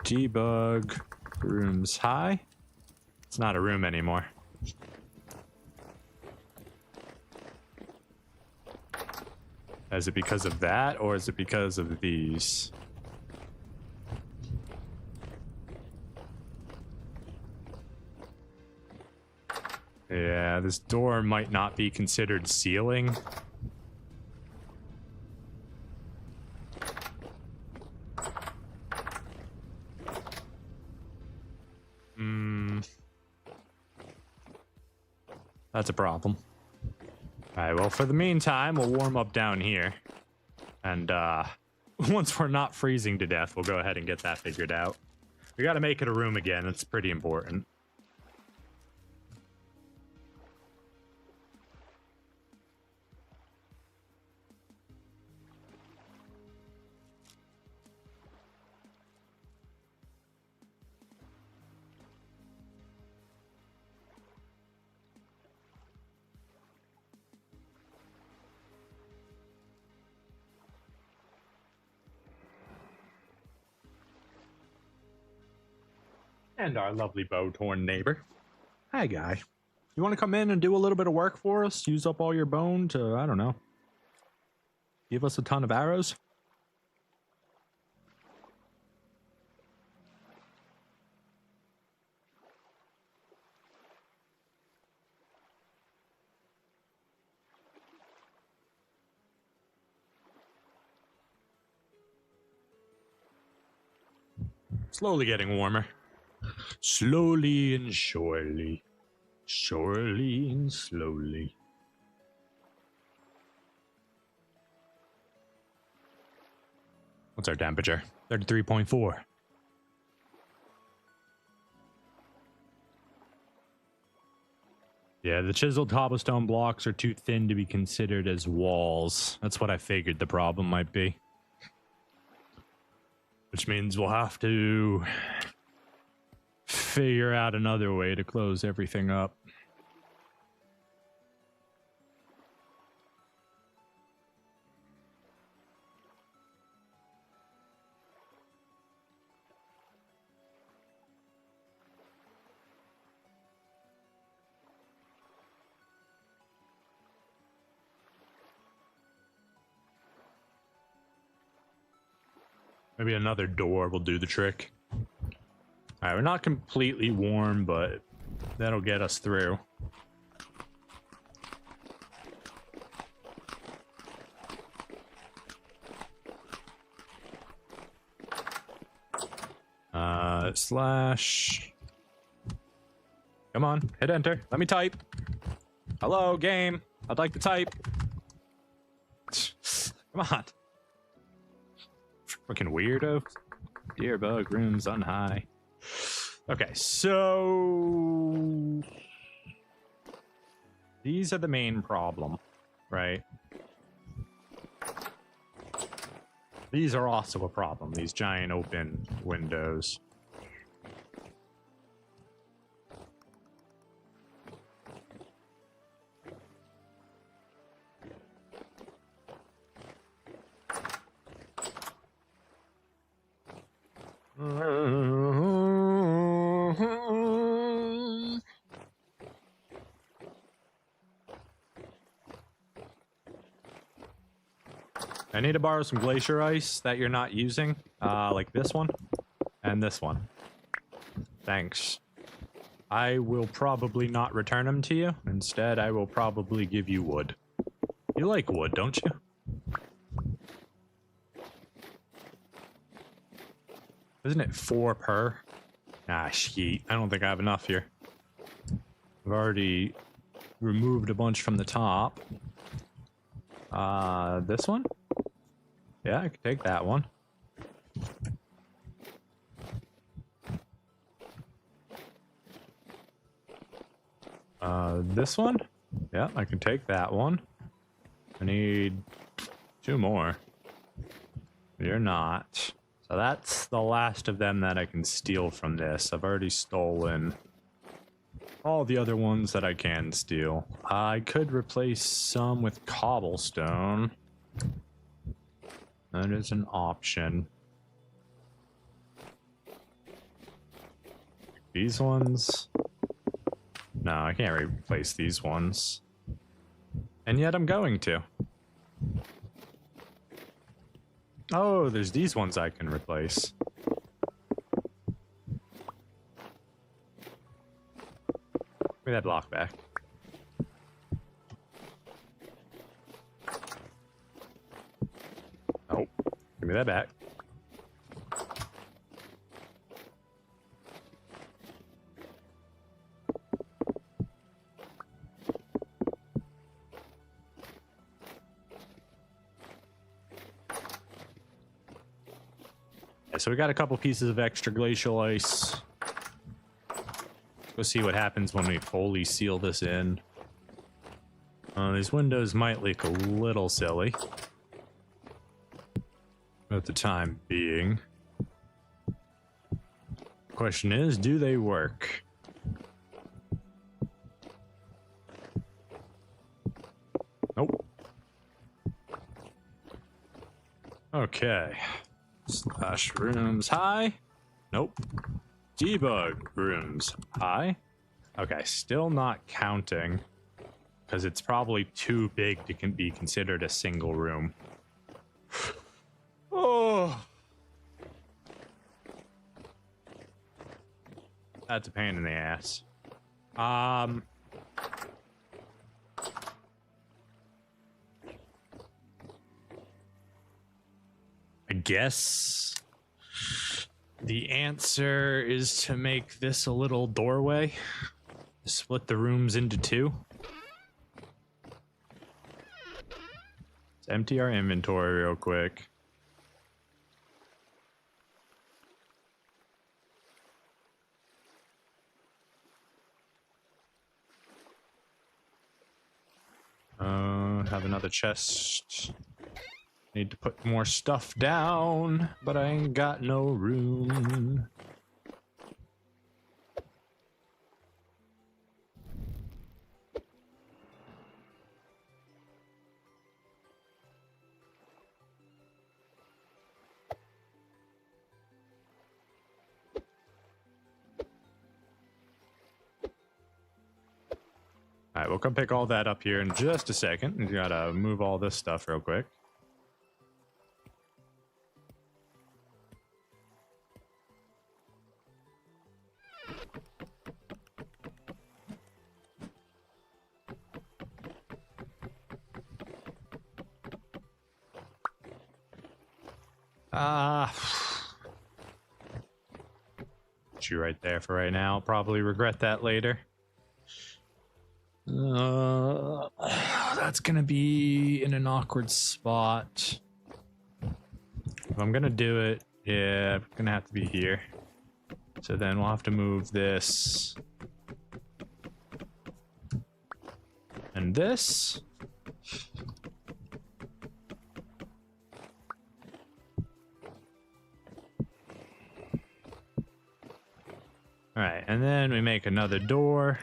debug rooms high. It's not a room anymore. Is it because of that, or is it because of these? Yeah, this door might not be considered ceiling. That's a problem. Alright, well, for the meantime, we'll warm up down here. And, once we're not freezing to death, we'll go ahead and get that figured out. We got to make it a room again. It's pretty important. And our lovely bow-torn neighbor. Hi, guy. You want to come in and do a little bit of work for us? Use up all your bone to, I don't know, give us a ton of arrows? Slowly getting warmer. Slowly and surely. Surely and slowly. What's our temperature? 33.4. Yeah, the chiseled cobblestone blocks are too thin to be considered as walls. That's what I figured the problem might be. Which means we'll have to figure out another way to close everything up. Maybe another door will do the trick. Alright, we're not completely warm, but that'll get us through. Slash. Come on, hit enter. Let me type. Hello, game. I'd like to type. Come on. Freaking weirdo. Dear bug, rooms on high. Okay, so these are the main problem, right? These are also a problem, these giant open windows. I need to borrow some glacier ice that you're not using, like this one and this one. Thanks. I will probably not return them to you. Instead, I will probably give you wood. You like wood, don't you? Isn't it 4 per? Ah, shit. I don't think I have enough here. I've already removed a bunch from the top. This one? Yeah, I could take that one. This one? Yeah, I can take that one. I need 2 more. You're not. So that's the last of them that I can steal from this. I've already stolen all the other ones that I can steal. I could replace some with cobblestone. That is an option. These ones? No, I can't replace these ones. And yet I'm going to. Oh, there's these ones I can replace. Give me that block back. Oh, give me that back. So we got a couple pieces of extra glacial ice. Go see what happens when we fully seal this in. These windows might look a little silly at the time being. Question is, do they work? Nope. Okay. Slash rooms high. Nope. Debug rooms high. Okay, still not counting because it's probably too big to be considered a single room. Oh, that's a pain in the ass. I guess the answer is to make this a little doorway. Split the rooms into two. Let's empty our inventory real quick. Have another chest. Need to put more stuff down, but I ain't got no room. All right, we'll come pick all that up here in just a second. We gotta move all this stuff real quick. Put you right there for right now. I'll probably regret that later. That's gonna be in an awkward spot. If I'm gonna do it, yeah, I'm gonna have to be here. So then we'll have to move this and this. All right, and then we make another door.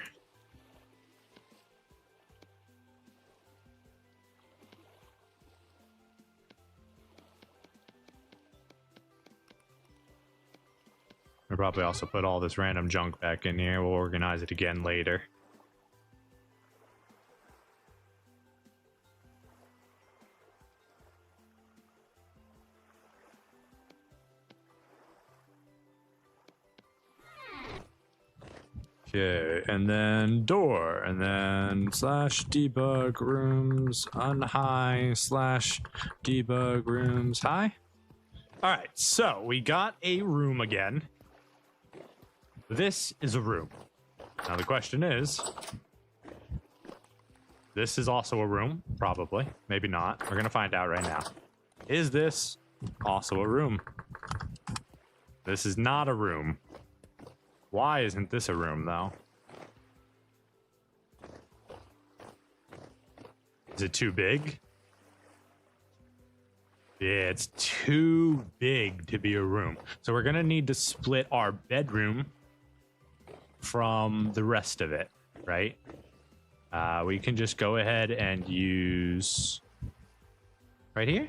We'll probably also put all this random junk back in here. We'll organize it again later. Okay, and then door, and then slash debug rooms unhigh slash debug rooms high. All right, so we got a room again. This is a room. Now the question is, this is also a room, probably, maybe not. We're gonna find out right now. Is this also a room? This is not a room. Why isn't this a room, though? Is it too big? Yeah, it's too big to be a room. So we're gonna need to split our bedroom from the rest of it, right? We can just go ahead and use right here.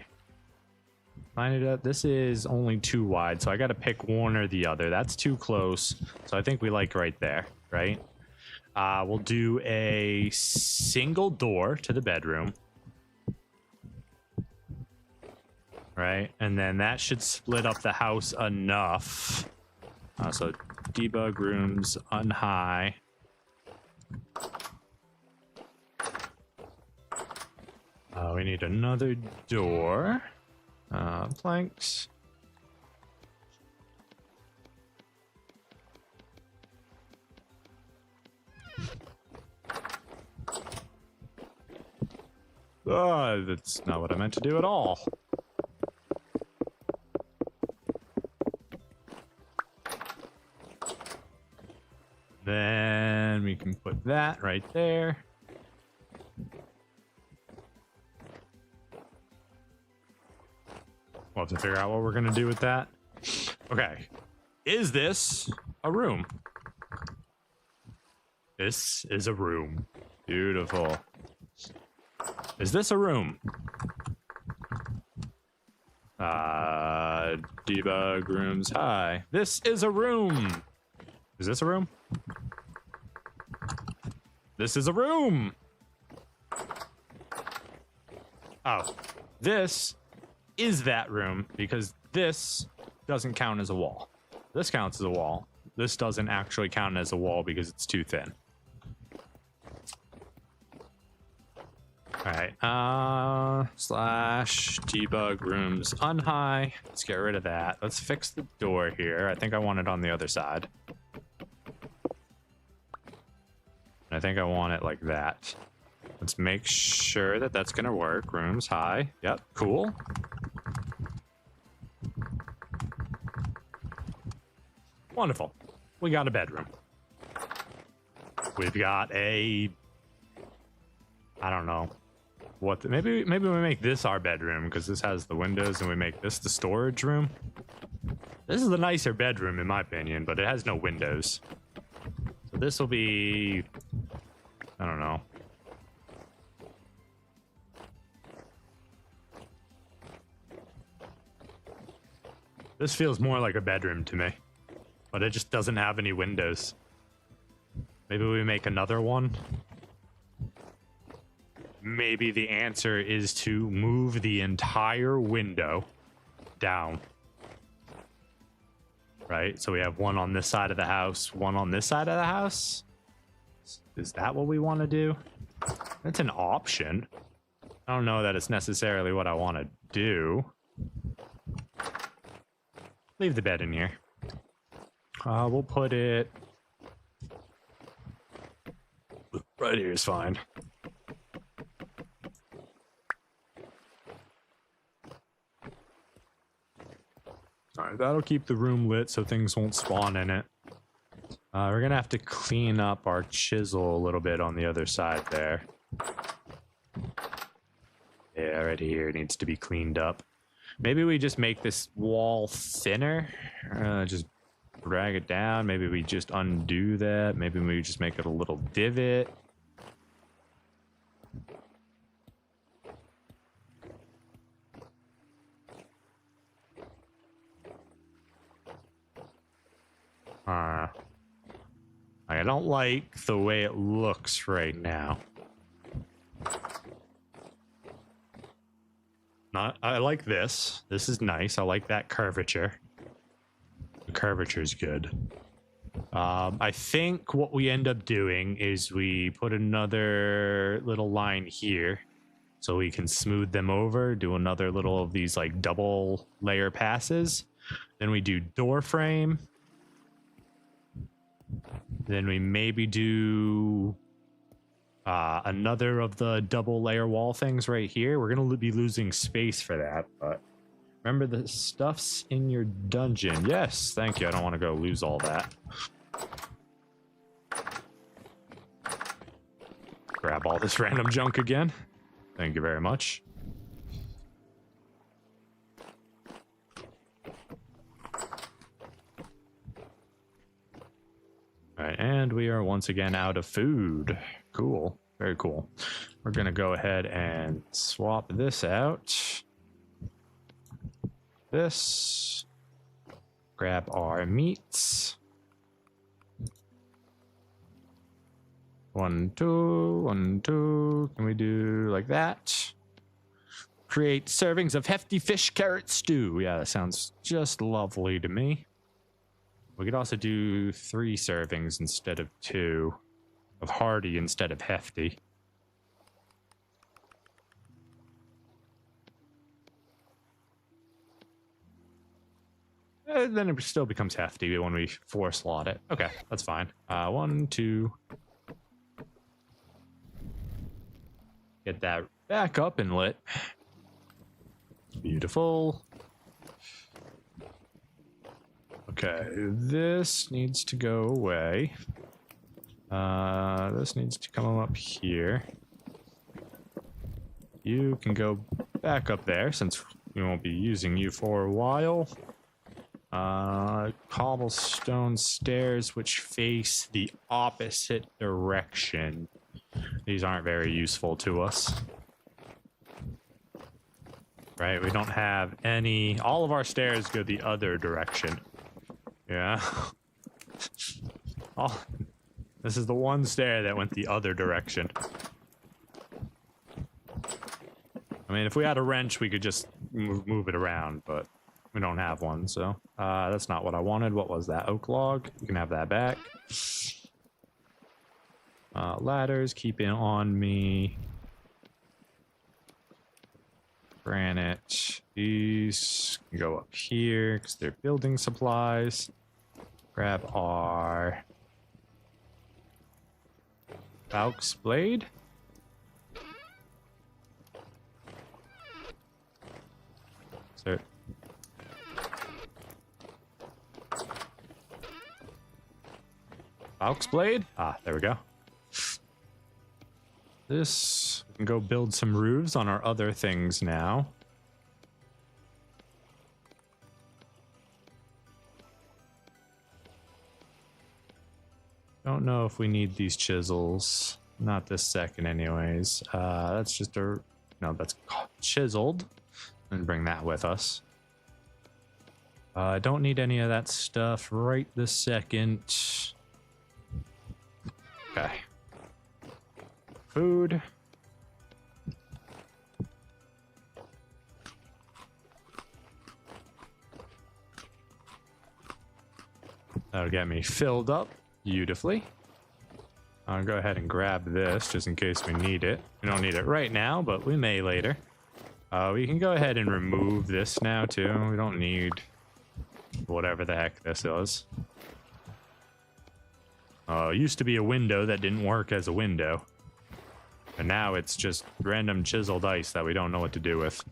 Line it up. This is only too wide, so I got to pick one or the other. That's too close, so I think we like right there, right? We'll do a single door to the bedroom, right? And then that should split up the house enough. So debug rooms unhigh. We need another door. Planks. That's not what I meant to do at all. Then we can put that right there. We'll have to figure out what we're gonna do with that. Okay. Is this a room? This is a room. Beautiful. Is this a room? Debug rooms. Hi. This is a room. Is this a room? This is a room. Oh, this is that room because this doesn't count as a wall. This counts as a wall. This doesn't actually count as a wall because it's too thin. All right, slash debug rooms unhigh. Let's get rid of that. Let's fix the door here. I think I want it on the other side. I think I want it like that. Let's make sure that that's gonna work. Rooms high. Yep, cool. Wonderful. We got a bedroom. We've got a, I don't know what. Maybe we make this our bedroom because this has the windows, and we make this the storage room. This is a nicer bedroom in my opinion, but it has no windows. So this will be, I don't know. This feels more like a bedroom to me, but it just doesn't have any windows. Maybe we make another one. Maybe the answer is to move the entire window down. Right? So we have one on this side of the house, one on this side of the house. Is that what we want to do? That's an option. I don't know that it's necessarily what I want to do. Leave the bed in here. We'll put it right here is fine. All right, that'll keep the room lit so things won't spawn in it. We're gonna have to clean up our chisel a little bit on the other side there. Yeah, right here needs to be cleaned up. Maybe we just make this wall thinner. Just drag it down. Maybe we just undo that. Maybe we just make it a little divot. I don't like the way it looks right now. I like this. This is nice. I like that curvature. The curvature is good. I think what we end up doing is we put another little line here so we can smooth them over, do another little of these like double layer passes. Then we do door frame. Then we maybe do another of the double layer wall things right here. We're going to be losing space for that, but remember the stuff's in your dungeon. Yes, thank you. I don't want to go lose all that. Grab all this random junk again. Thank you very much. All right, and we are once again out of food. Cool, very cool. We're gonna go ahead and swap this out. This. Grab our meats. 1, 2, 1, 2. Can we do like that? Create servings of hefty fish carrot stew. Yeah, that sounds just lovely to me. We could also do 3 servings instead of 2. Of hearty instead of hefty. Then it still becomes hefty when we 4 slot it. Okay, that's fine. 1, 2. Get that back up and lit. Beautiful. Okay, this needs to go away. This needs to come up here. You can go back up there since we won't be using you for a while. Cobblestone stairs which face the opposite direction. These aren't very useful to us. Right, we don't have any... All of our stairs go the other direction. Yeah. Oh, this is the one stair that went the other direction. I mean, if we had a wrench, we could just move it around, but we don't have one, so... that's not what I wanted. What was that? Oak log? You can have that back. Ladders, keep it on me. Granite. These can go up here because they're building supplies. Grab our Valk's blade. So Valk's blade? Ah, there we go. This, we can go build some roofs on our other things now. Don't know if we need these chisels. Not this second anyways. That's just a... No, that's chiseled. And bring that with us. Don't need any of that stuff right this second. Okay. Food. That'll get me filled up beautifully. I'll go ahead and grab this just in case we need it. We don't need it right now, but we may later. We can go ahead and remove this now too. We don't need whatever the heck this is. It used to be a window that didn't work as a window. And now it's just random chiseled ice that we don't know what to do with.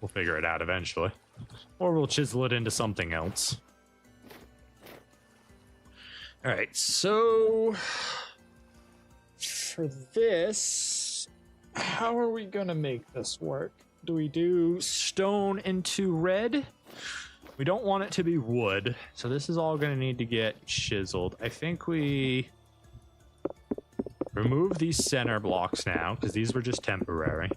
We'll figure it out eventually. Or we'll chisel it into something else. Alright, so... For this... How are we gonna make this work? Do we do stone into red? We don't want it to be wood, so this is all going to need to get chiseled. I think we remove these center blocks now, because these were just temporary.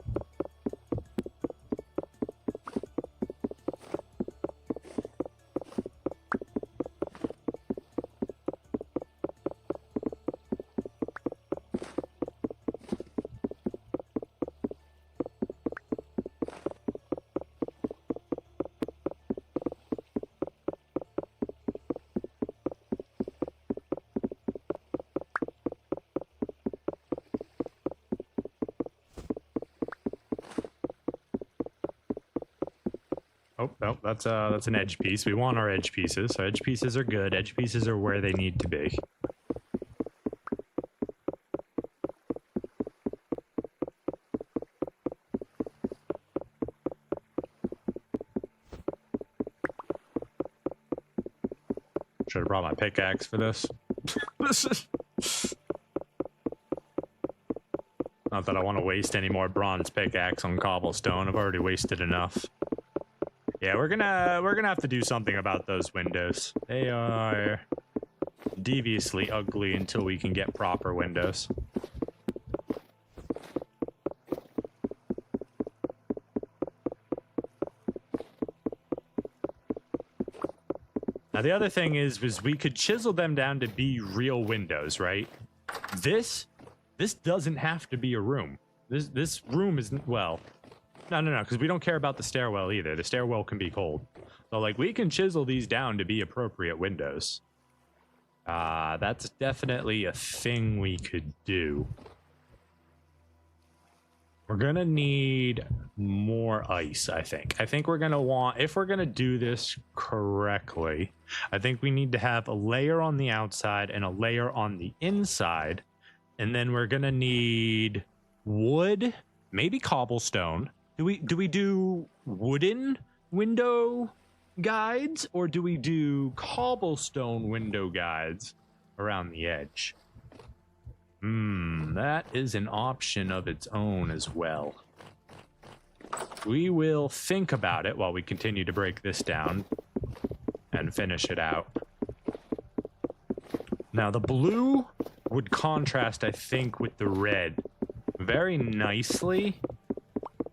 Oh, no, that's an edge piece. We want our edge pieces. So edge pieces are good. Edge pieces are where they need to be. Should have brought my pickaxe for this. Not that I want to waste any more bronze pickaxe on cobblestone. I've already wasted enough. Yeah, we're gonna have to do something about those windows. They are deviously ugly until we can get proper windows. Now the other thing is we could chisel them down to be real windows, right? This doesn't have to be a room. This room isn't, well, no, because we don't care about the stairwell either. The stairwell can be cold. So, like, we can chisel these down to be appropriate windows. That's definitely a thing we could do. We're gonna need more ice, I think. I think we're gonna want, if we're gonna do this correctly, I think we need to have a layer on the outside and a layer on the inside. And then we're gonna need wood, maybe cobblestone. Do we do wooden window guides, or do we do cobblestone window guides around the edge? That is an option of its own as well. We will think about it while we continue to break this down and finish it out. Now, the blue would contrast, I think, with the red very nicely.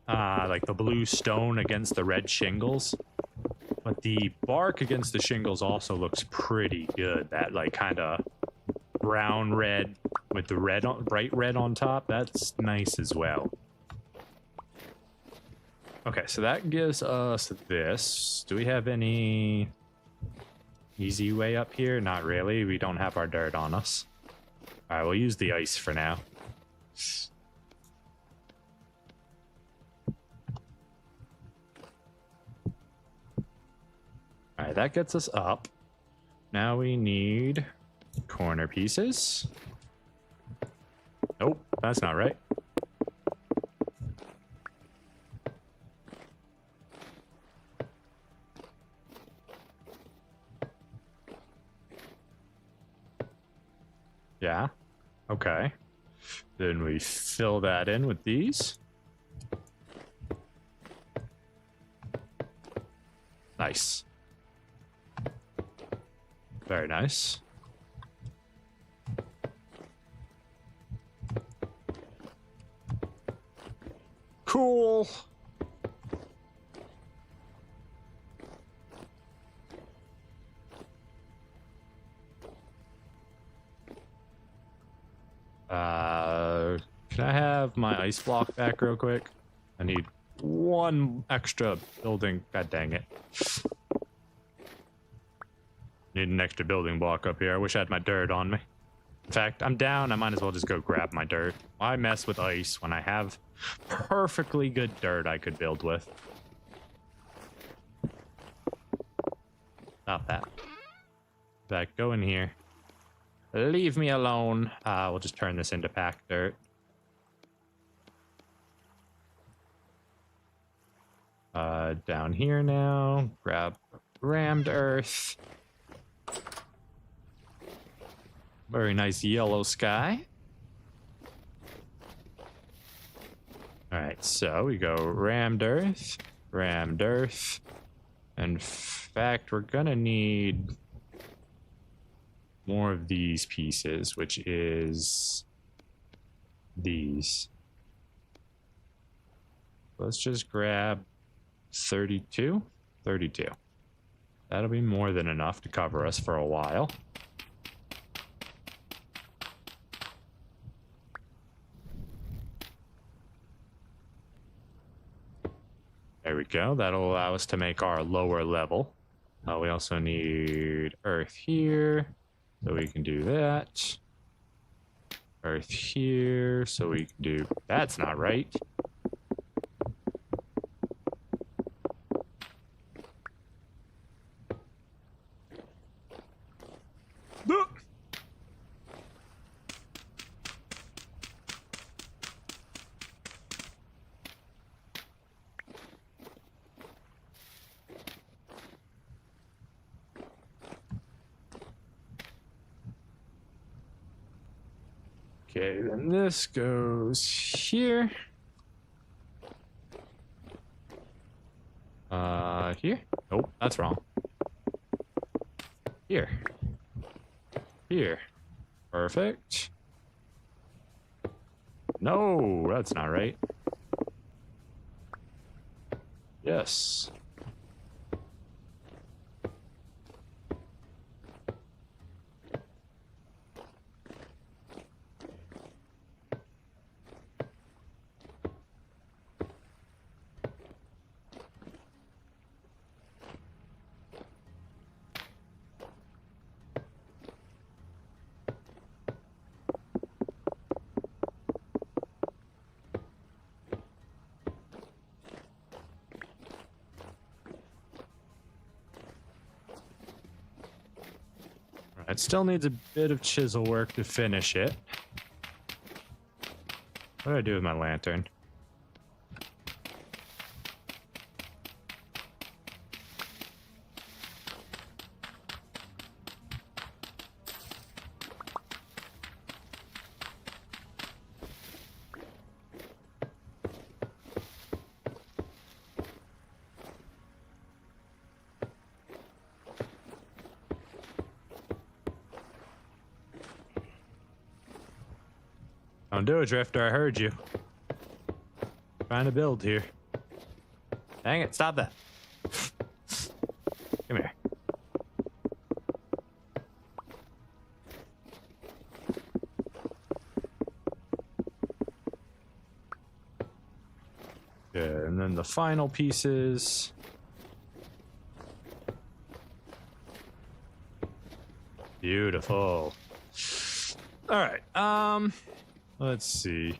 Like the blue stone against the red shingles. But the bark against the shingles also looks pretty good. That, like, kind of brown red with the red on, bright red on top, that's nice as well. Okay, so that gives us this. Do we have any easy way up here? Not really. We don't have our dirt on us. All right, we'll use the ice for now. All right, that gets us up. Now we need corner pieces. Nope, that's not right. Yeah, okay. Then we fill that in with these. Nice. Very nice. Cool. Can I have my ice block back real quick? I need one extra building. God dang it. Need an extra building block up here. I wish I had my dirt on me. In fact, I'm down. I might as well just go grab my dirt. Why mess with ice when I have perfectly good dirt I could build with? Stop that. In fact, go in here. Leave me alone. We'll just turn this into packed dirt. Down here now. Grab rammed earth. Very nice yellow sky. Alright, so we go rammed earth. In fact, we're gonna need more of these pieces, which is these. Let's just grab 32. That'll be more than enough to cover us for a while. There we go. That'll allow us to make our lower level. We also need earth here, so we can do that. Earth here, so we can do... That's not right. Okay, then this goes here. Here? Nope, that's wrong. Here. Here. Perfect. No, that's not right. Yes. It still needs a bit of chisel work to finish it. What do I do with my lantern? Don't do it, Drifter. I heard you. Trying to build here. Dang it, stop that. Come here. Good, and then the final pieces. Beautiful. All right, let's see.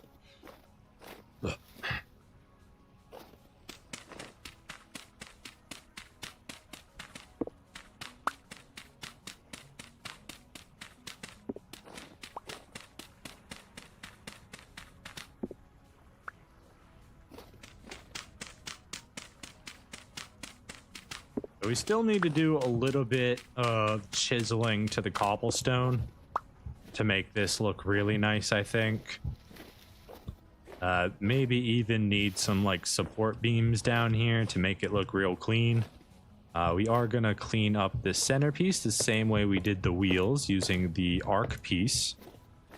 We still need to do a little bit of chiseling to the cobblestone to make this look really nice, I think. Maybe even need some like support beams down here to make it look real clean. We are gonna clean up the centerpiece the same way we did the wheels, using the arc piece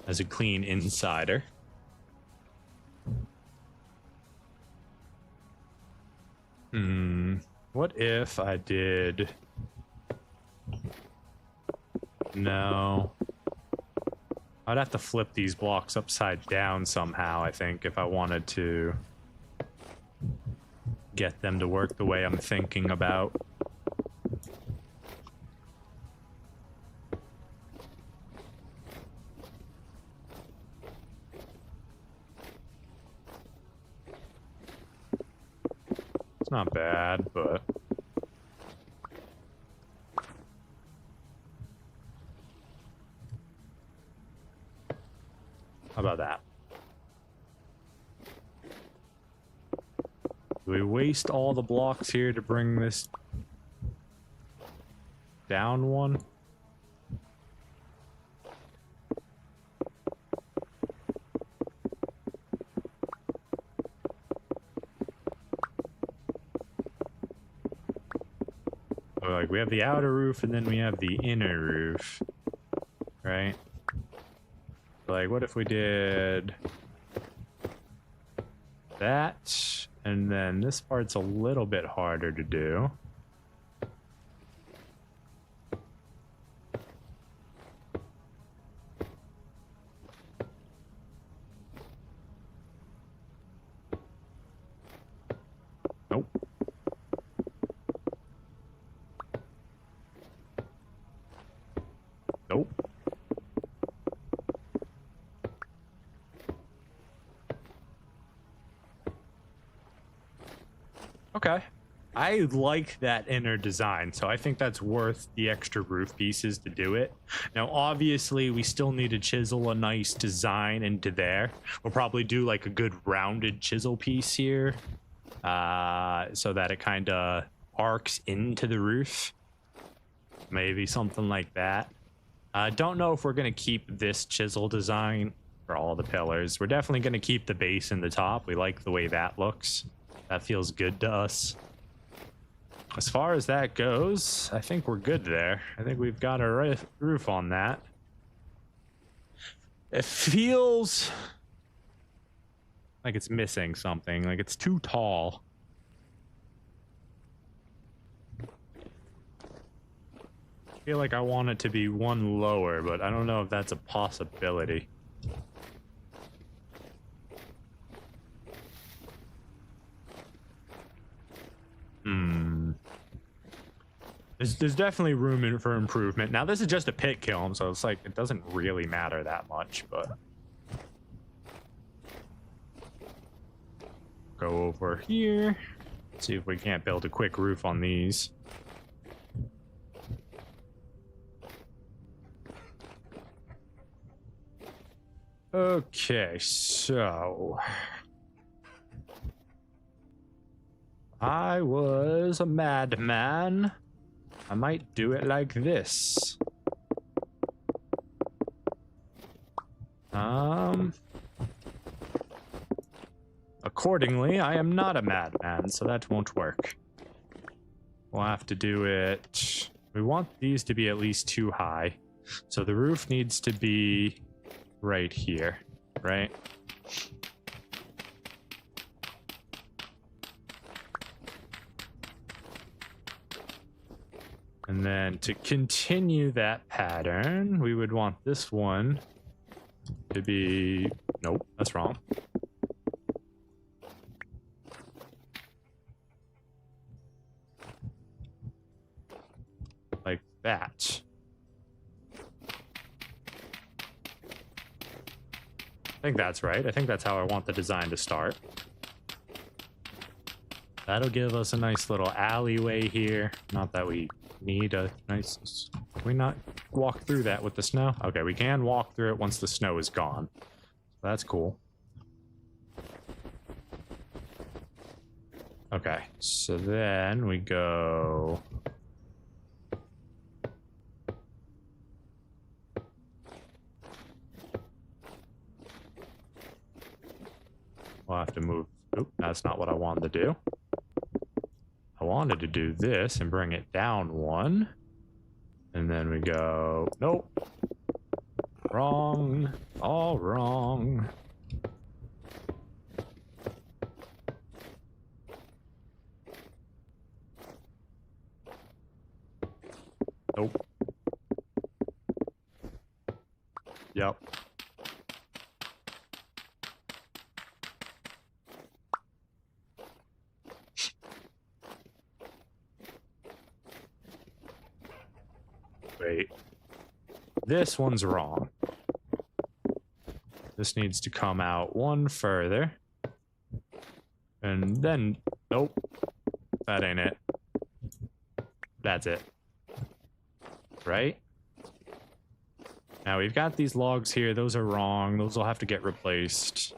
as a clean insider. What if I did... No. I'd have to flip these blocks upside down somehow, I think, if I wanted to get them to work the way I'm thinking about. It's not bad, but... How about that? Do we waste all the blocks here to bring this down one? Like, we have the outer roof and then we have the inner roof, right? Like, what if we did that, and then this part's a little bit harder to do. Nope. Nope. Okay. I like that inner design, so I think that's worth the extra roof pieces to do it. Now, obviously, we still need to chisel a nice design into there. We'll probably do like a good rounded chisel piece here, so that it kind of arcs into the roof. Maybe something like that. I don't know if we're going to keep this chisel design for all the pillars. We're definitely going to keep the base in the top. We like the way that looks. That feels good to us. As far as that goes, I think we're good there. I think we've got a roof on that. It feels like it's missing something, like it's too tall. I feel like I want it to be one lower, but I don't know if that's a possibility. There's definitely room for improvement. Now, this is just a pit kiln, so it's like, it doesn't really matter that much, but... Go over here. See if we can't build a quick roof on these. Okay, so... I was a madman. I might do it like this. Accordingly, I am not a madman, so that won't work. We'll have to do it... We want these to be at least 2 high. So the roof needs to be right here. right? And then to continue that pattern, we would want this one to be... Nope, that's wrong. Like that. I think that's right. I think that's how I want the design to start. That'll give us a nice little alleyway here. Not that we need a nice... Can we not walk through that with the snow? Okay, we can walk through it once the snow is gone. That's cool. Okay, so then we go... We'll have to move... Oop, that's not what I wanted to do. I wanted to do this and bring it down one. And then we go... Nope. Wrong. All wrong. Nope. Yep. Wait. This one's wrong. This needs to come out one further. And then... Nope. That ain't it. That's it. Right? Now we've got these logs here. Those are wrong. Those will have to get replaced.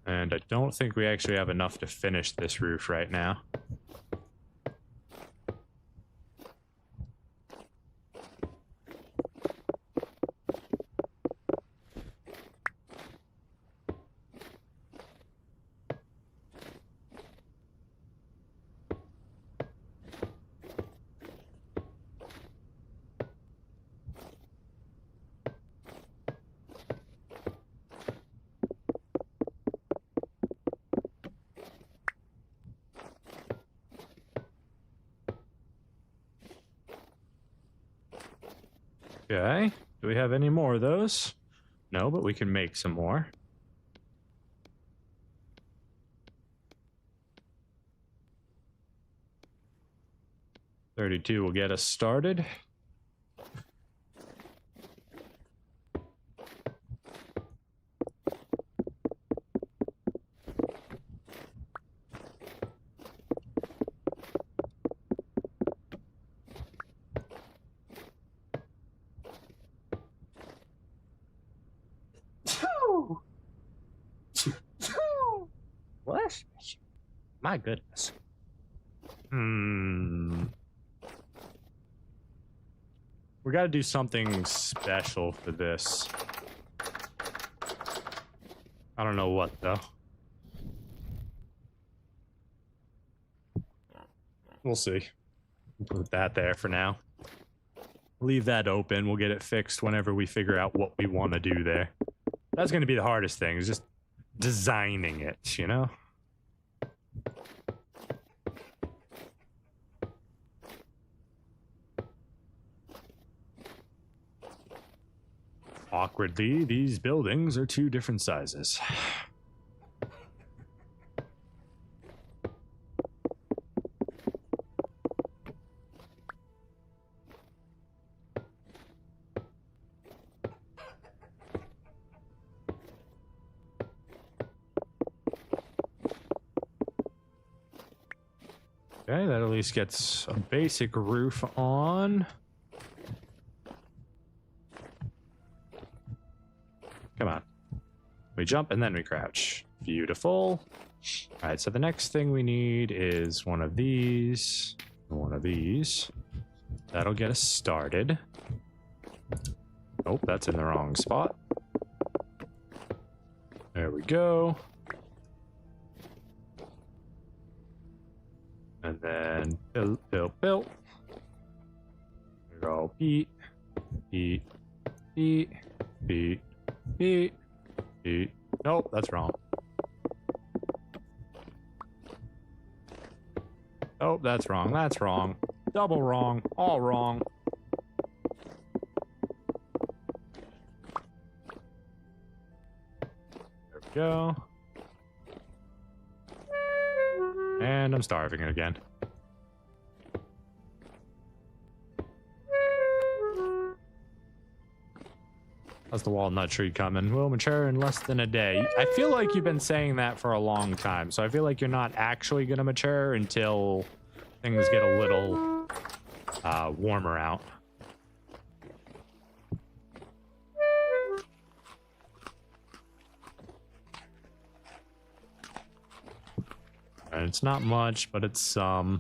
And I don't think we actually have enough to finish this roof right now. Okay, do we have any more of those? No, but we can make some more. $32 will get us started. What? My goodness. We gotta do something special for this. I don't know what, though. We'll see. We'll put that there for now. Leave that open. We'll get it fixed whenever we figure out what we want to do there. That's going to be the hardest thing, is just designing it, you know? Awkwardly, these buildings are two different sizes. Okay, that at least gets a basic roof on. Come on. We jump and then we crouch. Beautiful. All right, so the next thing we need is one of these. One of these. That'll get us started. Oh, that's in the wrong spot. There we go. And then built. Here we go, Pete. Eat. Eat. Eat. Eat. Eat. Nope, that's wrong. Oh, that's wrong. That's wrong. Double wrong. All wrong. There we go. And I'm starving again. How's the walnut tree coming? Will mature in less than a day. I feel like you've been saying that for a long time, so I feel like you're not actually going to mature until things get a little warmer out. And it's not much, but it's some.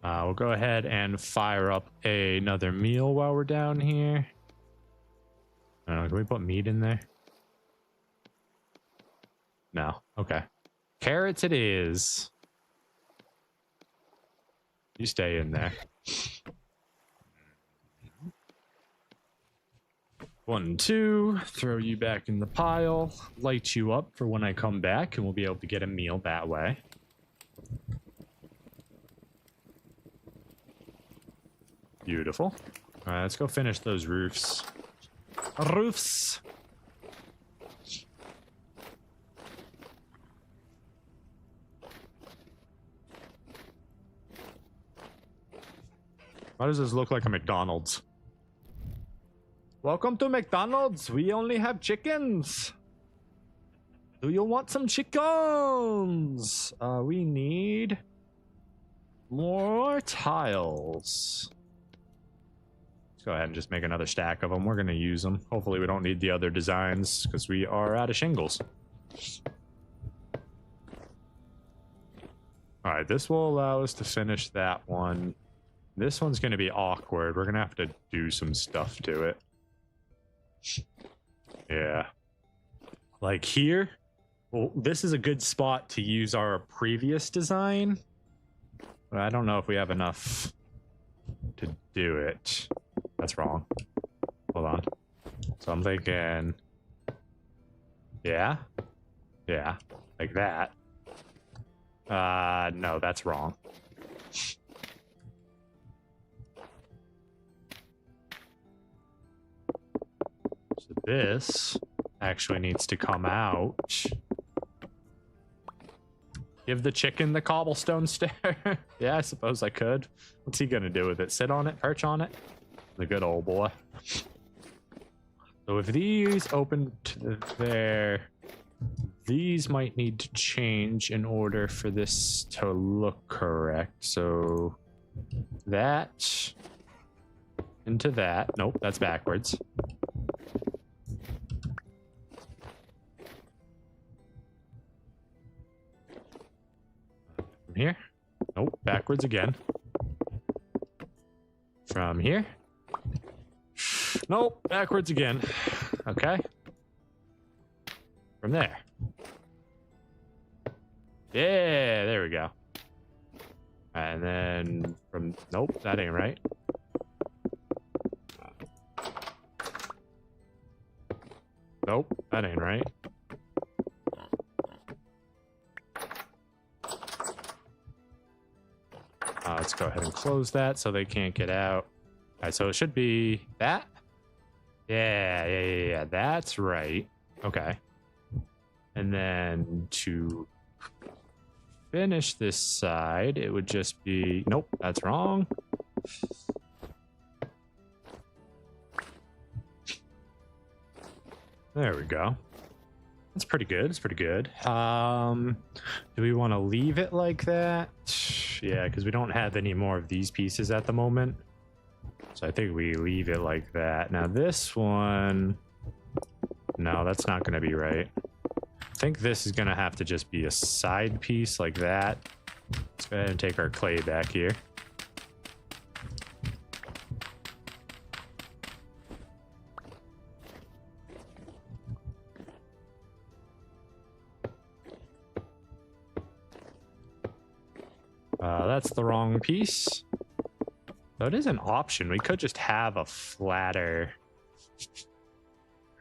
We'll go ahead and fire up another meal while we're down here. I don't know, can we put meat in there? No. Okay. Carrots it is. You stay in there. 1, 2. Throw you back in the pile. Light you up for when I come back, and we'll be able to get a meal that way. Beautiful. All right, let's go finish those roofs. Roofs. Why does this look like a McDonald's? Welcome to McDonald's. We only have chickens. Do you want some chickens? We need more tiles. Go ahead and just make another stack of them. We're going to use them. Hopefully we don't need the other designs because we are out of shingles. All right, this will allow us to finish that one. This one's going to be awkward. We're going to have to do some stuff to it. Yeah. Like here, well, this is a good spot to use our previous design. But I don't know if we have enough to do it. That's wrong. Hold on. So I'm thinking, yeah, like that. No, that's wrong. So this actually needs to come out. Give the chicken the cobblestone stair. Yeah, I suppose I could. What's he gonna do with it? Sit on it? Perch on it? The good old boy. So if these open to there, these might need to change in order for this to look correct. So that into that. Nope, that's backwards. From here. Nope, backwards again. From here. Nope, backwards again. Okay. From there. Yeah, there we go. And then from, nope, that ain't right. Nope, that ain't right. Let's go ahead and close that so they can't get out. All right, so it should be that. Yeah, that's right. Okay. And then to finish this side, it would just be, nope, that's wrong. There we go. That's pretty good. It's pretty good. Do we want to leave it like that? Yeah, because we don't have any more of these pieces at the moment. So I think we leave it like that. Now this one, no, that's not going to be right. I think this is going to have to just be a side piece like that. Let's go ahead and take our clay back here. That's the wrong piece. So it is an option. We could just have a flatter,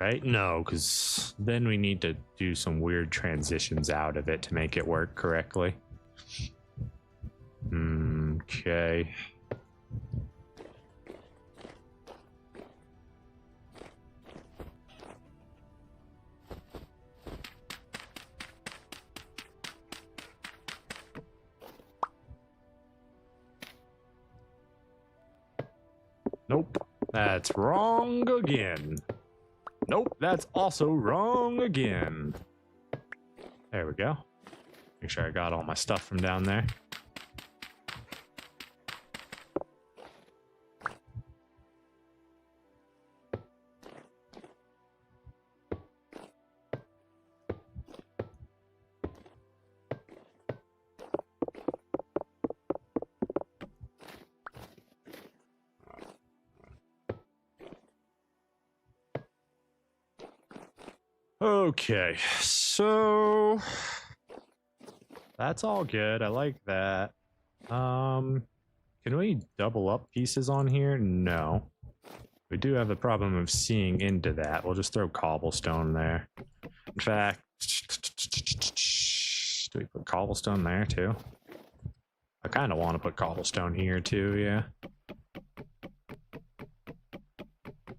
right? No, because then we need to do some weird transitions out of it to make it work correctly. Okay. Nope, that's wrong again. Nope, that's also wrong again. There we go. Make sure I got all my stuff from down there. Okay, so that's all good. I like that. Can we double up pieces on here? No. We do have the problem of seeing into that. We'll just throw cobblestone there. In fact, do we put cobblestone there too? I kind of want to put cobblestone here too, yeah.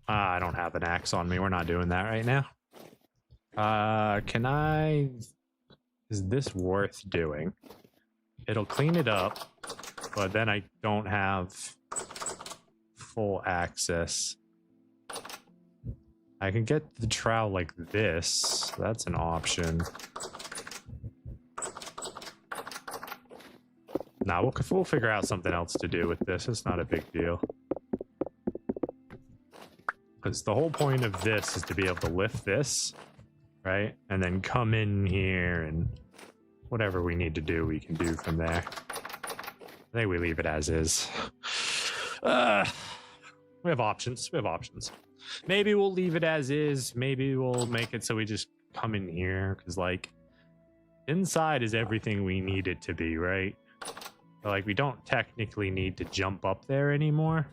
I don't have an axe on me. We're not doing that right now. Is this worth doing? It'll clean it up, but then I don't have full access. I can get the trowel like this. That's an option. Nah, we'll figure out something else to do with this. It's not a big deal. Because the whole point of this is to be able to lift this, right? And then come in here and whatever we need to do, we can do from there. I think we leave it as is. We have options. We have options. Maybe we'll leave it as is. Maybe we'll make it so we just come in here. Because, like, inside is everything we need it to be, right? But, like, we don't technically need to jump up there anymore.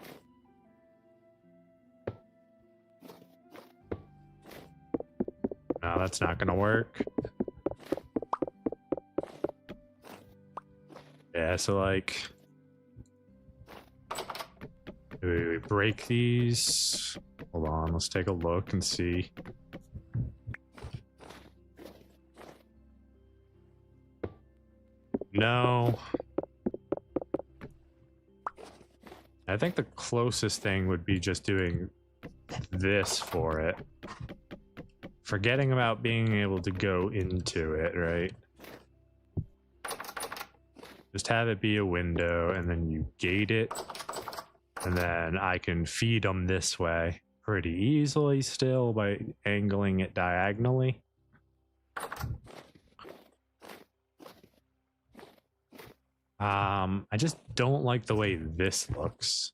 No, that's not gonna work. Yeah, so like, do we break these? Hold on, let's take a look and see. No. I think the closest thing would be just doing this for it. Forgetting about being able to go into it, right? Just have it be a window and then you gate it. And then I can feed them this way pretty easily still by angling it diagonally. I just don't like the way this looks.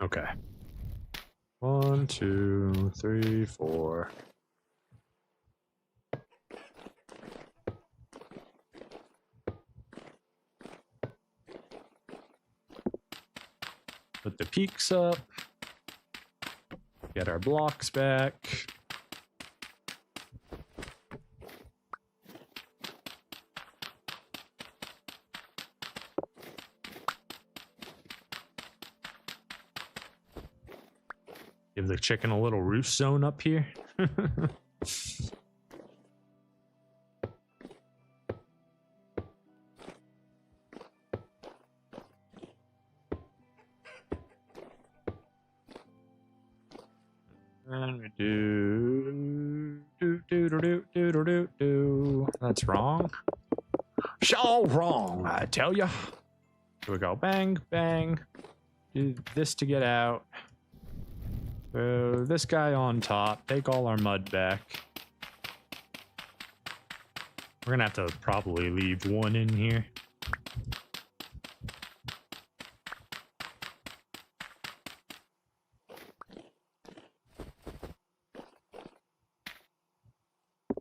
Okay. 1, 2, 3, 4. Put the peaks up. Get our blocks back. Give the chicken a little roost zone up here. And we do. That's wrong. So wrong, I tell ya. Here we go. Bang, bang. Do this to get out. Throw this guy on top. Take all our mud back. We're gonna have to probably leave one in here.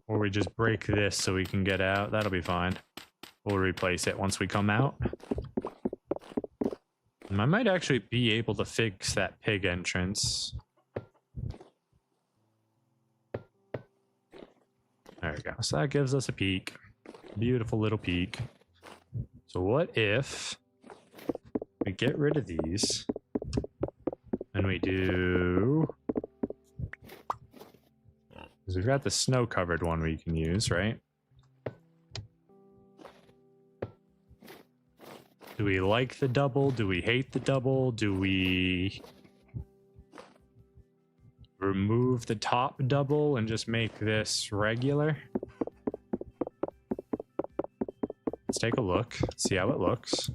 Or we just break this so we can get out. That'll be fine. We'll replace it once we come out. And I might actually be able to fix that pig entrance. There we go. So that gives us a peak. Beautiful little peak. So what if we get rid of these and we do... Because we've got the snow-covered one we can use, right? Do we like the double? Do we hate the double? Do we remove the top double and just make this regular? Let's take a look, see how it looks.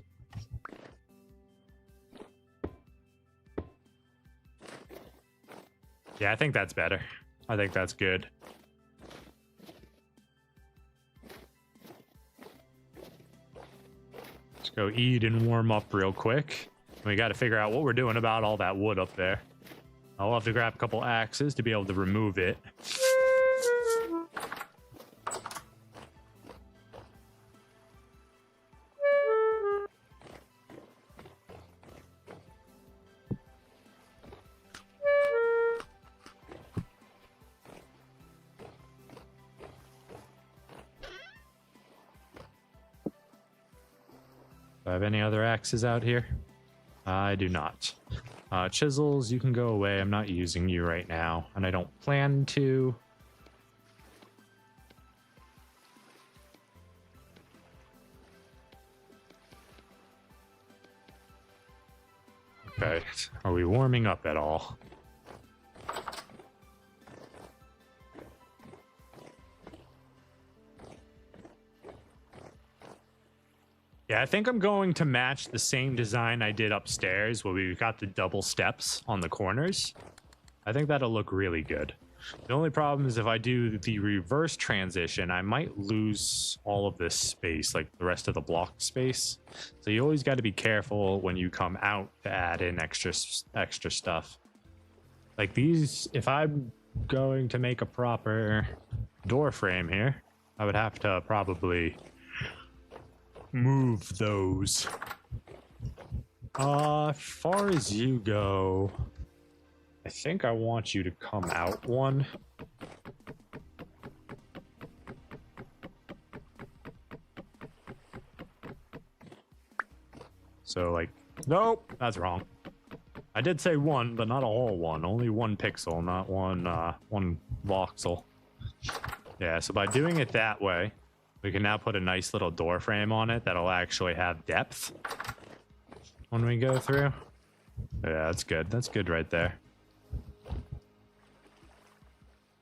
Yeah, I think that's better. I think that's good. Let's go eat and warm up real quick. We got to figure out what we're doing about all that wood up there. I'll have to grab a couple axes to be able to remove it. Do I have any other axes out here? I do not. Chisels, you can go away. I'm not using you right now, and I don't plan to. Okay, are we warming up at all? Yeah, I think I'm going to match the same design I did upstairs where we've got the double steps on the corners. I think that'll look really good. The only problem is if I do the reverse transition, I might lose all of this space, like the rest of the block space. So you always got to be careful when you come out to add in extra stuff. Like these, if I'm going to make a proper door frame here, I would have to probably move those. As far as you go, I think I want you to come out one. So like, nope, that's wrong. I did say one, but not a whole one. Only one pixel, not one voxel. Yeah, so by doing it that way, we can now put a nice little door frame on it that'll actually have depth when we go through. Yeah, that's good. That's good right there.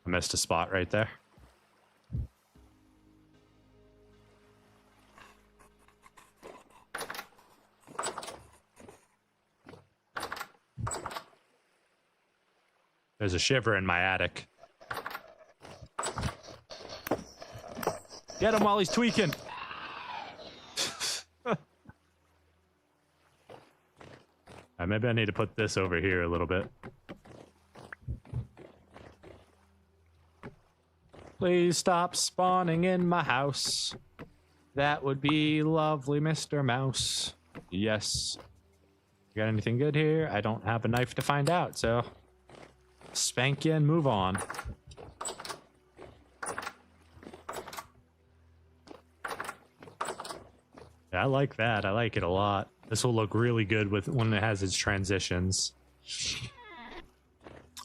I missed a spot right there. There's a shiver in my attic. Get him while he's tweaking. Maybe I need to put this over here a little bit. Please stop spawning in my house. That would be lovely, Mr. Mouse. Yes. You got anything good here? I don't have a knife to find out, so spank you and move on. Yeah, I like that. I like it a lot. This will look really good with when it has its transitions.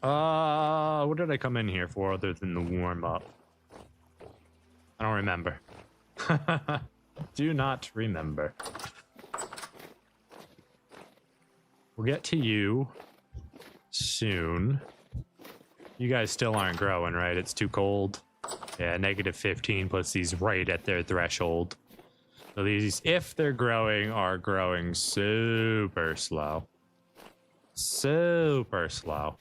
What did I come in here for other than the warm up? I don't remember. Do not remember. We'll get to you soon. You guys still aren't growing, right? It's too cold. Yeah, -15 puts these right at their threshold. So these, if they're growing, are growing super slow. Super slow.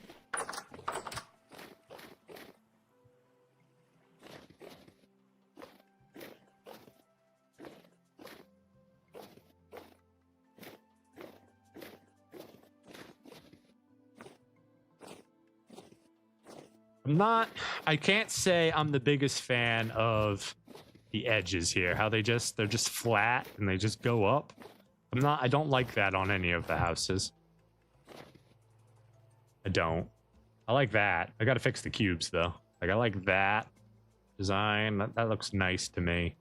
I can't say I'm the biggest fan of the edges here, how they're just flat and they just go up. I don't like that on any of the houses. I don't. I like that. I gotta fix the cubes though. Like I like that design. That looks nice to me.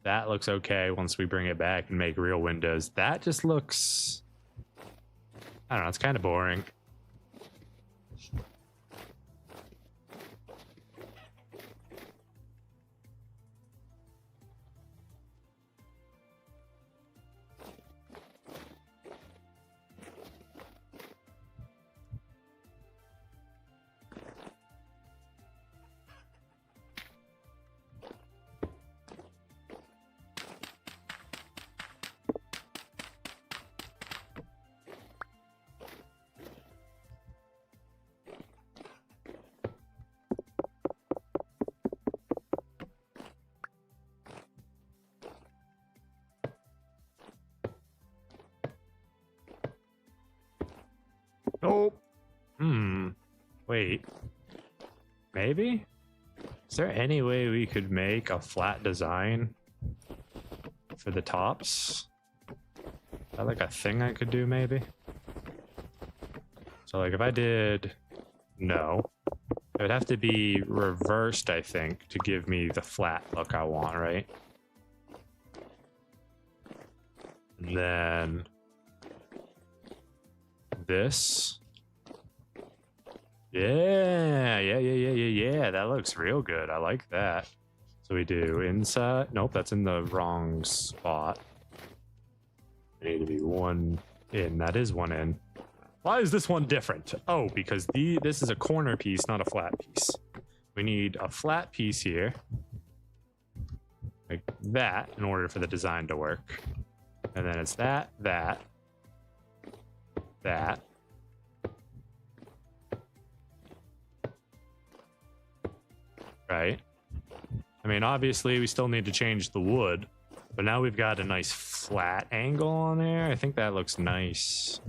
That looks okay once we bring it back and make real windows. That just looks, I don't know, it's kind of boring. Nope. Wait. Maybe? Is there any way we could make a flat design for the tops? Is that like a thing I could do maybe? So like if I did no, it would have to be reversed, I think, to give me the flat look I want, right? And then this. Yeah. That looks real good. I like that. So we do inside. Nope, that's in the wrong spot. I need to be one in. That is one in. Why is this one different? Oh, because this is a corner piece, not a flat piece. We need a flat piece here. Like that in order for the design to work. And then it's that. Right. I mean, obviously we still need to change the wood, but now we've got a nice flat angle on there. I think that looks nice.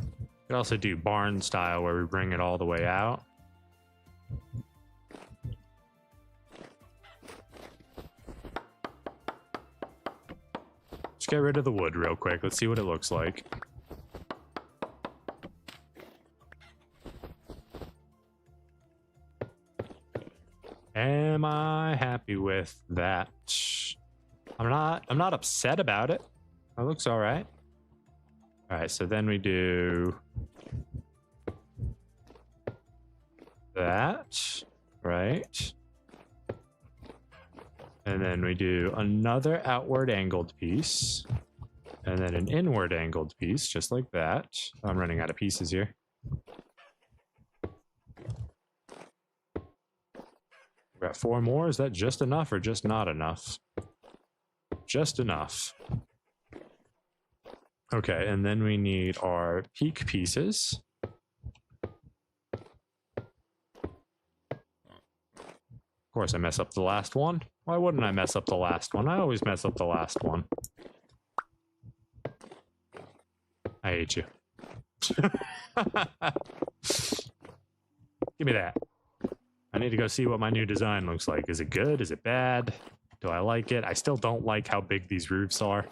We could also do barn style where we bring it all the way out. Let's get rid of the wood real quick. Let's see what it looks like. Am I happy with that? I'm not upset about it. It looks all right. All right, so then we do that, right? And then we do another outward angled piece, and then an inward angled piece, just like that. I'm running out of pieces here. We've got 4 more. Is that just enough or just not enough? Just enough. Okay, and then we need our peak pieces. Of course, I mess up the last one. Why wouldn't I mess up the last one? I always mess up the last one. I hate you. Give me that. I need to go see what my new design looks like. Is it good? Is it bad? Do I like it? I still don't like how big these roofs are.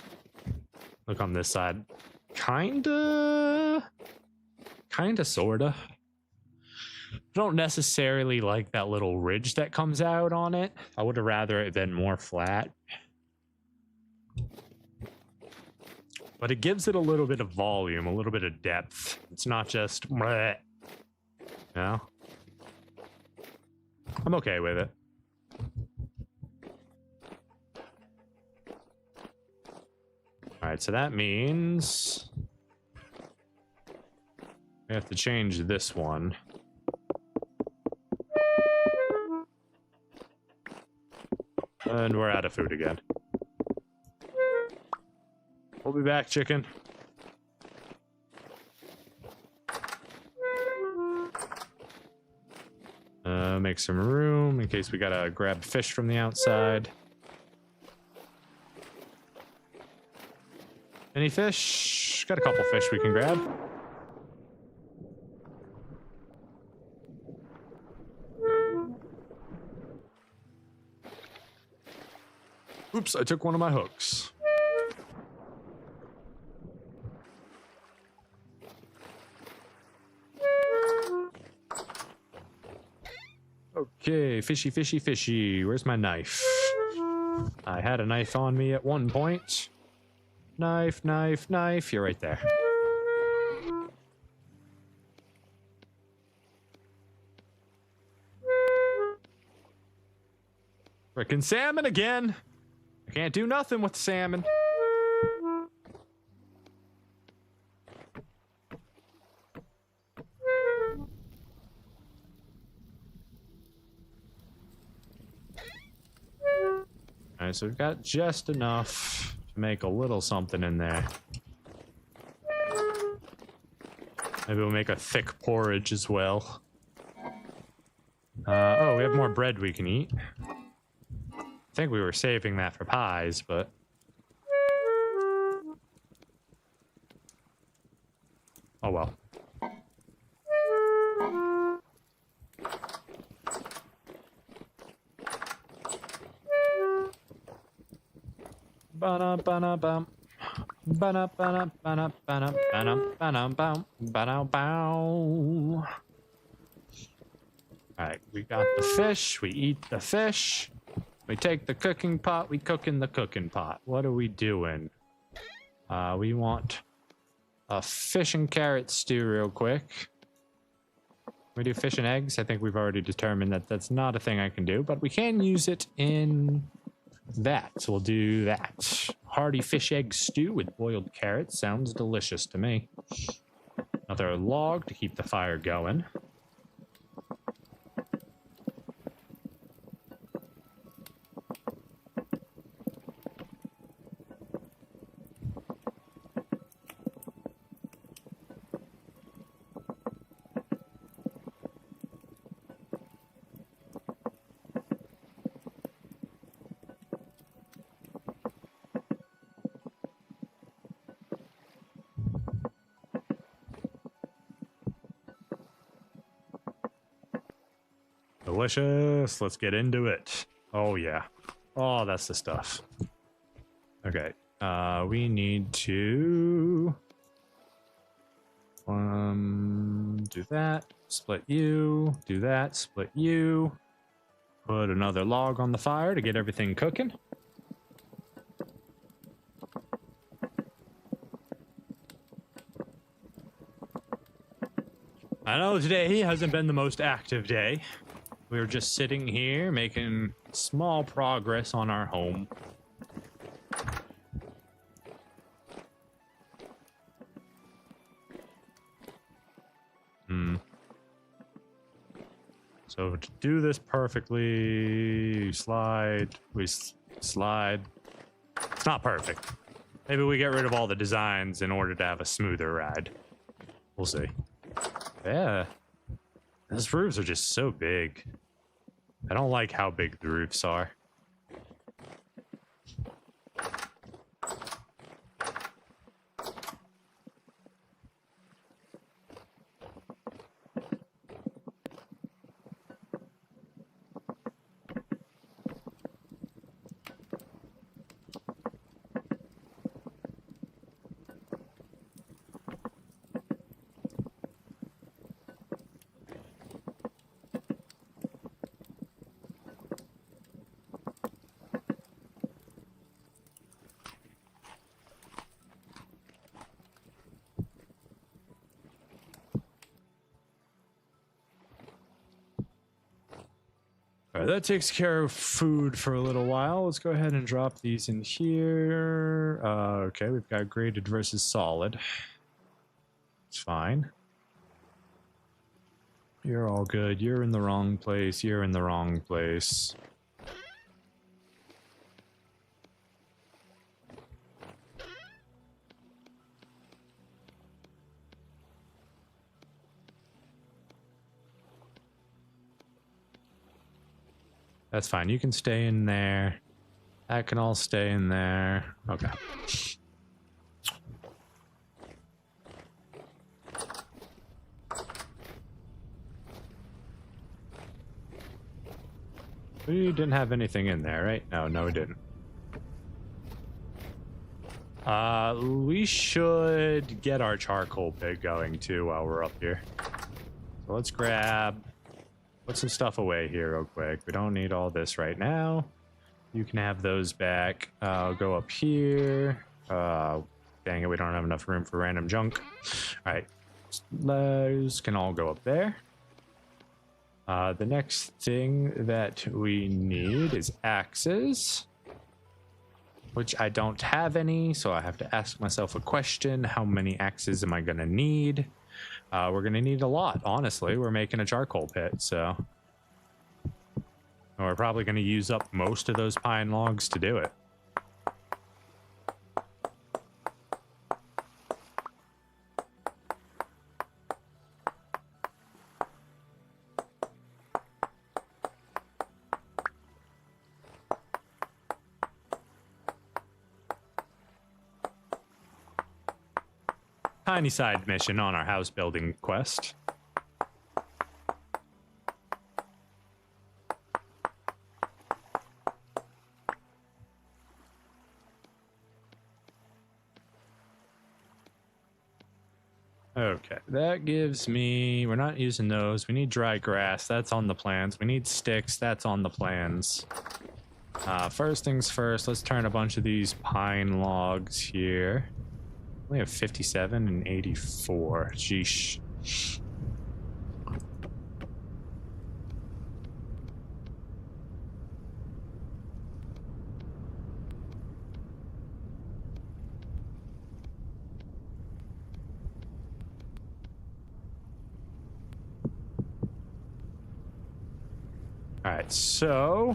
Look on this side. Kinda, sorta. Don't necessarily like that little ridge that comes out on it. I would have rather it been more flat. But it gives it a little bit of volume, a little bit of depth. It's not just, bleh. You know? I'm okay with it. All right, so that means we have to change this one. And we're out of food again. We'll be back, chicken. Make some room in case we gotta grab fish from the outside. Any fish? Got a couple fish we can grab. Oops, I took one of my hooks. Okay, fishy, fishy, fishy. Where's my knife? I had a knife on me at one point. Knife, knife, knife. You're right there. Frickin' salmon again. I can't do nothing with salmon. Alright, so we've got just enough to make a little something in there. Maybe we'll make a thick porridge as well. Oh, we have more bread we can eat. I think we were saving that for pies, but... oh well. Ba-da-ba-da-bum. Ba-da-ba-da-ba-da-ba-da-ba-da-bum. Alright, we got the fish, we eat the fish. We take the cooking pot, we cook in the cooking pot. What are we doing? We want a fish and carrot stew real quick. We do fish and eggs. I think we've already determined that that's not a thing I can do, but we can use it in that. So we'll do that. Hearty fish egg stew with boiled carrots. Sounds delicious to me. Another log to keep the fire going. Delicious. Let's get into it. Oh, yeah. Oh, that's the stuff. Okay. We need to... do that. Split you. Do that. Split you. Put another log on the fire to get everything cooking. I know today hasn't been the most active day. We're just sitting here making small progress on our home. So to do this perfectly, we slide. It's not perfect. Maybe we get rid of all the designs in order to have a smoother ride. We'll see. Yeah. Those roofs are just so big. I don't like how big the roofs are. Alright, that takes care of food for a little while. Let's go ahead and drop these in here. Okay, we've got graded versus solid. It's fine. You're all good. You're in the wrong place. You're in the wrong place. That's fine. You can stay in there. That can all stay in there. Okay. We didn't have anything in there, right? No, we didn't. We should get our charcoal pit going too while we're up here. So let's put some stuff away here real quick. We don't need all this right now. You can have those back. I'll go up here. Dang it, we don't have enough room for random junk. All right, those can all go up there. The next thing that we need is axes, which I don't have any, so I have to ask myself a question. How many axes am I gonna need? We're gonna need a lot, honestly. We're making a charcoal pit, so we're probably gonna use up most of those pine logs to do it. Tiny side mission on our house building quest. Okay, that gives me, we're not using those. We need dry grass, that's on the plans. We need sticks, that's on the plans. First things first, let's turn a bunch of these pine logs here. We have 57 and 84. Sheesh. All right, so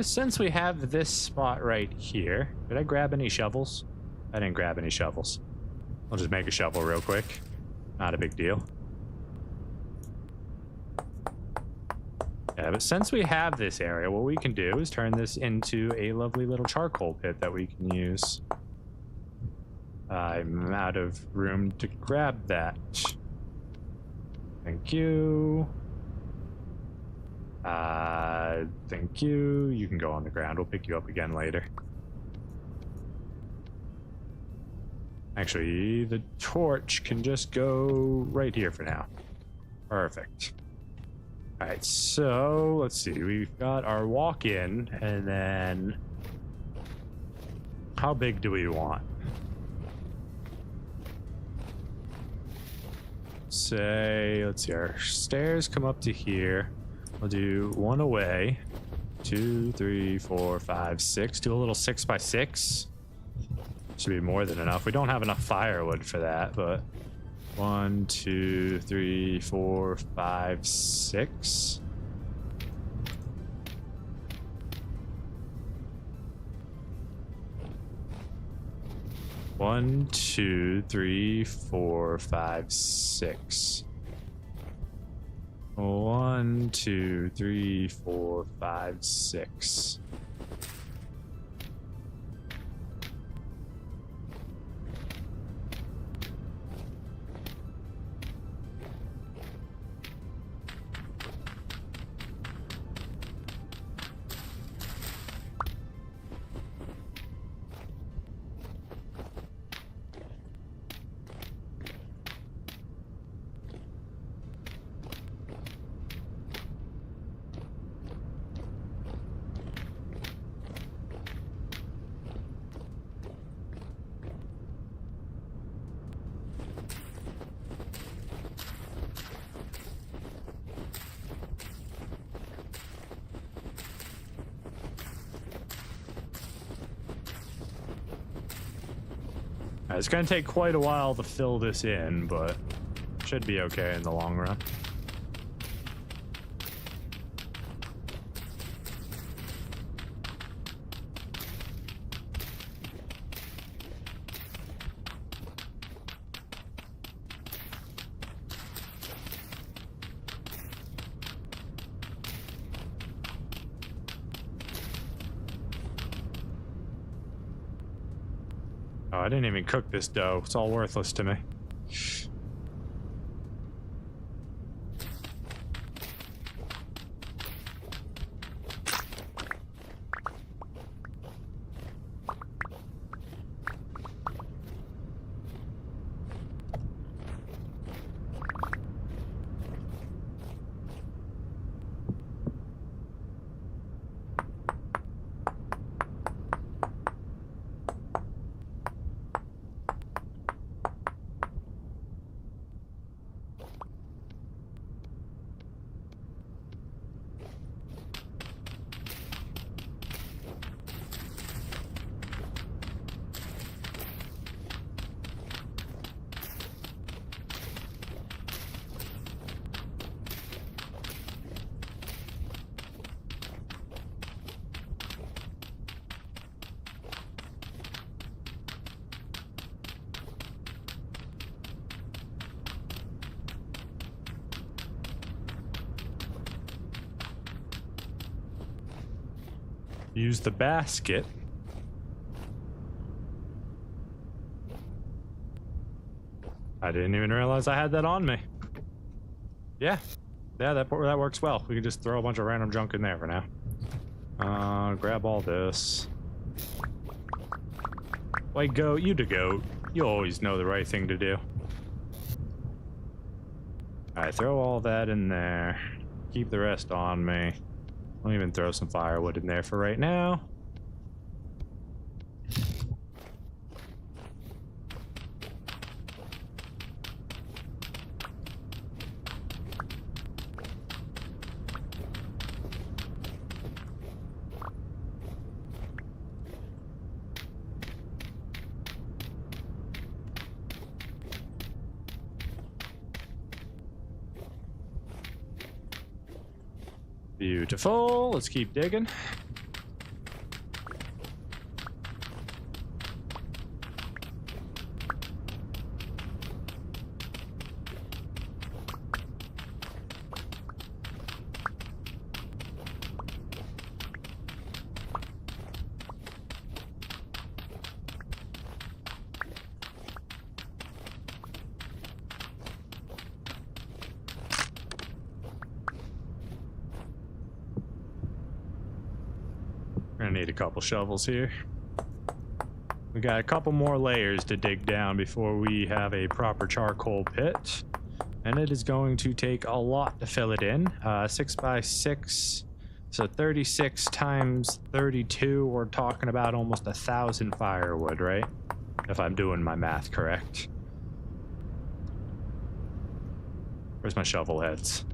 since we have this spot right here, did I grab any shovels? I didn't grab any shovels. I'll just make a shovel real quick. Not a big deal. Yeah, but since we have this area, what we can do is turn this into a lovely little charcoal pit that we can use. I'm out of room to grab that. Thank you. Thank you. You can go on the ground. We'll pick you up again later. Actually, the torch can just go right here for now. Perfect. All right, so let's see. We've got our walk-in, and then how big do we want? Say, let's see, our stairs come up to here. We'll do one away. 2, 3, 4, 5, 6. Do a little 6x6. Should be more than enough. We don't have enough firewood for that, but 1, 2, 3, 4, 5, 6. One, 2, 3, 4, 5, 6. 1, 2, 3, 4, 5, 6. It's going to take quite a while to fill this in, but should be okay in the long run. Oh, I didn't even cook this dough. It's all worthless to me. use the basket. I didn't even realize I had that on me. Yeah, that works well. We can just throw a bunch of random junk in there for now. Grab all this. White goat, you the goat. You always know the right thing to do. Alright, throw all that in there. Keep the rest on me. I'll even throw some firewood in there for right now. Beautiful. Let's keep digging. We're gonna need a couple shovels here. We got a couple more layers to dig down before we have a proper charcoal pit. And it is going to take a lot to fill it in. 6 by 6, so 36 times 32, we're talking about almost 1,000 firewood, right? If I'm doing my math correct. Where's my shovel heads?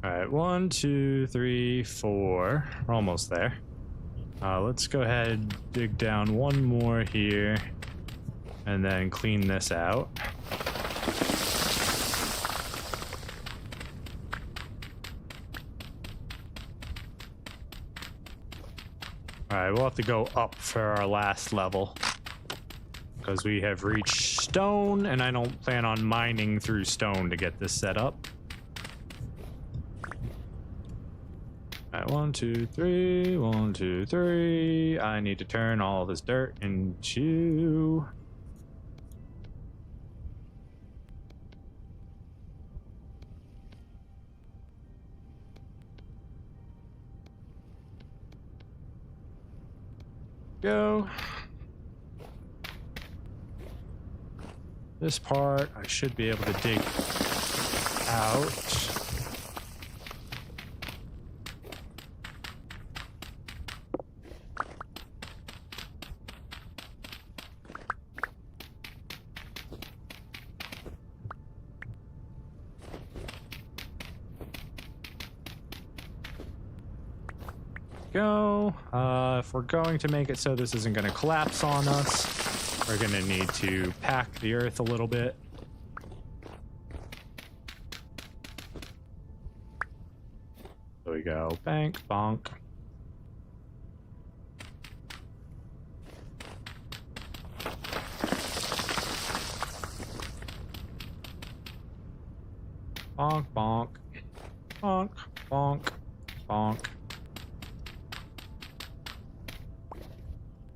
All right, 1, 2, 3, 4. We're almost there. Let's go ahead and dig down one more here and then clean this out. All right, we'll have to go up for our last level because we have reached stone and I don't plan on mining through stone to get this set up. Alright, 1, 2, 3, 1, 2, 3. I need to turn all this dirt into... Go. This part I should be able to dig out. Go. If we're going to make it so this isn't going to collapse on us, we're going to need to pack the earth a little bit. There we go. Bank, bonk. Bonk, bonk. Bonk, bonk, bonk.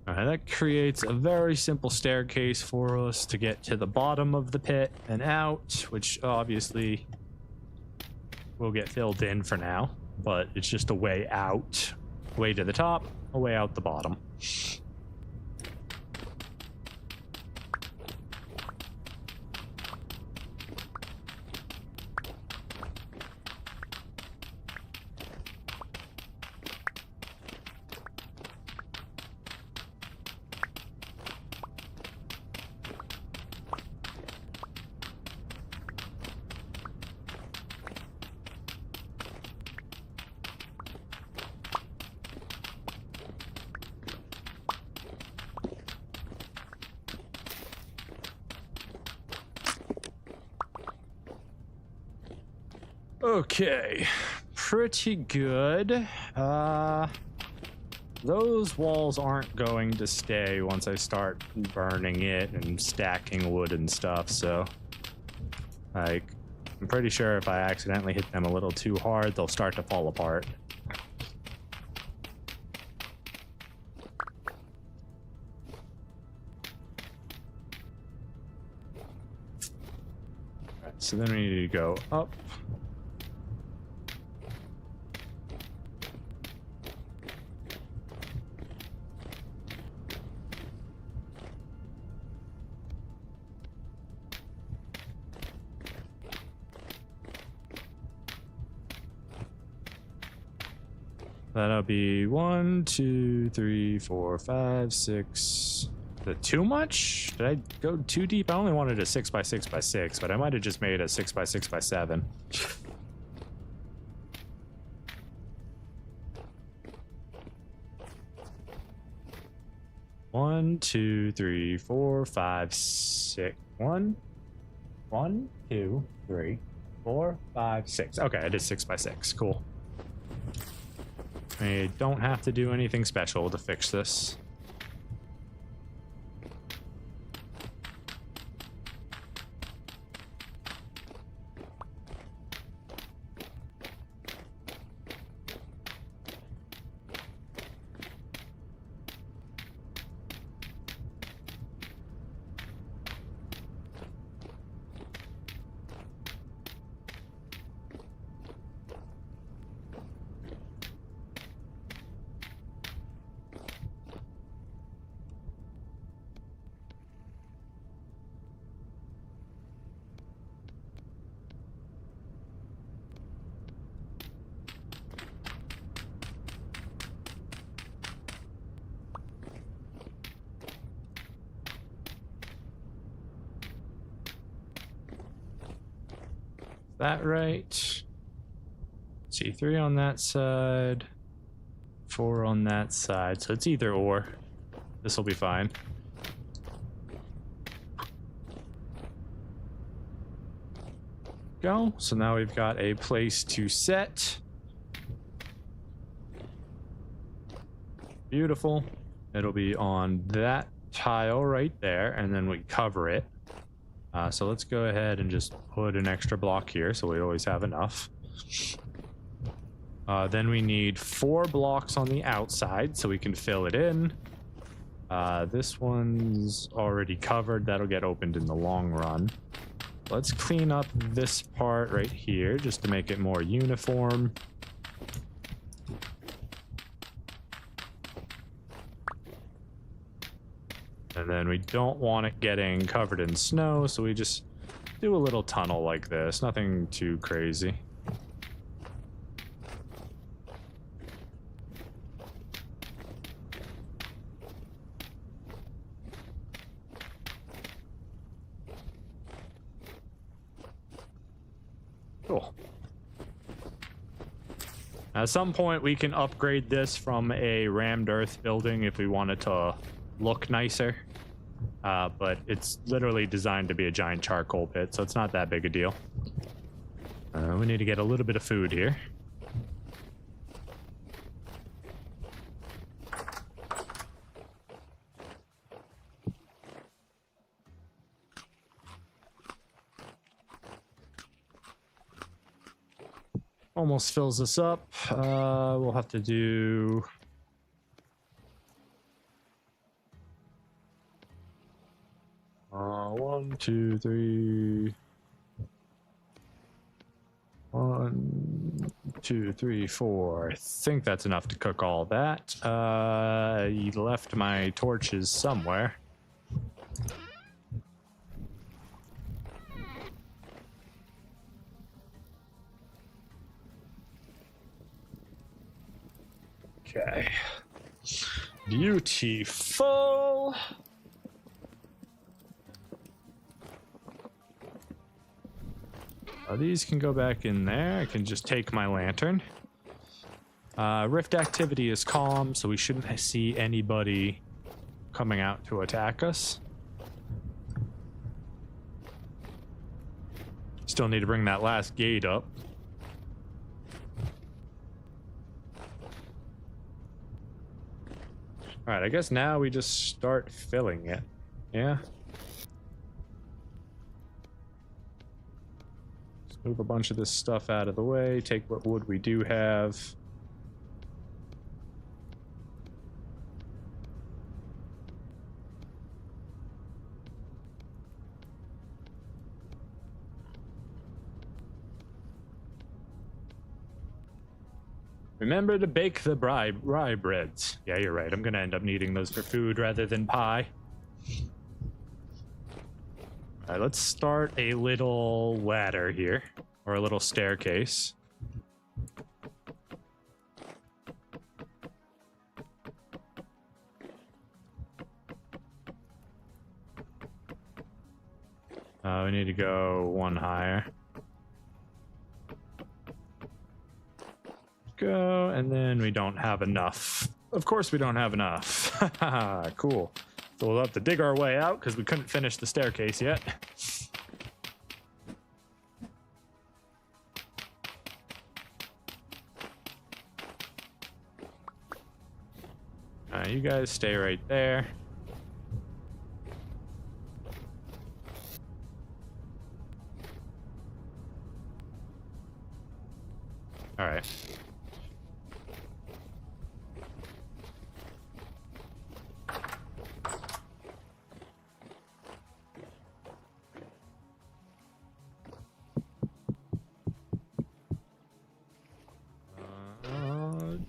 Alright, that creates a very simple staircase for us to get to the bottom of the pit and out, which obviously will get filled in for now, but it's just a way out. way to the top, a way out the bottom. Okay, pretty good. Those walls aren't going to stay once I start burning it and stacking wood and stuff, so like I'm pretty sure if I accidentally hit them a little too hard, they'll start to fall apart. Alright, so then we need to go up. That'll be 1, 2, 3, 4, 5, 6. Is that too much? Did I go too deep? I only wanted a 6x6x6, but I might have just made a 6x6x7. One, 2, 3, 4, 5, 6. 1, 2, 3, 4, 5, 6. Okay, I did 6x6. Cool. I don't have to do anything special to fix this. That right? See, 3 on that side, 4 on that side, so it's either or. This will be fine. Go. So now we've got a place to set. Beautiful. It'll be on that tile right there, and then we cover it. So let's go ahead and just put an extra block here so we always have enough. Then we need 4 blocks on the outside so we can fill it in. This one's already covered. That'll get opened in the long run. Let's clean up this part right here just to make it more uniform. And then we don't want it getting covered in snow, so we just do a little tunnel like this. Nothing too crazy. Cool. At some point, we can upgrade this from a rammed earth building if we wanted to look nicer. But it's literally designed to be a giant charcoal pit, so it's not that big a deal. We need to get a little bit of food here. Almost fills us up. We'll have to do... One, two, three. 1, 2, 3, 4. I think that's enough to cook all that. You left my torches somewhere. Okay. Beautiful. These can go back in there. I can just take my lantern. Rift activity is calm, so we shouldn't see anybody coming out to attack us. Still need to bring that last gate up. Alright, I guess now we just start filling it. Yeah? Just move a bunch of this stuff out of the way, take what wood we do have. Remember to bake the rye breads. Yeah, you're right. I'm going to end up needing those for food rather than pie. All right, let's start a little ladder here, or a little staircase. We need to go one higher. Go, and then we don't have enough. Of course we don't have enough. Cool. So we'll have to dig our way out because we couldn't finish the staircase yet. You guys stay right there. All right.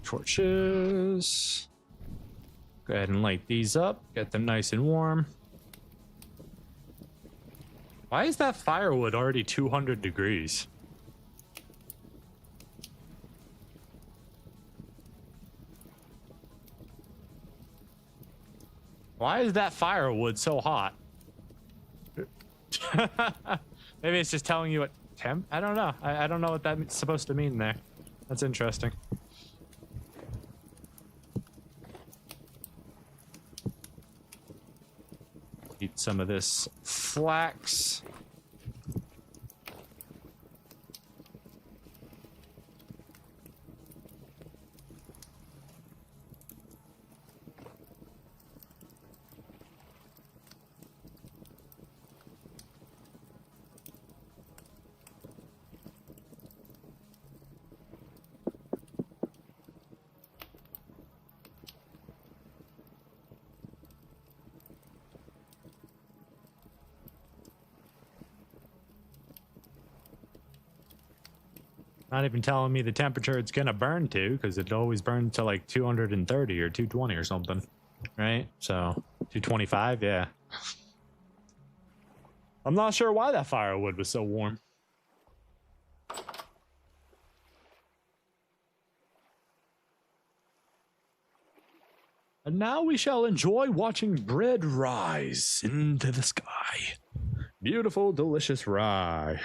Torches. Go ahead and light these up, get them nice and warm. Why is that firewood already 200 degrees? Why is that firewood so hot? Maybe it's just telling you what temp? I don't know. I don't know what that's supposed to mean there. That's interesting. Eat some of this flax. Not even telling me the temperature it's gonna burn to, because it always burns to like 230 or 220 or something, right? So 225, yeah. I'm not sure why that firewood was so warm. And now we shall enjoy watching bread rise into the sky. Beautiful, delicious rye.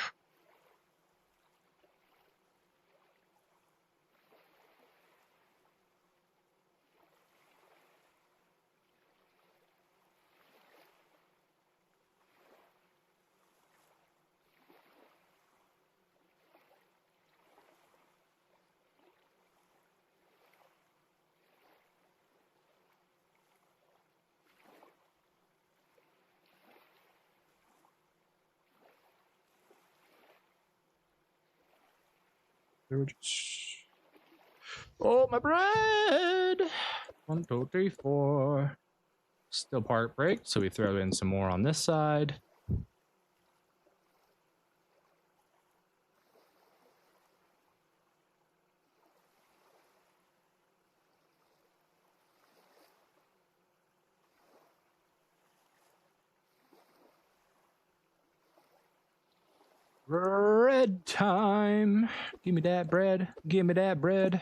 Oh, my bread! 1, 2, 3, 4. Still part break, so we throw in some more on this side. Bread time. Give me that bread. Give me that bread.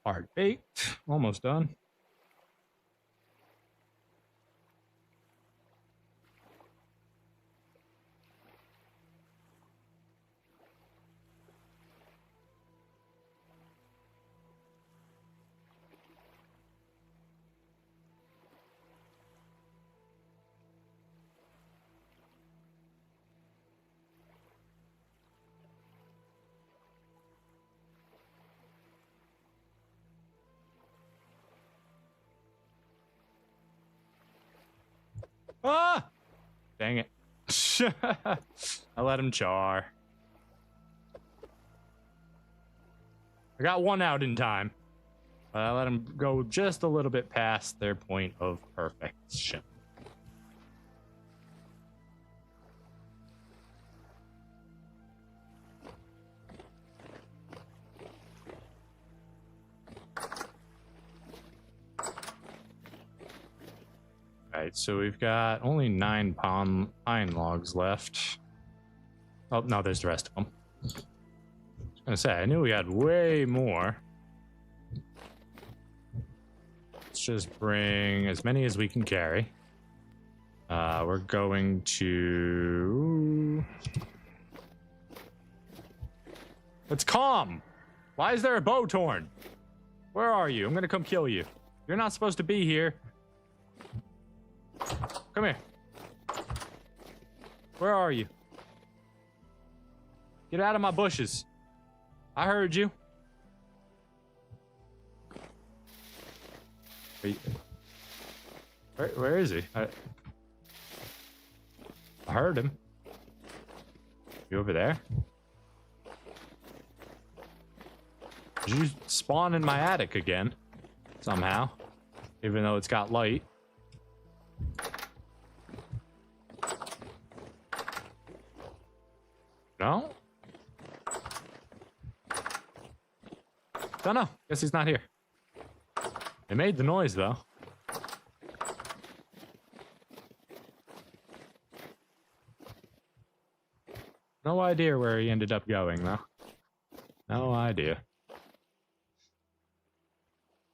Hard baked. Almost done. Ah! Dang it. I let him char. I got one out in time. But I let them go just a little bit past their point of perfection. Alright, so we've got only 9 pine logs left. Oh, no, there's the rest of them. I was gonna say, I knew we had way more. Let's just bring as many as we can carry. We're going to... It's calm! Why is there a bow torn? Where are you? I'm gonna come kill you. You're not supposed to be here. Come here. Where are you? Get out of my bushes. I heard you. Where is he? I heard him. You over there? Did you spawn in my attic again? Somehow. Even though it's got light. No? Don't know. Guess he's not here. It made the noise, though. No idea where he ended up going, though. No idea.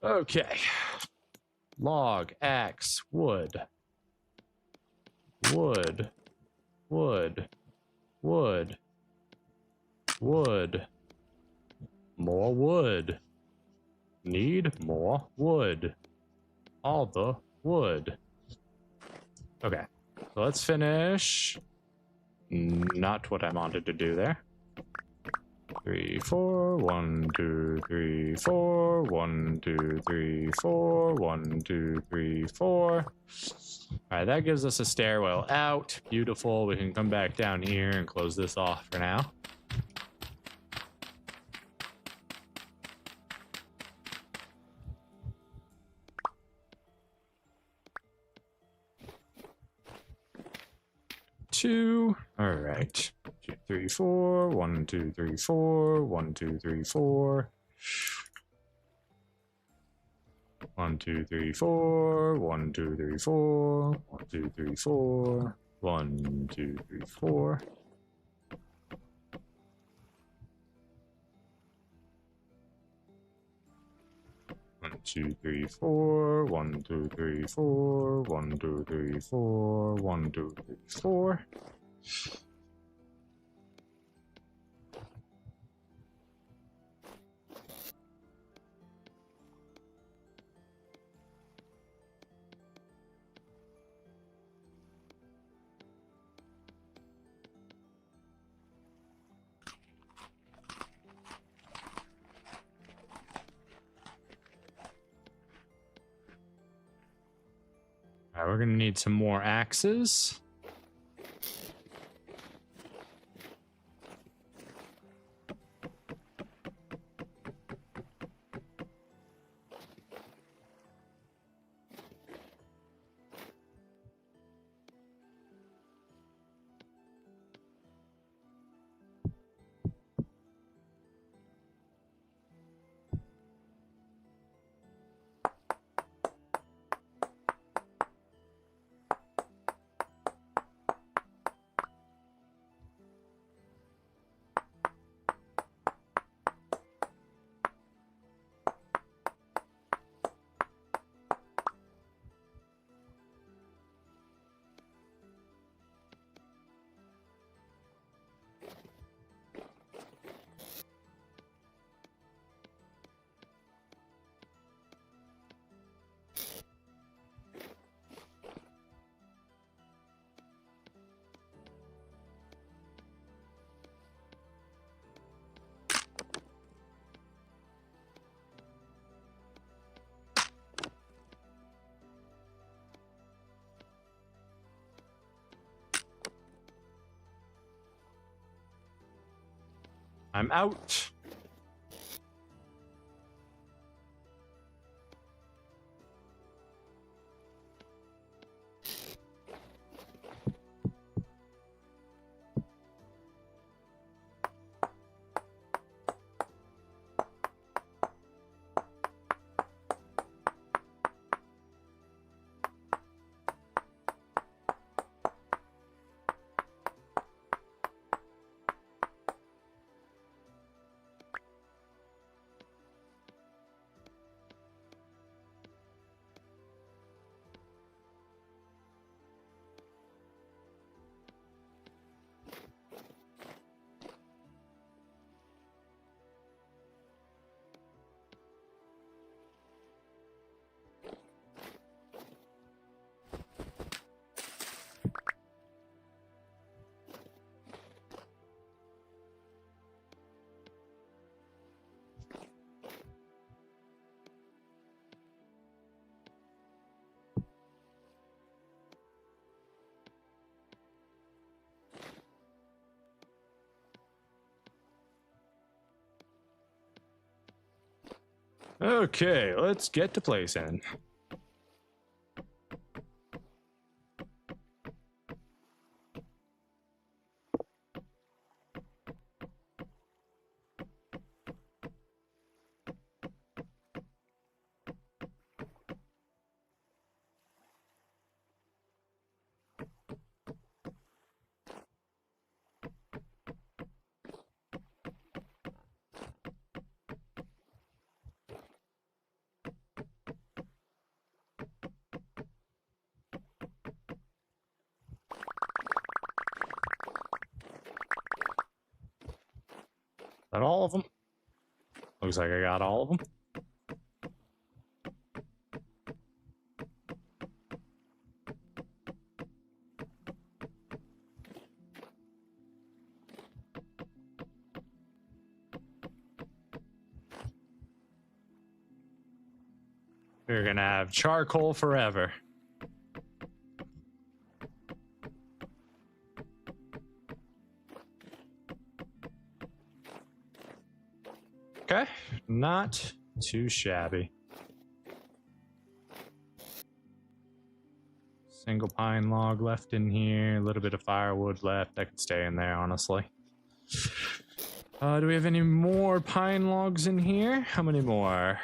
Okay. Log, axe, wood. Wood. Wood. Wood. Wood. More wood. Need more wood. All the wood. Okay. So let's finish. Not what I wanted to do there. 3, 4, 1, 2, 3, 4, 1, 2, 3, 4, 1, 2, 3, 4. Alright, that gives us a stairwell out. Beautiful. We can come back down here and close this off for now. All right. 2, 3, 4. 1, 2, 3, 4. 1, 2, 3, 4. 1, 2, 3, 4. 1, 2, 3, 4. 1, 2, 3, 4. 1, 2, 3, 4. One, two, three, four. 1, 2, 3, 4. 1, 2, 3, 4. 1, 2, 3, 4. Alright, we're gonna need some more axes. I'm out. Okay, let's get to placing. That all of them? Looks like I got all of them. We're gonna have charcoal forever. Okay, not too shabby. Single pine log left in here, a little bit of firewood left. I could stay in there, honestly. Do we have any more pine logs in here? How many more?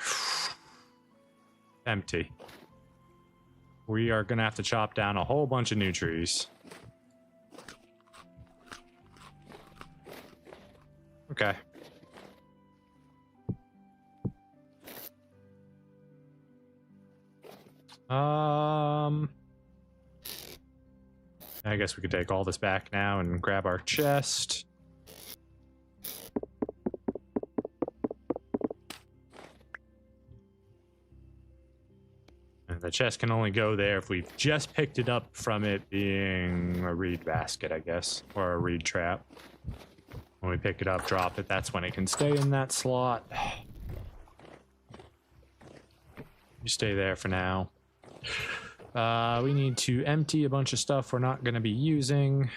Empty. We are gonna have to chop down a whole bunch of new trees. Okay. I guess we could take all this back now and grab our chest. And the chest can only go there if we've just picked it up from it being a reed basket, I guess, or a reed trap. When we pick it up, drop it, that's when it can stay in that slot. You stay there for now. We need to empty a bunch of stuff we're not going to be using.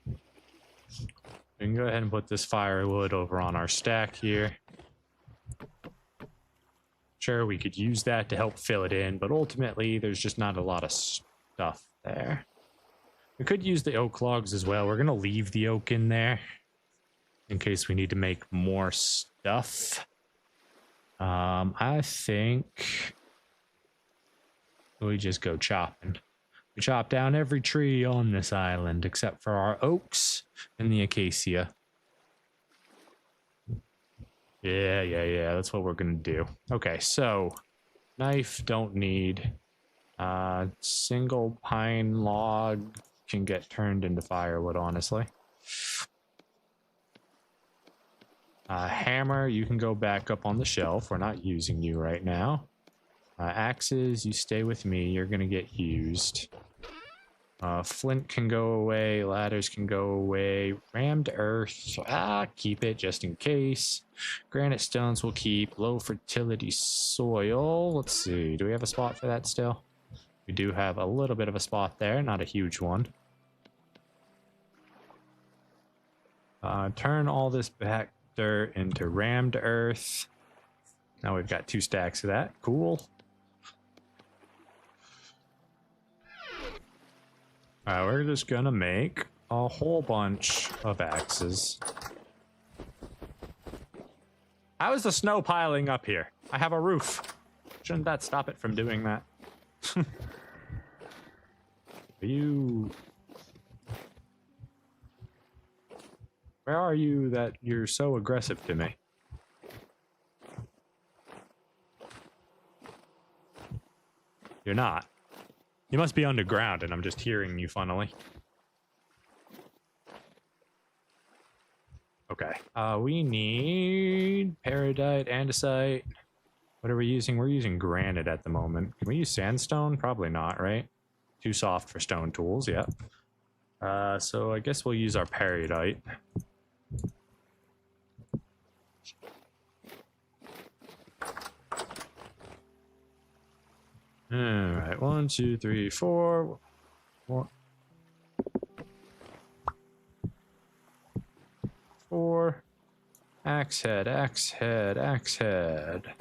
We can go ahead and put this firewood over on our stack here. Sure, we could use that to help fill it in, but ultimately there's just not a lot of stuff there. We could use the oak logs as well. We're going to leave the oak in there in case we need to make more stuff. I think we just go chopping. We chop down every tree on this island except for our oaks and the acacia. Yeah. That's what we're gonna do. Okay, so knife don't need. Single pine log can get turned into firewood, honestly. Hammer, you can go back up on the shelf. We're not using you right now. Axes, you stay with me. You're gonna get used. Flint can go away. Ladders can go away. Rammed earth, keep it just in case. Granite stones will keep. Low fertility soil. Let's see. Do we have a spot for that still? We do have a little bit of a spot there. Not a huge one. Turn all this back dirt into rammed earth. Now we've got 2 stacks of that. Cool. Alright, we're just gonna make a whole bunch of axes. How is the snow piling up here? I have a roof. Shouldn't that stop it from doing that? Are you... Where are you that you're so aggressive to me? You're not. You must be underground and I'm just hearing you funnily. Okay. We need peridot, andesite. What are we using? We're using granite at the moment. Can we use sandstone? Probably not, right? Too soft for stone tools, yeah. So I guess we'll use our peridot. Alright, 1, 2, 3, 4. 4. Axe head, axe head, axe head.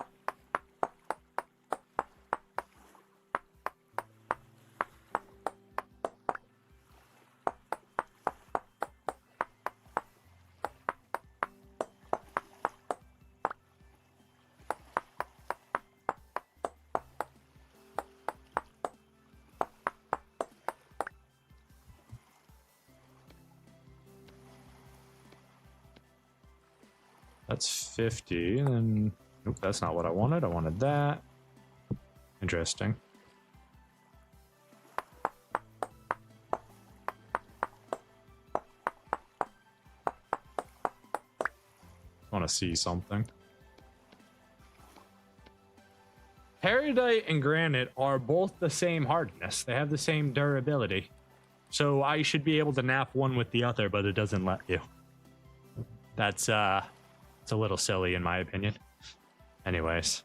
That's 50, and nope, that's not what I wanted. I wanted that. Interesting. I want to see something. Peridot and granite are both the same hardness. They have the same durability. So I should be able to nap one with the other, but it doesn't let you. That's, it's a little silly in my opinion. Anyways,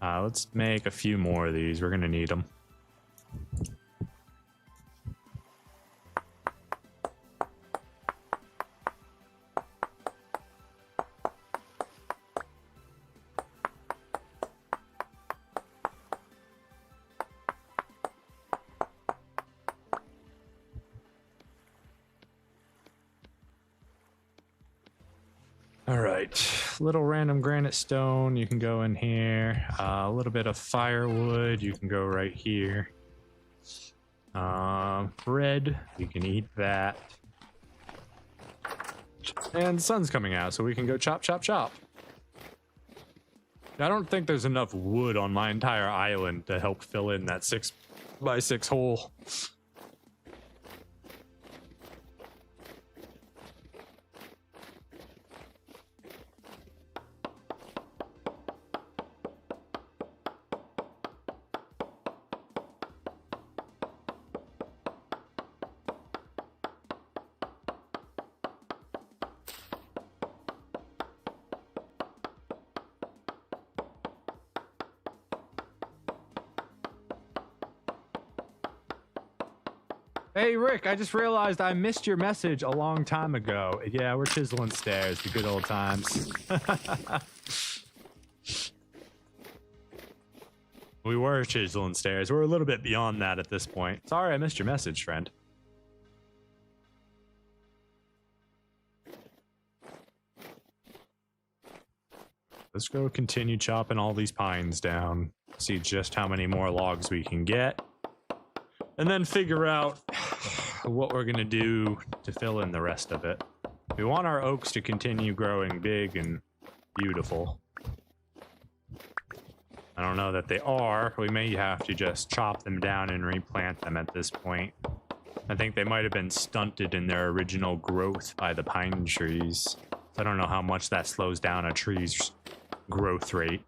let's make a few more of these. We're gonna need them. All right, little random granite stone, you can go in here. A little bit of firewood, you can go right here. Bread, you can eat that. And the sun's coming out, so we can go chop, chop, chop. I don't think there's enough wood on my entire island to help fill in that 6x6 hole. Hey, Rick, I just realized I missed your message a long time ago. Yeah, we're chiseling stairs, the good old times. We were chiseling stairs. We're a little bit beyond that at this point. Sorry I missed your message, friend. Let's go continue chopping all these pines down. See just how many more logs we can get. And then figure out what we're going to do to fill in the rest of it. We want our oaks to continue growing big and beautiful. I don't know that they are. We may have to just chop them down and replant them at this point. I think they might have been stunted in their original growth by the pine trees. I don't know how much that slows down a tree's growth rate.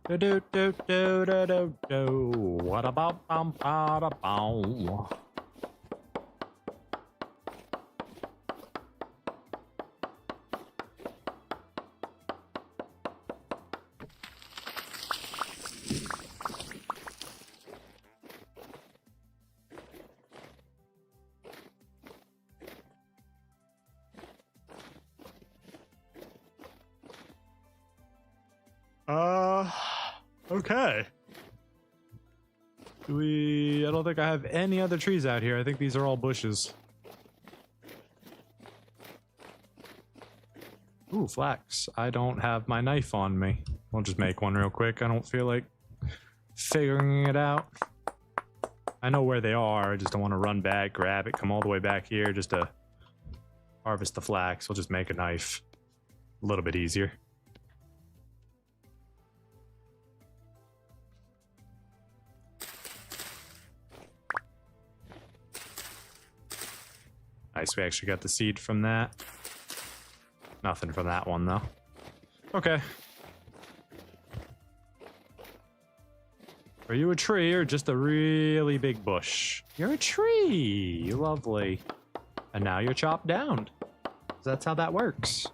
Do do do do do do do. What about bum ba da bow? Okay. I don't think I have any other trees out here. I think these are all bushes. Ooh, flax. I don't have my knife on me. I'll just make one real quick. I don't feel like figuring it out. I know where they are. I just don't want to run back, grab it, come all the way back here just to harvest the flax. We'll just make a knife. A little bit easier. Nice, we actually got the seed from that. Nothing from that one, though. Okay. Are you a tree or just a really big bush? You're a tree! Lovely. And now you're chopped down. So that's how that works.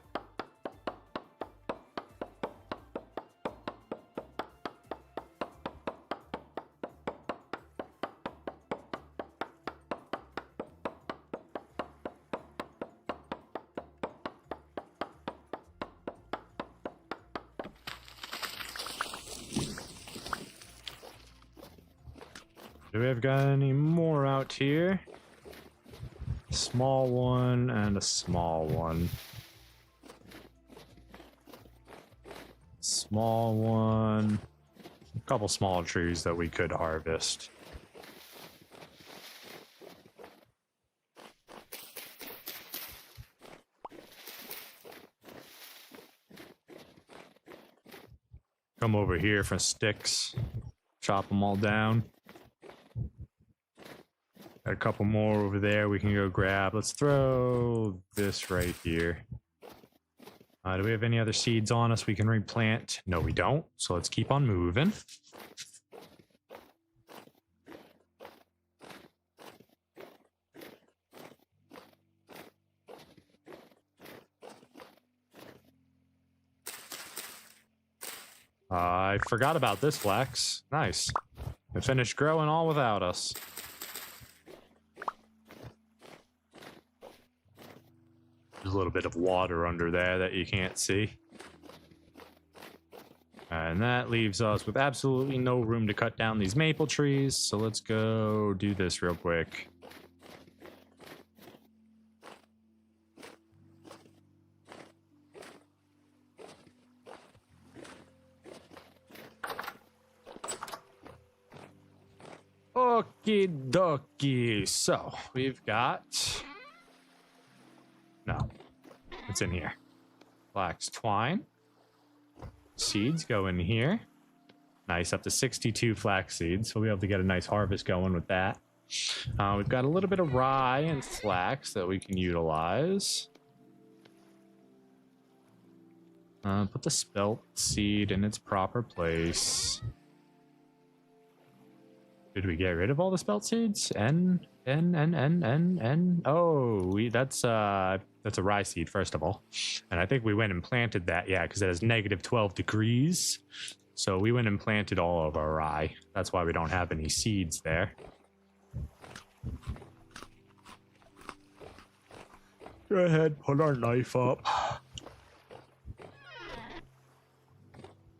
Do we have got any more out here? Small one and a small one. small one. A couple small trees that we could harvest. Come over here for sticks. Chop them all down. Got a couple more over there we can go grab. Let's throw this right here. Do we have any other seeds on us we can replant? No, we don't. So let's keep on moving. I forgot about this flax. Nice. It finished growing all without us. There's a little bit of water under there that you can't see. And that leaves us with absolutely no room to cut down these maple trees. So let's go do this real quick. Okie dokie. So we've got... No, it's in here. Flax twine. Seeds go in here. Nice, up to 62 flax seeds. So we'll be able to get a nice harvest going with that. We've got a little bit of rye and flax that we can utilize. Put the spelt seed in its proper place. Did we get rid of all the spelt seeds? Oh, that's a rye seed, first of all. And I think we went and planted that, yeah, because it has negative 12 degrees. So we went and planted all of our rye. That's why we don't have any seeds there. Go ahead, put our knife up.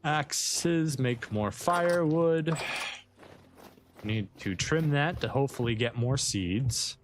Axes make more firewood. Need to trim that to hopefully get more seeds.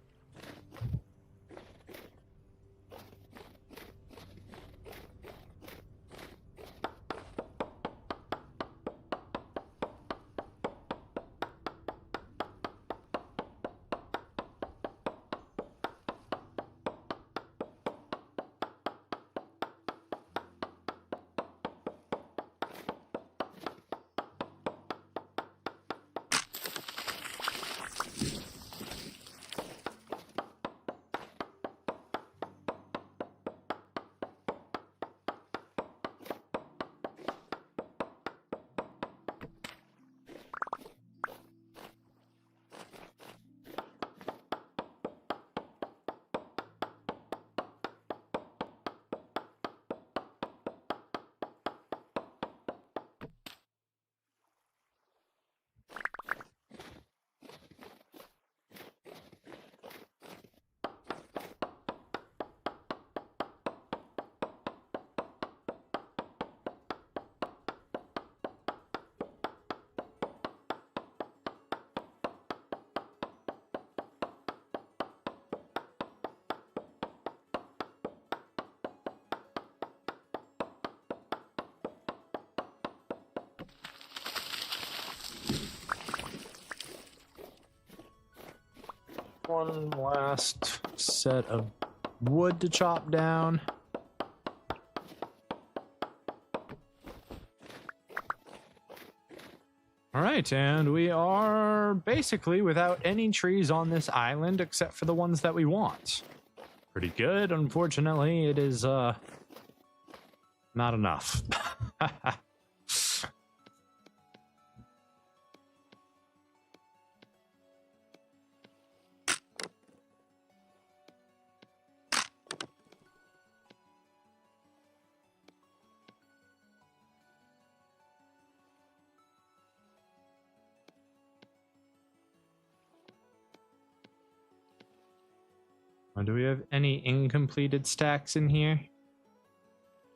One last set of wood to chop down. All right, and we are basically without any trees on this island except for the ones that we want. Pretty good. Unfortunately, it is not enough. Do we have any incompleted stacks in here?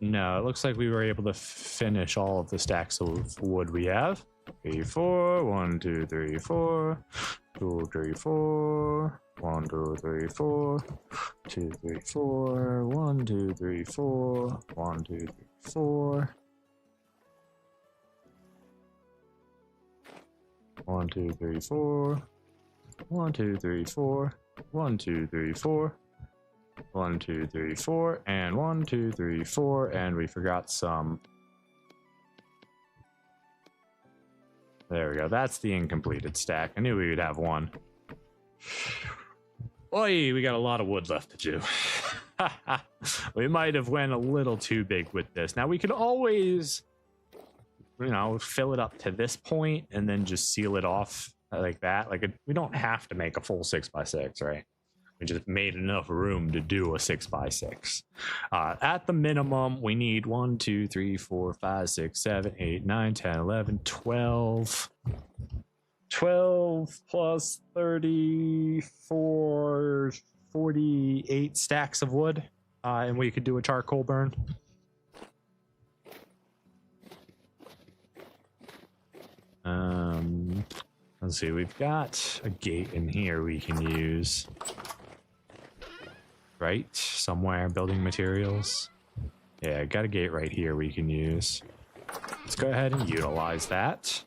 No, it looks like we were able to finish all of the stacks of wood we have. 3, 4, 1, 2, 3, 4, 2, 3, 4, 1, 2, 3, 4, 2, 3, 4, 1, 2, 3, 4, 1, 2, 3, 4. 1, 2, 3, 4. 1, 2, 3, 4. 1, 2, 3, 4. 1, 2, 3, 4. And 1, 2, 3, 4. And we forgot some. There we go. That's the incompleted stack. I knew we would have one. Oi, we got a lot of wood left to do. We might have went a little too big with this. Now we could always, you know, fill it up to this point and then just seal it off like that. Like we don't have to make a full 6x6, right? We just made enough room to do a 6x6. At the minimum, we need 1, 2, 3, 4, 5, 6, 7, 8, 9, 10, 11, 12. 12 plus 34, 48 stacks of wood. And we could do a charcoal burn. Let's see, we've got a gate in here we can use. Right? Somewhere, building materials. Yeah, got a gate right here we can use. Let's go ahead and utilize that.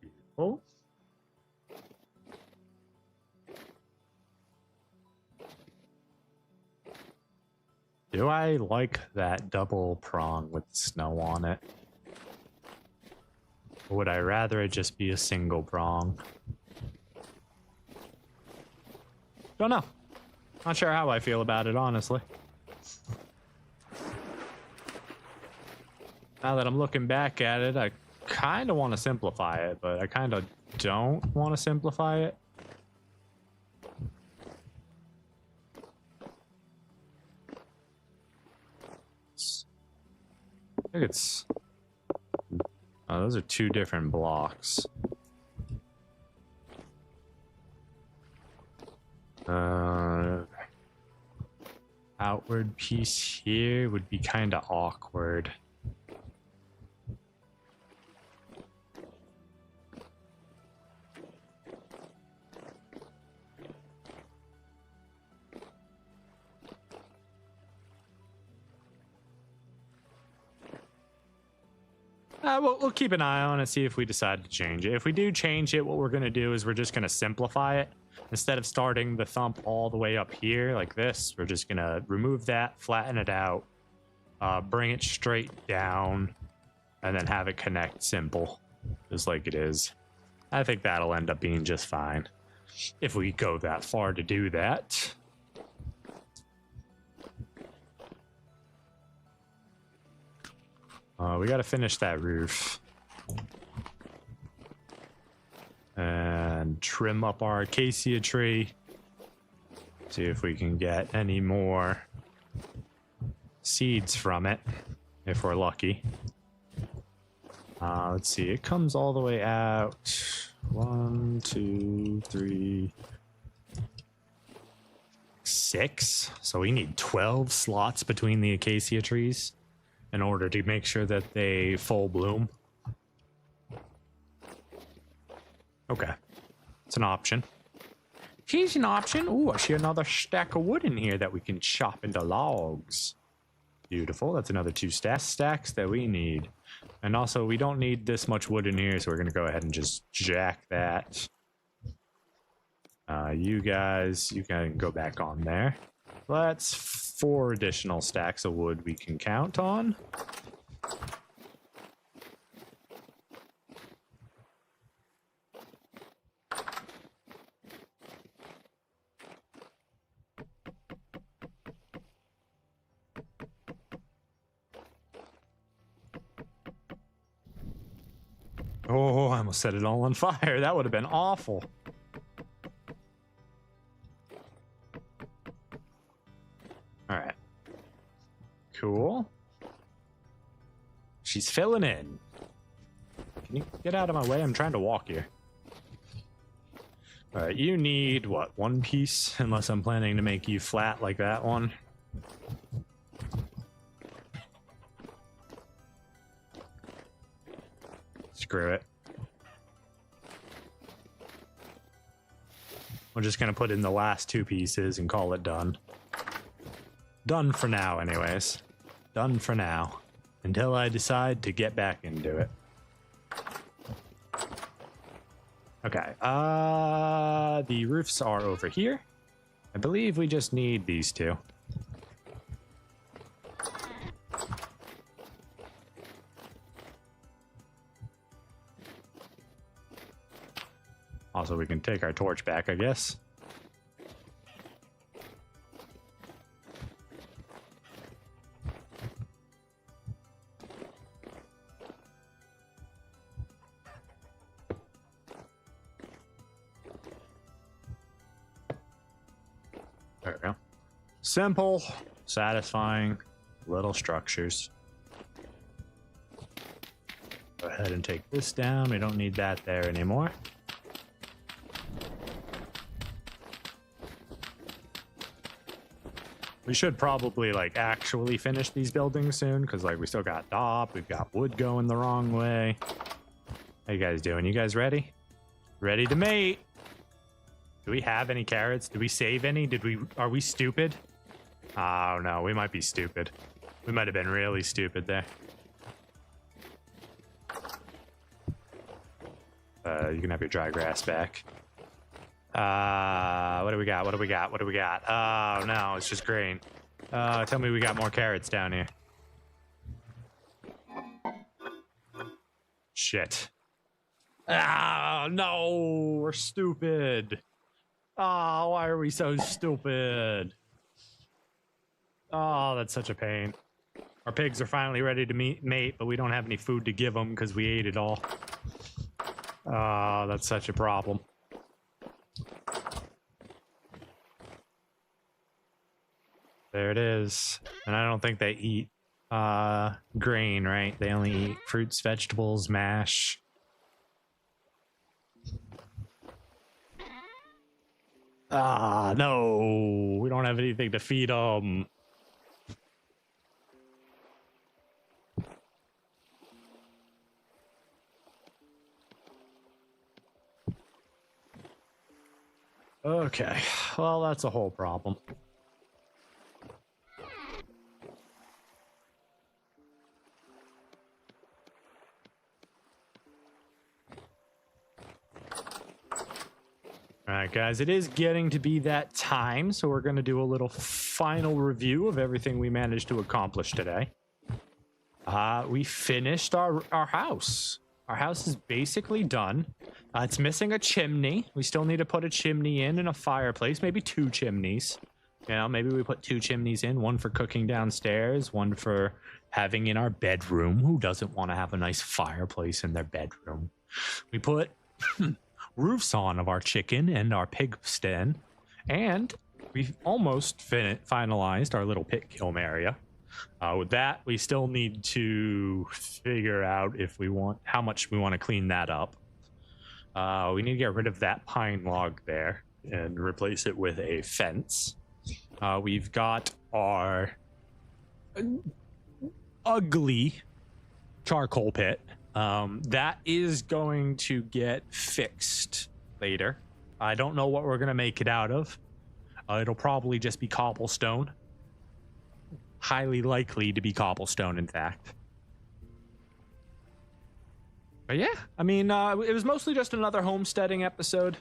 Beautiful. Do I like that double prong with snow on it? Or would I rather it just be a single prong? Don't know. Not sure how I feel about it, honestly. Now that I'm looking back at it, I kind of want to simplify it, but I kind of don't want to simplify it. I think it's... Oh, those are two different blocks. Outward piece here would be kind of awkward. We'll keep an eye on it, see if we decide to change it. If we do change it, what we're going to do is we're just going to simplify it. Instead of starting the thump all the way up here like this, we're just going to remove that, flatten it out, bring it straight down, and then have it connect simple, just like it is. I think that'll end up being just fine if we go that far to do that. We got to finish that roof. And trim up our acacia tree. See if we can get any more seeds from it, if we're lucky. Let's see, it comes all the way out. 1, 2, 3, 6. So we need 12 slots between the acacia trees in order to make sure that they full bloom. Okay, it's an option. Here's an option. Ooh, I see another stack of wood in here that we can chop into logs. Beautiful. That's another 2 stacks that we need. And also, we don't need this much wood in here, so we're going to go ahead and just jack that. You guys, you can go back on there. That's 4 additional stacks of wood we can count on. Oh, I almost set it all on fire. That would have been awful. All right. Cool. She's filling in. Can you get out of my way? I'm trying to walk here. All right, you need, what, 1 piece? Unless I'm planning to make you flat like that one. Screw it. We're just going to put in the last 2 pieces and call it done. Done for now, anyways. Done for now. until I decide to get back into it. Okay, the roofs are over here. I believe we just need these two. Also, we can take our torch back, I guess. There we go. Simple, satisfying, little structures. Go ahead and take this down. We don't need that there anymore. We should probably like actually finish these buildings soon, because like we still got DOP, we've got wood going the wrong way. How you guys doing? You guys ready? Ready to mate? Do we have any carrots? Did we save any? Are we stupid? Oh no, we might be stupid. We might have been really stupid there. You can have your dry grass back. What do we got? What do we got? What do we got? Oh no, it's just grain. Tell me we got more carrots down here. Shit. Ah, no, we're stupid. Oh, why are we so stupid? Oh, that's such a pain. Our pigs are finally ready to mate, but we don't have any food to give them because we ate it all. Oh, that's such a problem. There it is. And I don't think they eat grain, right? They only eat fruits, vegetables, mash. Ah, no. We don't have anything to feed them. Okay. Well, that's a whole problem. All right, guys, it is getting to be that time, so we're going to do a little final review of everything we managed to accomplish today. We finished our house. Our house is basically done. It's missing a chimney. We still need to put a chimney in and a fireplace, maybe 2 chimneys. You know, maybe we put 2 chimneys in, one for cooking downstairs, one for having in our bedroom. Who doesn't want to have a nice fireplace in their bedroom? We put roofs on of our chicken and our pig sten, and we've almost finalized our little pit kiln area. With that, we still need to figure out if we want how much we want to clean that up. We need to get rid of that pine log there and replace it with a fence. We've got our ugly charcoal pit. That is going to get fixed later. I don't know what we're going to make it out of. It'll probably just be cobblestone. Highly likely to be cobblestone, in fact. But yeah, I mean, it was mostly just another homesteading episode.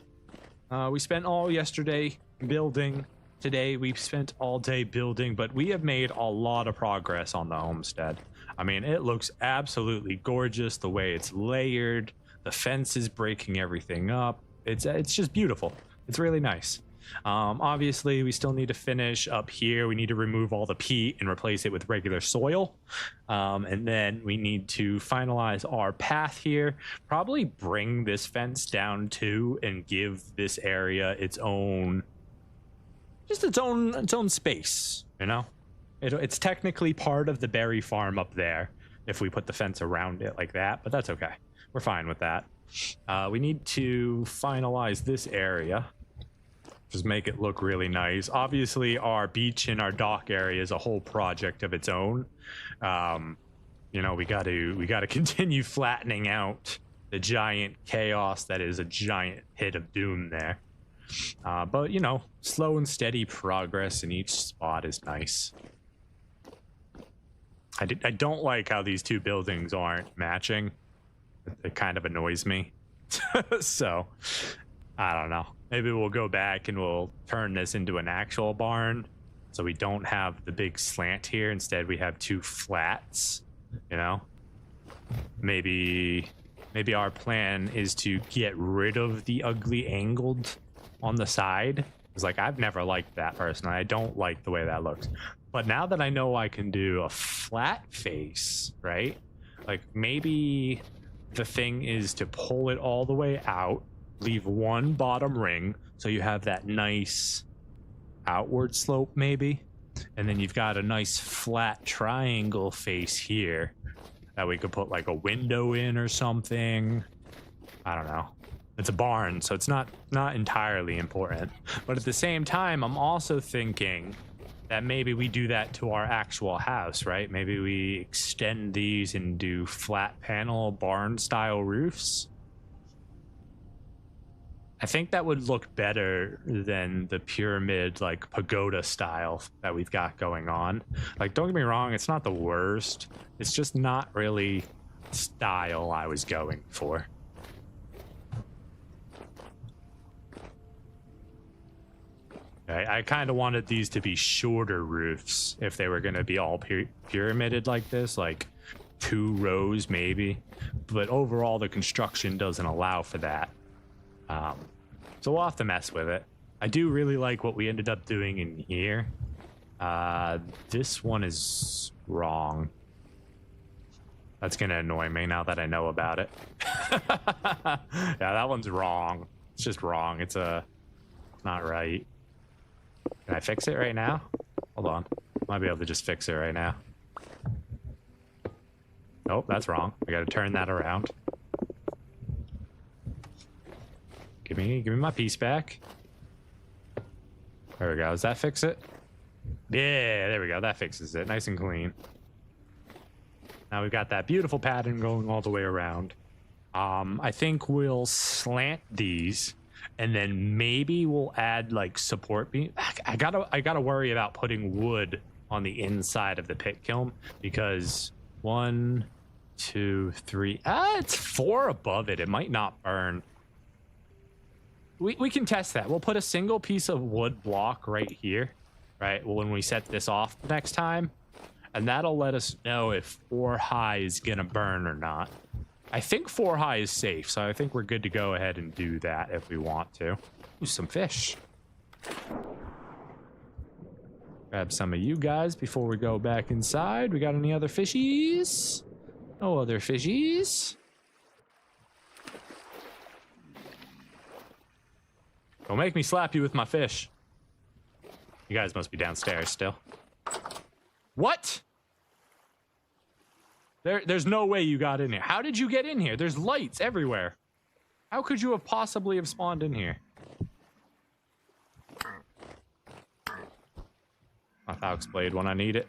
We spent all yesterday building. Today we've spent all day building, but we have made a lot of progress on the homestead. I mean, it looks absolutely gorgeous the way it's layered. The fence is breaking everything up. It's just beautiful. It's really nice. Obviously, we still need to finish up here. We need to remove all the peat and replace it with regular soil. And then we need to finalize our path here. Probably bring this fence down too and give this area its own space, you know? It's technically part of the berry farm up there if we put the fence around it like that, but that's okay. We're fine with that. We need to finalize this area. Just make it look really nice. Obviously, our beach and our dock area is a whole project of its own. You know, we got to continue flattening out the giant chaos that is a giant pit of doom there. But you know, slow and steady progress in each spot is nice. I don't like how these two buildings aren't matching. It kind of annoys me. So, I don't know. Maybe we'll go back and we'll turn this into an actual barn. So we don't have the big slant here. Instead, we have two flats, you know? Maybe our plan is to get rid of the ugly angled on the side. It's like, I've never liked that personally. I don't like the way that looks. But now that I know I can do a flat face, right? Like, maybe the thing is to pull it all the way out, leave one bottom ring, so you have that nice outward slope maybe, and then you've got a nice flat triangle face here that we could put like a window in or something. I don't know. It's a barn, so it's not entirely important. But at the same time, I'm also thinking that maybe we do that to our actual house, right? Maybe we extend these and do flat panel barn style roofs. I think that would look better than the pyramid, like pagoda style that we've got going on. Like, don't get me wrong, it's not the worst. It's just not really style I was going for. I kind of wanted these to be shorter roofs if they were going to be all pyramided like this, like 2 rows maybe. But overall, the construction doesn't allow for that. So we'll have to mess with it. I do really like what we ended up doing in here. This one is wrong. That's going to annoy me now that I know about it. Yeah, that one's wrong. It's just wrong. It's not right. Can I fix it right now? Hold on. Might be able to just fix it right now. Nope, that's wrong. I gotta turn that around. Give me my piece back. There we go. Does that fix it? Yeah, there we go. That fixes it. Nice and clean. Now we've got that beautiful pattern going all the way around. I think we'll slant these. And then maybe we'll add like support beam. I gotta worry about putting wood on the inside of the pit kiln because 1, 2, 3. It's 4 above it. It might not burn. We can test that. We'll put a single piece of wood block right here, right? Well, when we set this off next time, and that'll let us know if 4 high is gonna burn or not. I think 4 high is safe, so I think we're good to go ahead and do that if we want to. Ooh, some fish. Grab some of you guys before we go back inside. We got any other fishies? No other fishies. Don't make me slap you with my fish. You guys must be downstairs still. What? There's no way you got in here. How did you get in here? There's lights everywhere. How could you have possibly have spawned in here? My Falx blade when I need it.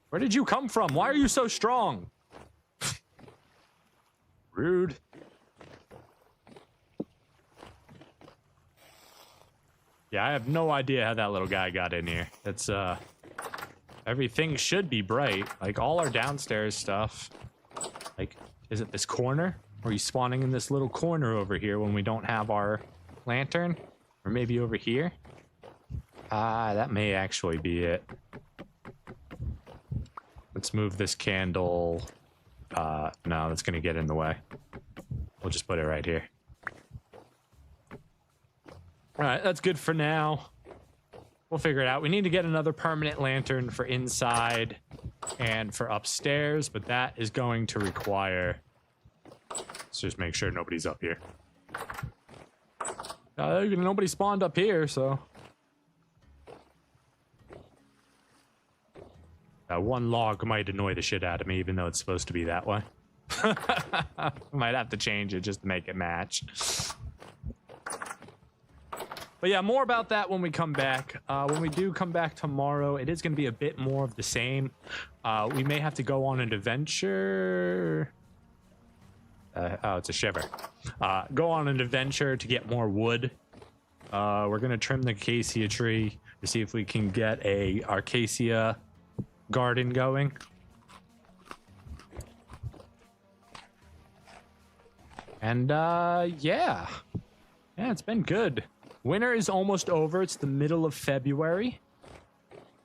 Where did you come from? Why are you so strong? Rude. Yeah, I have no idea how that little guy got in here. It's everything should be bright. Like all our downstairs stuff. Like, is it this corner? Or are you spawning in this little corner over here when we don't have our lantern? Or maybe over here? That may actually be it. Let's move this candle. No, that's gonna get in the way. We'll just put it right here. All right, that's good for now. We'll figure it out. We need to get another permanent lantern for inside and for upstairs, but that is going to require... Let's just make sure nobody's up here. Nobody spawned up here, so... That one log might annoy the shit out of me, even though it's supposed to be that way. Might have to change it just to make it match. But yeah, more about that when we come back. When we do come back tomorrow, it is going to be a bit more of the same. We may have to go on an adventure. Oh, it's a shiver. Go on an adventure to get more wood. We're going to trim the acacia tree to see if we can get a acacia garden going. And yeah, it's been good. Winter is almost over. It's the middle of February.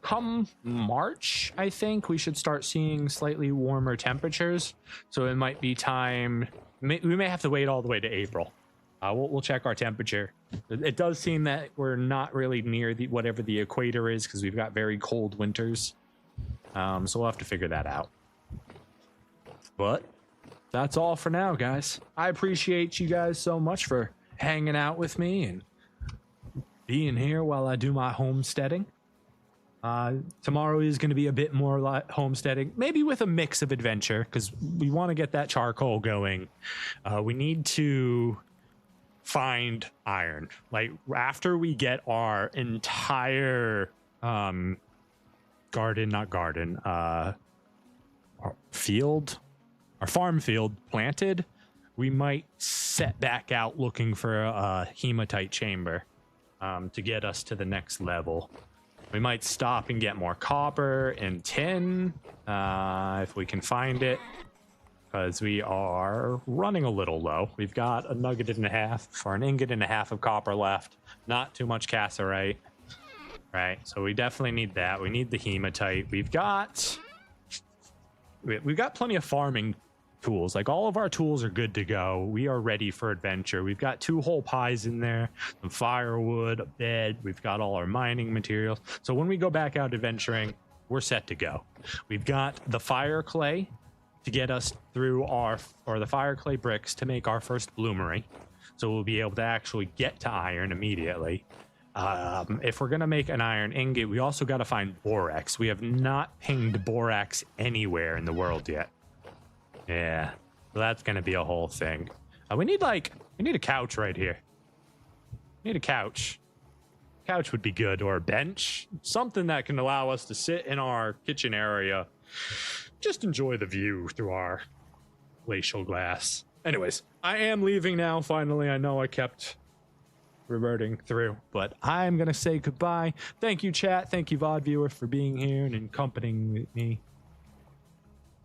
Come March, I think we should start seeing slightly warmer temperatures. So it might be time. We may have to wait all the way to April. We'll check our temperature. It does seem that we're not really near whatever the equator is, because we've got very cold winters. So we'll have to figure that out. But that's all for now, guys. I appreciate you guys so much for hanging out with me and being here while I do my homesteading. Tomorrow is going to be a bit more like homesteading, maybe with a mix of adventure, because we want to get that charcoal going. We need to find iron. Like, after we get our entire our farm field planted, we might set back out looking for a hematite chamber to get us to the next level. We might stop and get more copper and tin if we can find it, because we are running a little low. We've got a nugget and a half or an ingot and a half of copper left. Not too much cassiterite, right? So we definitely need that. We need the hematite. We've got plenty of farming tools. Like, all of our tools are good to go. We are ready for adventure. We've got 2 whole pies in there, some firewood, a bed. We've got all our mining materials. So when we go back out adventuring, we're set to go. We've got the fire clay to get us through the fire clay bricks to make our first bloomery. So we'll be able to actually get to iron immediately. If we're going to make an iron ingot, we also got to find borax. We have not pinged borax anywhere in the world yet. Yeah, so that's going to be a whole thing. We need a couch right here. We need a couch. Couch would be good, or a bench. Something that can allow us to sit in our kitchen area. Just enjoy the view through our glacial glass. Anyways, I am leaving now, finally. I know I kept reverting through, but I'm going to say goodbye. Thank you, chat. Thank you, VOD viewer, for being here and accompanying me.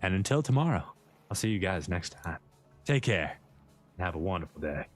And until tomorrow, I'll see you guys next time. Take care and have a wonderful day.